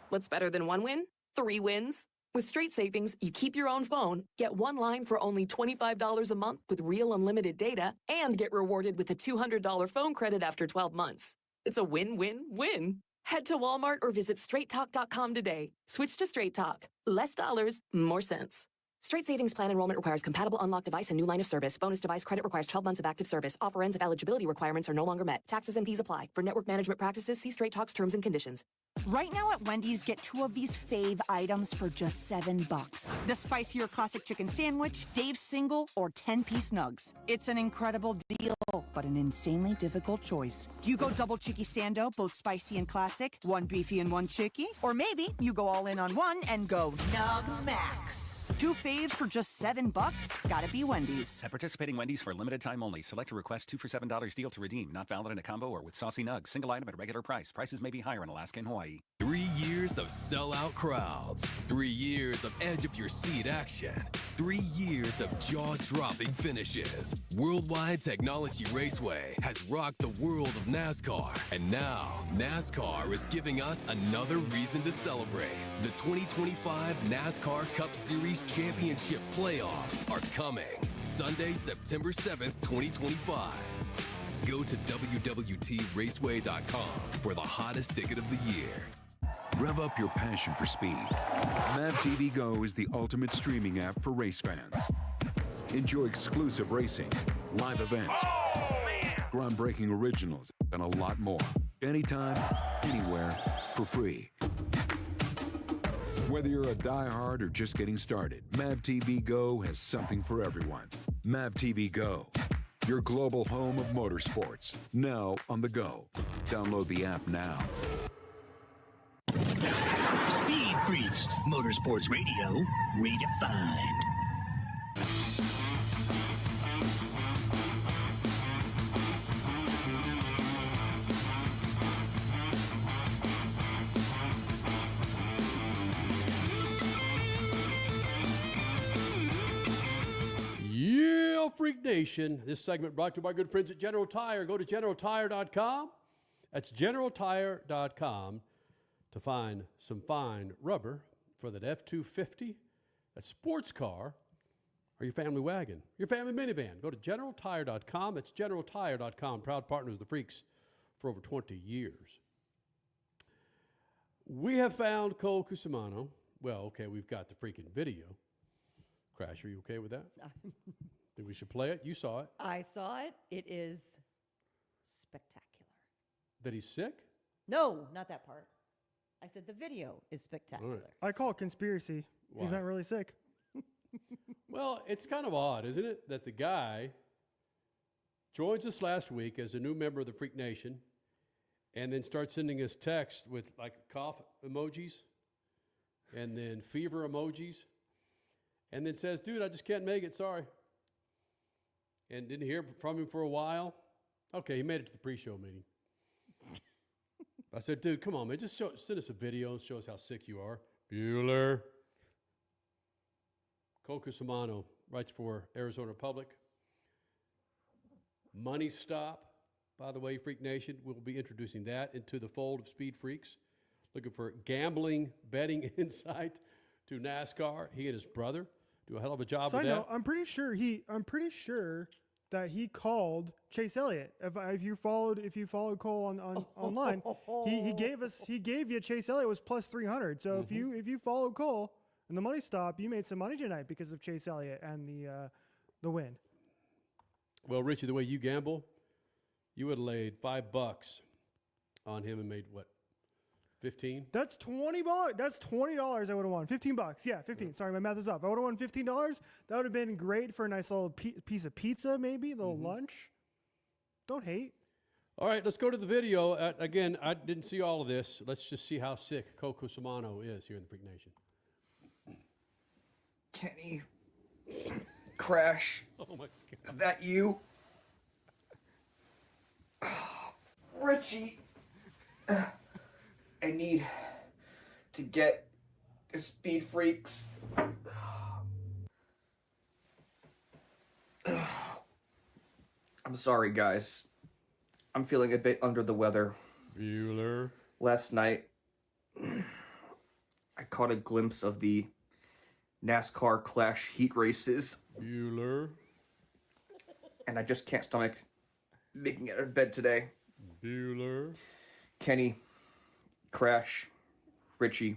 What's better than one win? 3 wins. With Straight Savings, you keep your own phone, get one line for only $25 a month with real unlimited data, and get rewarded with a $200 phone credit after 12 months. It's a win-win-win. Head to Walmart or visit straighttalk.com today. Switch to Straight Talk. Less dollars, more sense. Straight Savings Plan enrollment requires compatible unlocked device and new line of service. Bonus device credit requires 12 months of active service. Offer ends if eligibility requirements are no longer met. Taxes and fees apply. For network management practices, see Straight Talk's terms and conditions. Right now at Wendy's, get 2 of these fave items for just $7. The spicier classic chicken sandwich, Dave's single, or 10-piece nugs. It's an incredible deal, but an insanely difficult choice. Do you go double chicky sando, both spicy and classic, 1 beefy and 1 chicky? Or maybe you go all in on one and go Nug Max. 2 faves for just $7? Gotta be Wendy's. At participating Wendy's for a limited time only. Select a request 2 for $7 deal to redeem. Not valid in a combo or with saucy nugs. Single item at regular price. Prices may be higher in Alaska and Hawaii. 3 years of sellout crowds. 3 years of edge-of-your-seat action. 3 years of jaw-dropping finishes. Worldwide Technology Raceway has rocked the world of NASCAR. And now, NASCAR is giving us another reason to celebrate. The 2025 NASCAR Cup Series Championship playoffs are coming. Sunday, September 7th, 2025. Go to www.raceway.com for the hottest ticket of the year. Rev up your passion for speed. MAVTV Go is the ultimate streaming app for race fans. Enjoy exclusive racing, live events, groundbreaking originals, and a lot more. Anytime, anywhere, for free. Whether you're a diehard or just getting started, Mav TV Go has something for everyone. Mav TV Go, your global home of motorsports, now on the go. Download the app now. Speed Freaks, Motorsports Radio, redefined. Yeah, Freak Nation. This segment brought to you by good friends at General Tire. Go to GeneralTire.com. That's GeneralTire.com to find some fine rubber for that F-250, that sports car, or your family wagon, your family minivan. Go to GeneralTire.com. That's GeneralTire.com. Proud partners of the Freaks for over 20 years. We have found Cole Cusimano. Well, okay, we've got the freaking video. Crash, are you okay with that? Think we should play it? You saw it. I saw it. It is spectacular. That he's sick? No, not that part. I said the video is spectacular. Right. I call it conspiracy. Why? He's not really sick. Well, it's kind of odd, isn't it, that the guy joins us last week as a new member of the Freak Nation and then starts sending us texts with like cough emojis and then fever emojis and then says, dude, I just can't make it, sorry. And didn't hear from him for a while. Okay, he made it to the pre-show meeting. I said, dude, come on, man, just send us a video and show us how sick you are. Bueller. Cole Cusimano writes for Arizona Republic. Money Stop, by the way, Freak Nation. We'll be introducing that into the fold of Speed Freaks. Looking for gambling, betting insight to NASCAR. He and his brother do a hell of a job with that. I'm pretty sure that he called Chase Elliott. If you followed Cole on online, he gave you Chase Elliott was plus 300. So if you followed Cole and the Money Stop, you made some money tonight because of Chase Elliott and the win. Well, Richie, the way you gamble, you would have laid $5 on him and made what? 15? That's $20. That's $20 I would have won. $15. Yeah, 15. Yeah. Sorry, my math is up. I would have won $15. That would have been great for a nice little piece of pizza, maybe a little lunch. Don't hate. All right, let's go to the video. Again, I didn't see all of this. Let's just see how sick Cole Cusimano is here in the Freak Nation. Kenny, Crash. Oh my God. Is that you? Richie. I need to get to Speed Freaks. I'm sorry, guys. I'm feeling a bit under the weather. Bueller. Last night, I caught a glimpse of the NASCAR Clash heat races. Bueller. And I just can't stomach making it out of bed today. Bueller. Kenny, Crash, Richie,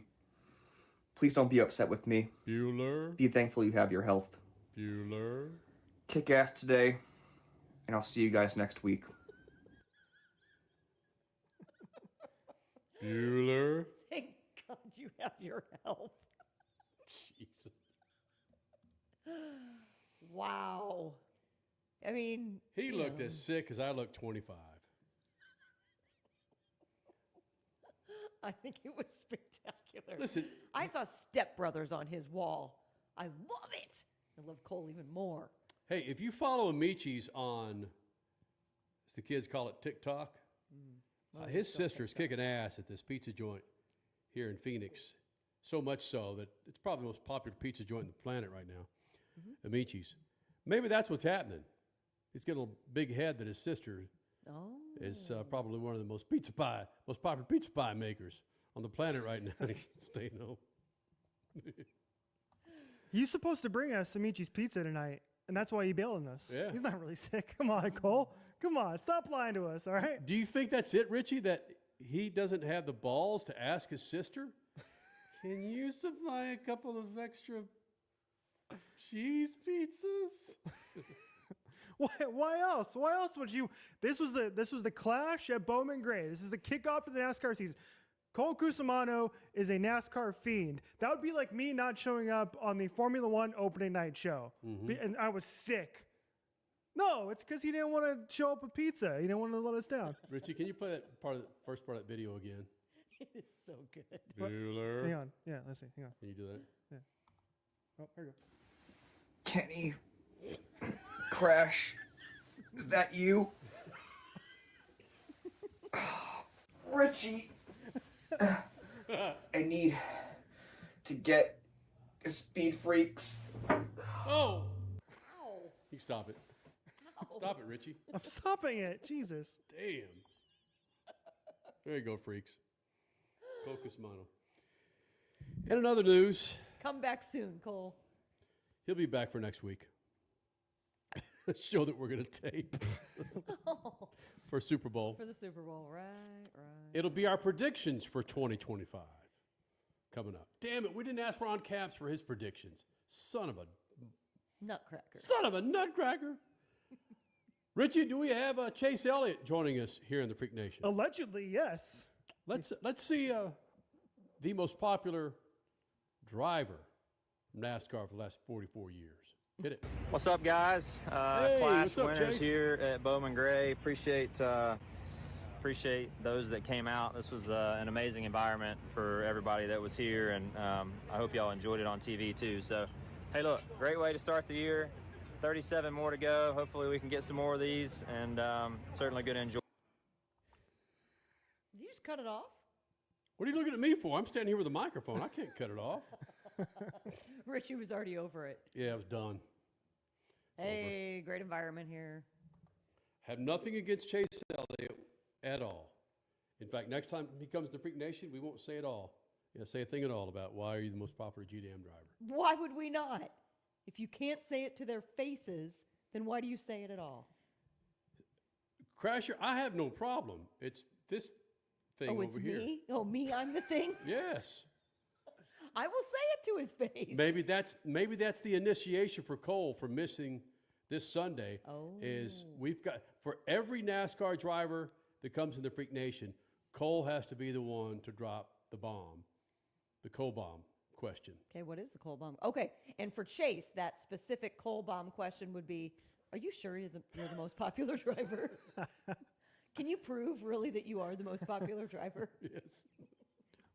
please don't be upset with me. Bueller. Be thankful you have your health. Bueller. Kick ass today, and I'll see you guys next week. Bueller. Thank God you have your health. Jesus. Wow. I mean, he looked as sick as I looked 25. I think it was spectacular. Listen, I saw Step Brothers on his wall. I love it. I love Cole even more. Hey, if you follow Amichis on, as the kids call it, TikTok, his sister's kicking ass at this pizza joint here in Phoenix. So much so that it's probably the most popular pizza joint on the planet right now, Amichis. Maybe that's what's happening. He's getting a big head that his sister is probably one of the most popular pizza pie makers on the planet right now. Stay home. He's supposed to bring us Amichi's pizza tonight, and that's why he bailed on us. Yeah. He's not really sick. Come on, Cole. Come on. Stop lying to us, all right? Do you think that's it, Richie, that he doesn't have the balls to ask his sister, can you supply a couple of extra cheese pizzas? Why else? Why else would you? This was the Clash at Bowman Gray. This is the kickoff of the NASCAR season. Cole Cusimano is a NASCAR fiend. That would be like me not showing up on the Formula One opening night show. And I was sick. No, it's because he didn't want to show up with pizza. He didn't want to let us down. Richie, can you play that first part of that video again? It's so good. Bueller. Hang on. Yeah, let's see. Hang on. Can you do that? Yeah. Oh, there you go. Kenny. Crash. Is that you? Richie. I need to get to SpeedFreaks. Oh! You stop it. Stop it, Richie. I'm stopping it. Jesus. Damn. There you go, freaks. Focus mono. And in other news, Come back soon, Cole. he'll be back for next week. A show that we're going to tape for Super Bowl. For the Super Bowl, right. It'll be our predictions for 2025 coming up. Damn it, we didn't ask Ron Capps for his predictions. Son of a nutcracker. Richie, do we have Chase Elliott joining us here in the Freak Nation? Allegedly, yes. Let's see the most popular driver from NASCAR for the last 44 years. Hit it. What's up, guys? Hey, Clash what's up, winners Chase? here at Bowman Gray. Appreciate those that came out. This was an amazing environment for everybody that was here, and I hope y'all enjoyed it on TV too. So, hey, look, great way to start the year. 37 more to go. Hopefully we can get some more of these, and certainly going to enjoy. Did you just cut it off? What are you looking at me for? I'm standing here with a microphone. I can't cut it off. Richie was already over it. Yeah, I was done. Hey, great environment here. Have nothing against Chase Elliott at all. In fact, next time he comes to Freak Nation, we won't say it all. Yeah, say a thing at all about why are you the most popular GDM driver. Why would we not? If you can't say it to their faces, then why do you say it at all? Crasher, I have no problem. It's this thing over here. Me? Oh, me, I'm the thing? Yes. I will say it to his face. Maybe that's the initiation for Cole for missing this Sunday. Is we've got for every NASCAR driver that comes in the Freak Nation, Cole has to be the one to drop the bomb, the Cole bomb question. Okay, what is the Cole bomb? Okay, and for Chase, that specific Cole bomb question would be: are you sure you're the most popular driver? Can you prove really that you are the most popular driver? Yes.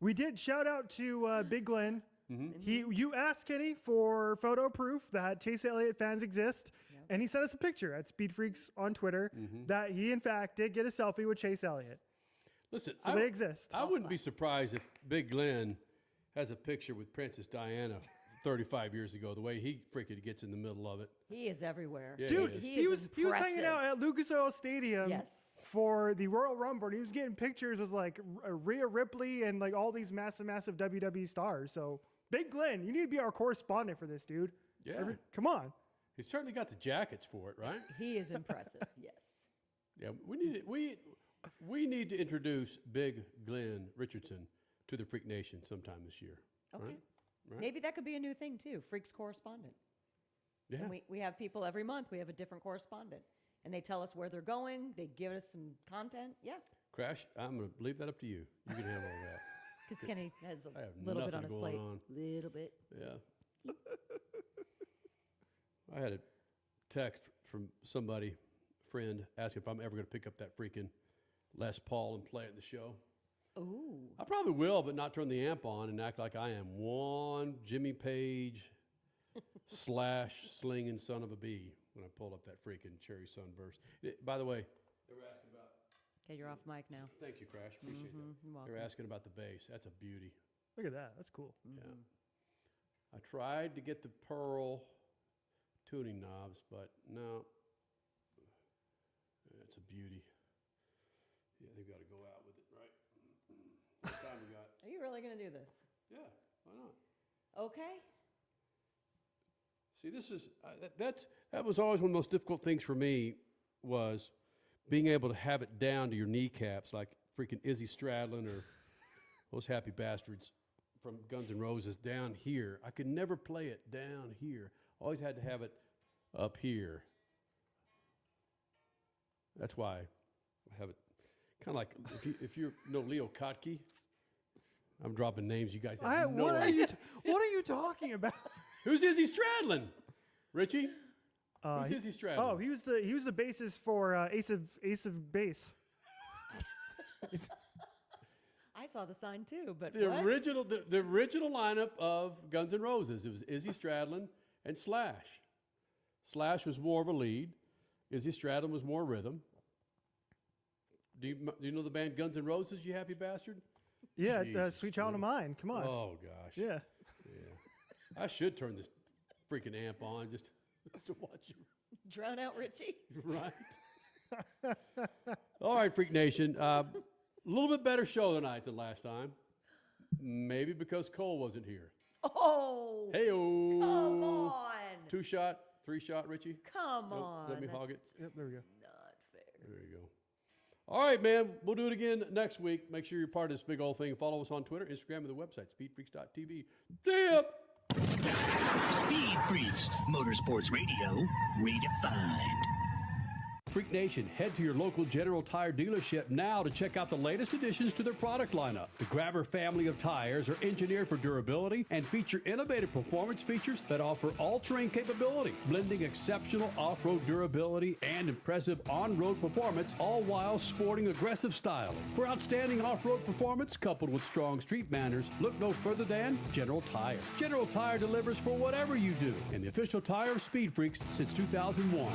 We did shout out to Big Glenn. You asked Kenny for photo proof that Chase Elliott fans exist, and he sent us a picture at SpeedFreaks on Twitter that he in fact did get a selfie with Chase Elliott. Listen, so they exist. I wouldn't be surprised if Big Glenn has a picture with Princess Diana 35 years ago. The way he freaking gets in the middle of it. He is everywhere. Yeah, Dude, he was hanging out at Lucas Oil Stadium. Yes. For the Royal Rumble, and he was getting pictures with like Rhea Ripley and like all these massive WWE stars. So Big Glenn, you need to be our correspondent for this, dude. Yeah. Come on. He's certainly got the jackets for it, right? He is impressive. Yes. Yeah, we need to introduce Big Glenn Richardson to the Freak Nation sometime this year. Okay. Right? Maybe that could be a new thing too. Freaks correspondent. Yeah. And we have people every month. We have a different correspondent. And they tell us where they're going. They give us some content. Yeah. Crash, I'm going to leave that up to you. You can handle all that. Because Kenny has I have a little bit nothing on his going plate. on. Little bit. Yeah. I had a text from somebody, friend, asking if I'm ever going to pick up that freaking Les Paul and play it in the show. Ooh. I probably will, but not turn the amp on and act like I am one Jimmy Page / slinging son of a bee when I pull up that freaking cherry sunburst. By the way, they were asking about. Okay, you're off mic now. Thank you, Crash. Appreciate You're that. welcome. They were asking about the bass. That's a beauty. Look at that. That's cool. Yeah. I tried to get the pearl tuning knobs, but no. It's a beauty. Yeah, they've got to go out with it, right? What time we got? Are you really going to do this? Yeah, why not? Okay. See, this is that was always one of the most difficult things for me was being able to have it down to your kneecaps, like freaking Izzy Stradlin or those happy bastards from Guns N' Roses down here. I could never play it down here. Always had to have it up here. That's why I have it kind of like if you know Leo Kottke, I'm dropping names. You guys have no what idea. What are you talking about? Who's Izzy Stradlin? Richie? Who's Izzy Stradlin? Oh, he was the bassist for Ace of Base. I saw the sign too, but The what? original lineup of Guns N' Roses. It was Izzy Stradlin and Slash. Slash was more of a lead. Izzy Stradlin was more rhythm. Do you know the band Guns N' Roses, you happy bastard? Yeah, Jesus, Sweet Child of Mine. Come on. Oh, gosh. Yeah. I should turn this freaking amp on just to watch you. Drown out Richie. Right. All right, Freak Nation. A little bit better show tonight than last time. Maybe because Cole wasn't here. Oh. Hey-o. Come on. 2-shot, 3-shot, Richie. Come Nope, on. let me hog it. Yep, there we go. Not fair. There you go. All right, man. We'll do it again next week. Make sure you're part of this big old thing. Follow us on Twitter, Instagram, and the website, speedfreaks.tv. See ya. Speed Freaks, Motorsports Radio, redefined. Freak Nation, head to your local General Tire dealership now to check out the latest additions to their product lineup. The Grabber family of tires are engineered for durability and feature innovative performance features that offer all-terrain capability, blending exceptional off-road durability and impressive on-road performance, all while sporting aggressive style. For outstanding off-road performance coupled with strong street manners, look no further than General Tire. General Tire delivers for whatever you do, and the official tire of Speed Freaks since 2001.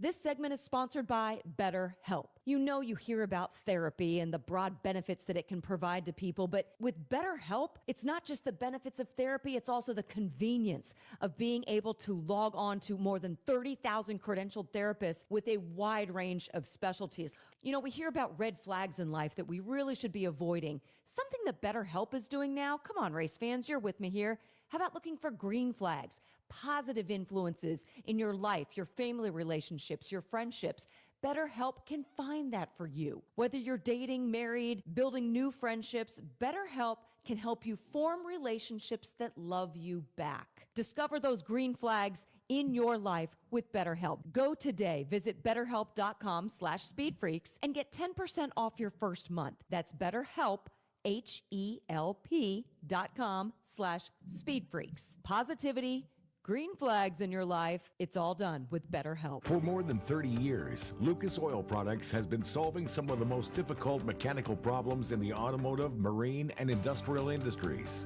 This segment is sponsored by BetterHelp. You know, you hear about therapy and the broad benefits that it can provide to people, but with BetterHelp, it's not just the benefits of therapy, it's also the convenience of being able to log on to more than 30,000 credentialed therapists with a wide range of specialties. You know, we hear about red flags in life that we really should be avoiding. Something that BetterHelp is doing now, come on, race fans, you're with me here. How about looking for green flags, positive influences in your life, your family relationships, your friendships? BetterHelp can find that for you. Whether you're dating, married, building new friendships, BetterHelp can help you form relationships that love you back. Discover those green flags in your life with BetterHelp. Go today. Visit BetterHelp.com/SpeedFreaks and get 10% off your first month. That's BetterHelp, HELP.com/SpeedFreaks. Positivity, green flags in your life, it's all done with BetterHelp. For more than 30 years, Lucas Oil Products has been solving some of the most difficult mechanical problems in the automotive, marine, and industrial industries.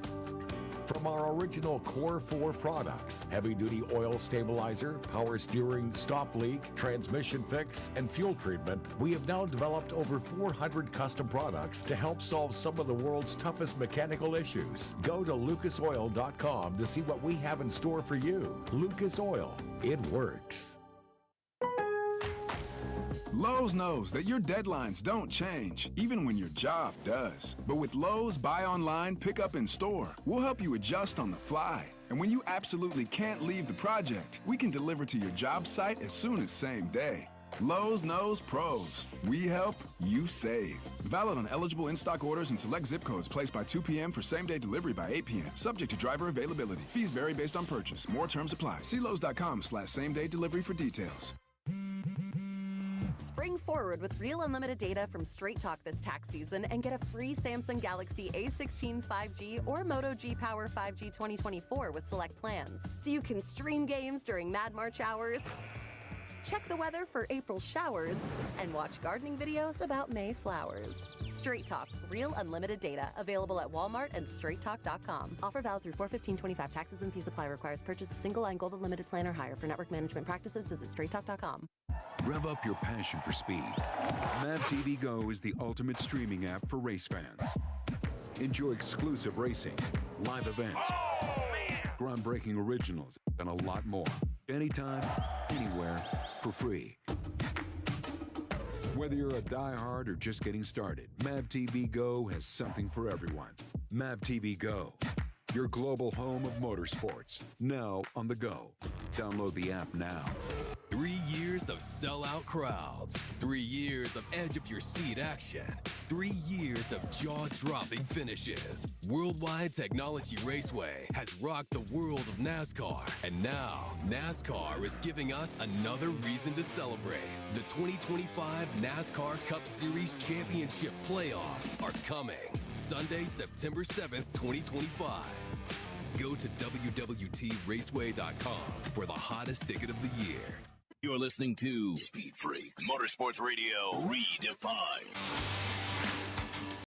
From our original Core 4 products, heavy-duty oil stabilizer, power steering, stop leak, transmission fix, and fuel treatment, we have now developed over 400 custom products to help solve some of the world's toughest mechanical issues. Go to lucasoil.com to see what we have in store for you. Lucas Oil, it works. Lowe's knows that your deadlines don't change, even when your job does. But with Lowe's Buy Online, Pick Up in Store, we'll help you adjust on the fly. And when you absolutely can't leave the project, we can deliver to your job site as soon as same day. Lowe's knows pros. We help, you save. Valid on eligible in-stock orders and select zip codes placed by 2 p.m. for same-day delivery by 8 p.m. Subject to driver availability. Fees vary based on purchase. More terms apply. See Lowe's.com/same-day delivery for details. Spring forward with real unlimited data from Straight Talk this tax season and get a free Samsung Galaxy A16 5G or Moto G Power 5G 2024 with select plans. So you can stream games during Mad March hours, check the weather for April showers, and watch gardening videos about May flowers. Straight Talk, real unlimited data, available at Walmart and straighttalk.com. Offer valid through 4/15/25. Taxes and fees apply. Requires purchase of single line gold unlimited plan or higher. For network management practices, visit straighttalk.com. Rev up your passion for speed. MAVTV Go is the ultimate streaming app for race fans. Enjoy exclusive racing, live events, groundbreaking originals, and a lot more. Anytime, anywhere, for free. Whether you're a diehard or just getting started, MAVTV Go has something for everyone. MAVTV Go, your global home of motorsports, now on the go. Download the app now. 3 years of sellout crowds. 3 years of edge-of-your-seat action. 3 years of jaw-dropping finishes. Worldwide Technology Raceway has rocked the world of NASCAR. And now, NASCAR is giving us another reason to celebrate. The 2025 NASCAR Cup Series Championship playoffs are coming. Sunday, September 7th, 2025. Go to www.traceway.com for the hottest ticket of the year. You're listening to Speed Freaks Motorsports Radio Redefined.